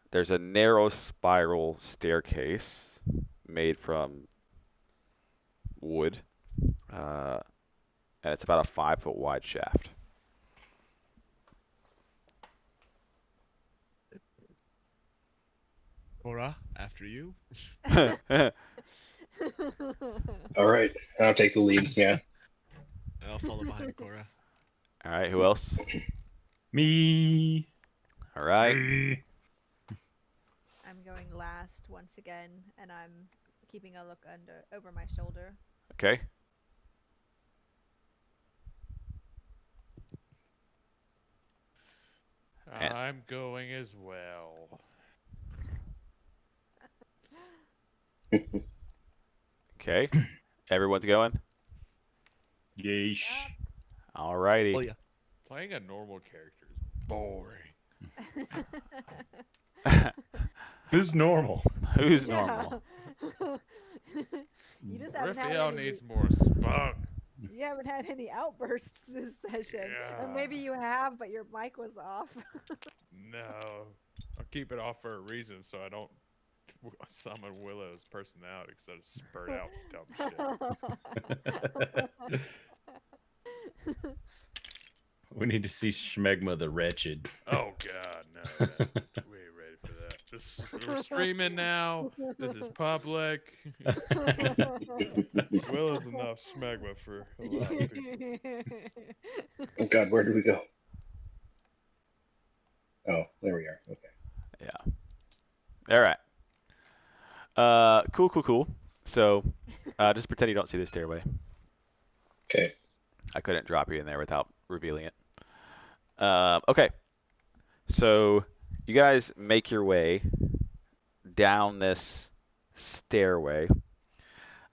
there's a narrow spiral staircase made from wood, and it's about a 5-foot wide shaft. Cora, after you. All right, I'll take the lead. Yeah. I'll follow behind Cora. All right, who else? Me. All right. Me. I'm going last once again, and I'm keeping a look over my shoulder. Okay. And- I'm going as well. Okay. Everyone's going? Yeesh. All righty. Oh yeah. Playing a normal character is boring. Who's normal? Who's normal? You just haven't had Raphael any, needs more spunk. you haven't had any outbursts this session. Or maybe Yeah. you have, but your mic was off. No. I'll keep it off for a reason so I don't summon Willow's personality because I just spurt out dumb shit. We need to see Schmegma the Wretched. Oh god, no. We ain't ready for that. We're streaming now. This is public. Willow's enough smegma for a lot of people. Oh God, where did we go? Oh, there we are. Okay. Yeah. All right. Cool. So, just pretend you don't see the stairway. Okay. I couldn't drop you in there without revealing it. Okay. So, you guys make your way down this stairway,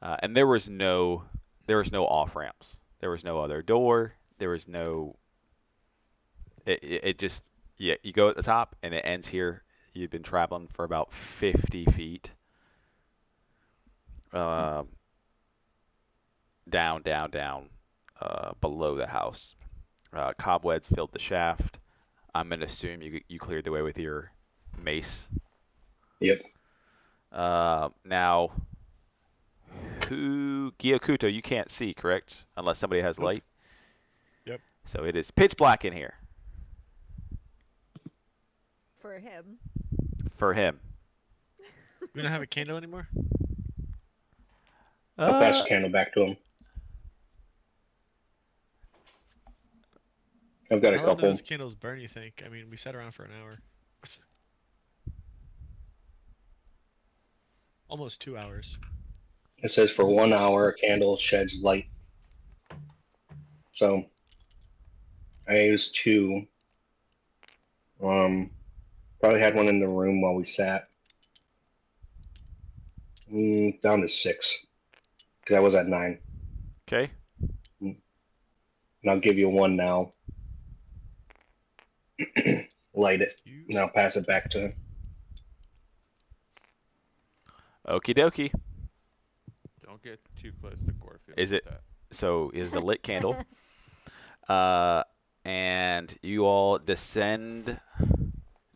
and there was no off ramps. There was no other door. There was no. It just you go at the top and it ends here. You've been traveling for about 50 feet. Down, below the house. Cobwebs filled the shaft. I'm gonna assume you cleared the way with your mace. Yep. Now, Gyokuto, you can't see, correct? Unless somebody has Nope. light. Yep. So it is pitch black in here For him. for him. We don't have a candle anymore. I'll pass Uh, the candle back to him. I've got a How long do couple. those candles burn? You think? I mean, we sat around for an hour. Almost 2 hours. It says for 1 hour, a candle sheds light. So I used two. Probably had one in the room while we sat. Down to 6 because I was at 9. okay. And I'll give you one now. Light it, and I'll pass it back to him. Okie dokie. Don't get too close to Gorefield. Is with it- that. So it is a lit candle. And you all descend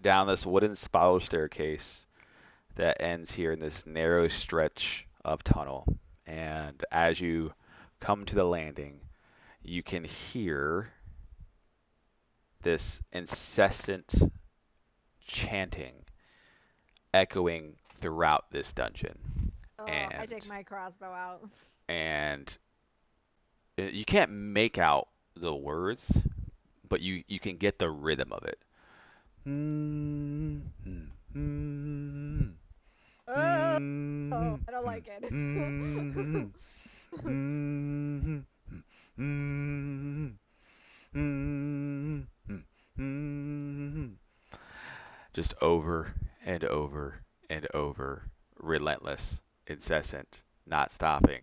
down this wooden spiral staircase that ends here in this narrow stretch of tunnel. And as you come to the landing, you can hear this incessant chanting echoing throughout this dungeon. Oh, I take And- my crossbow out. And you can't make out the words, but you can get the rhythm of it. Oh, I don't like it. Just over and over and over, relentless, incessant, not stopping.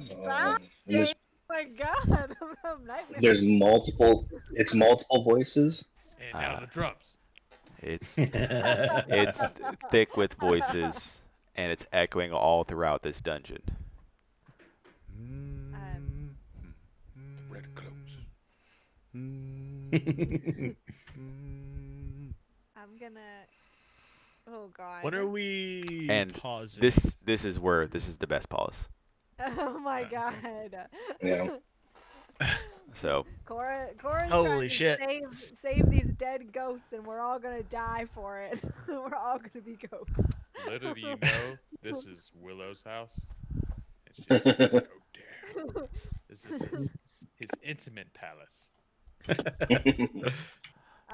Stop, There's, Jake. Oh my god. I'm nightmares. there's multiple. It's multiple voices. And now the drums. It's thick with voices, and it's echoing all throughout this dungeon. Red cloaks. I'm gonna. Oh god. When are we And pausing? This is the best pause. Oh my god. Yeah. Cora's trying Holy to shit. save these dead ghosts, and we're all gonna die for it. We're all gonna be ghosts. Little do you know, this is Willow's house. And she's like, oh damn. This is his intimate palace. I'm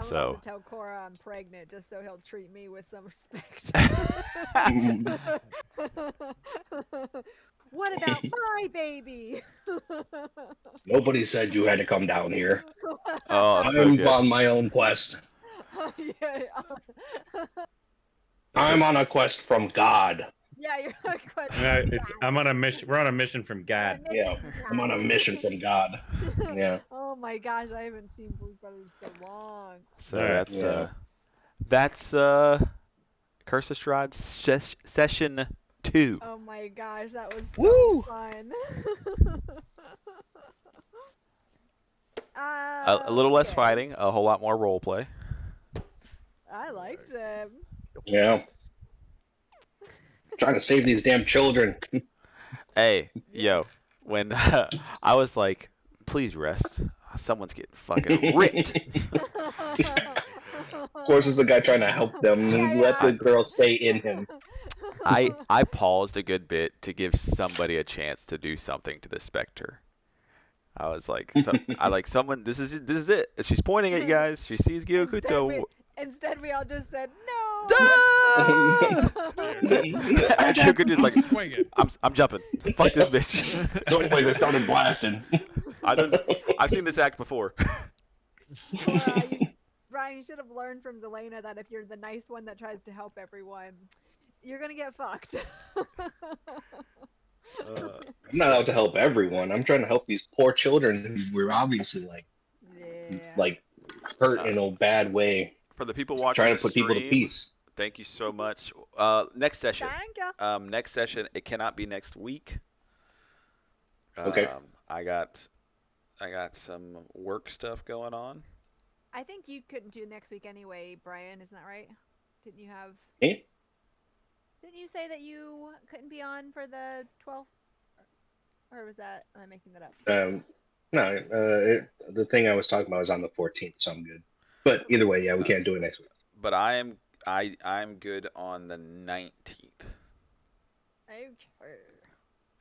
So- about to tell Cora I'm pregnant just so he'll treat me with some respect. What about my baby? Nobody said you had to come down here. Oh, so I'm good. on my own quest. Yeah, I'm on a quest from God. yeah, you're like, what? I'm on a mission. We're on a mission from God. Yeah, I'm on a mission from God. Yeah. Oh my gosh, I haven't seen Blues Brothers in so long. So Alright. that's Curse of Strahd session 2. Oh my gosh, that was so Woo! fun. A little less Okay. fighting, a whole lot more role play. I liked him. Yeah. Trying to save these damn children. Hey, yo, when I was like, please rest. Someone's getting fucking ripped. Of course, is the guy trying to help them and Yeah, let yeah. the girl stay in him. I paused a good bit to give somebody a chance to do something to the specter. I was like, someone. This is it. She's pointing at you guys. She sees Gyokuto. Instead, we all just said no. Ah! And Gyokuto's like, Swinging. I'm jumping. Fuck this bitch. Don't wait, they started blasting. I've seen this act before. Brian, you should have learned from Zelena that if you're the nice one that tries to help everyone, you're gonna get fucked. I'm not out to help everyone. I'm trying to help these poor children who were obviously Yeah. hurt in a bad way. For the people watching, Trying the to put people to stream, peace. Thank you so much. Next session. Thank ya. Next session. It cannot be next week. Okay. I got some work stuff going on. I think you couldn't do next week anyway, Brian. Isn't that right? Didn't you have? Eh? Didn't you say that you couldn't be on for the 12th? Or was that, am I making that up? No, the thing I was talking about was on the 14th, so I'm good. But either way, yeah, we can't do it next week. But I'm good on the 19th. Okay.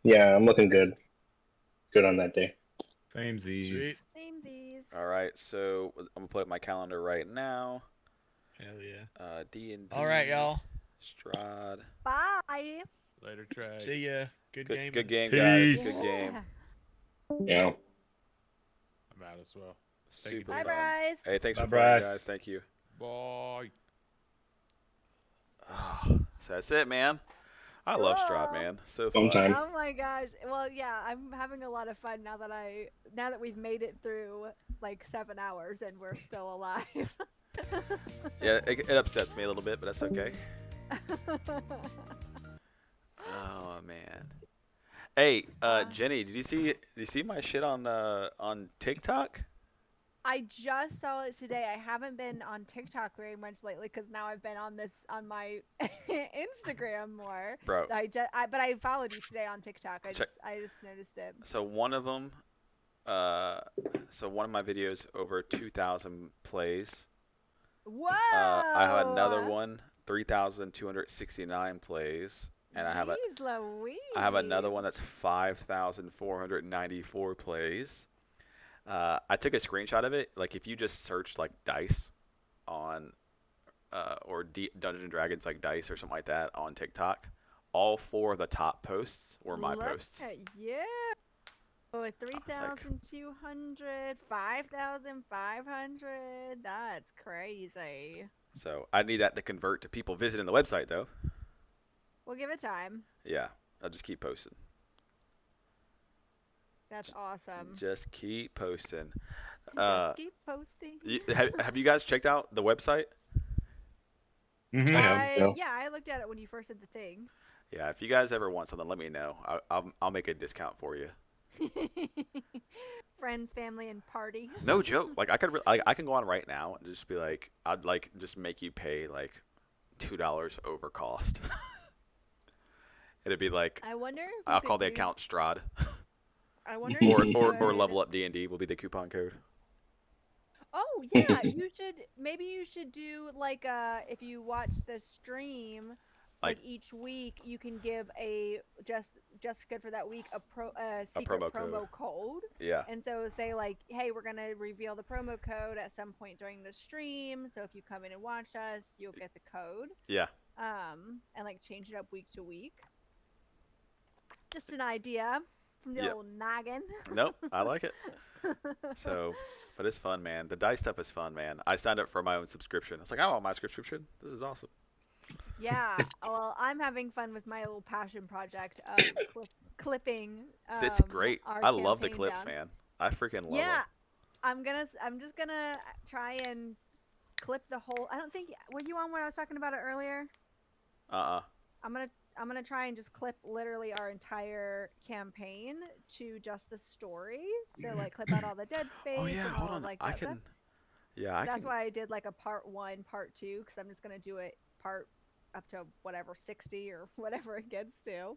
Yeah, I'm looking good. Good on that day. Same Sweet. Z's. Samesies. All right, so I'm gonna put up my calendar right now. Hell yeah. D&D. All right, y'all. Strahd. Bye. Later, Trey. See ya. Good Good, gaming. good game, guys. Peace. Good game. Yeah. I'm out as well. Thank you, Super Bye, fun. Bryce. Hey, thanks Bye, for playing, Bryce. guys. Thank you. Bye. So that's it, man. I love Strahd, Cool. man. So Fun fun. time. Oh my gosh. Well, yeah, I'm having a lot of fun now that we've made it through like 7 hours and we're still alive. Yeah, it upsets me a little bit, but that's okay. Oh man. Hey, Jenny, did you see my shit on TikTok? I just saw it today. I haven't been on TikTok very much lately because now I've been on my Instagram more. Bro, So but I followed you today on TikTok. check. I just noticed it. So one of them, so one of my videos over 2,000 plays. Whoa! I have another one, 3,269 plays, and I Jeez Louise. have another one that's 5,494 plays. I took a screenshot of it. Like if you just search like dice on or Dungeons and Dragons like dice or something like that on TikTok, all 4 of the top posts were my Look posts. at you. Oh, 3,200, 5,500. That's crazy. So I need that to convert to people visiting the website though. We'll give it time. Yeah, I'll just keep posting. That's awesome. Just keep posting. Just keep posting. Have you guys checked out the website? Mm-hmm. I have. Yeah. Yeah, I looked at it when you first said the thing. Yeah, if you guys ever want something, let me know. I'll make a discount for you. Friends, family, and party. No joke. Like I can go on right now and just be like, I'd like just make you pay like $2 over cost. It'd be like I wonder if you I'll could call the use. account Strahd, I wonder if or you or could. level up D&D will be the coupon code. Oh yeah, you should. Maybe you should do like if you watch the stream, Like like each week you can give a just good for that week a a secret promo code. code. Yeah. And so say like, hey, we're gonna reveal the promo code at some point during the stream. So if you come in and watch us, you'll get the code. Yeah. And like change it up week to week. Just an idea from the Yep. old noggin. Nope. I like it. So, but it's fun, man. The dice stuff is fun, man. I signed up for my own subscription. It's like, oh, my subscription. This is awesome. Yeah, well, I'm having fun with my little passion project of clipping. It's great. Our I love the campaign clips, down. man. I freaking love Yeah, them. I'm just gonna try and clip the whole. I don't think were you on when I was talking about it earlier? Uh-uh. I'm gonna try and just clip literally our entire campaign to just the story. So like clip out all the dead space Oh yeah, and hold all on. like I that stuff. can. Yeah, I That's can. why I did like a part 1, part 2, because I'm just gonna do it part up to whatever 60 or whatever it gets to.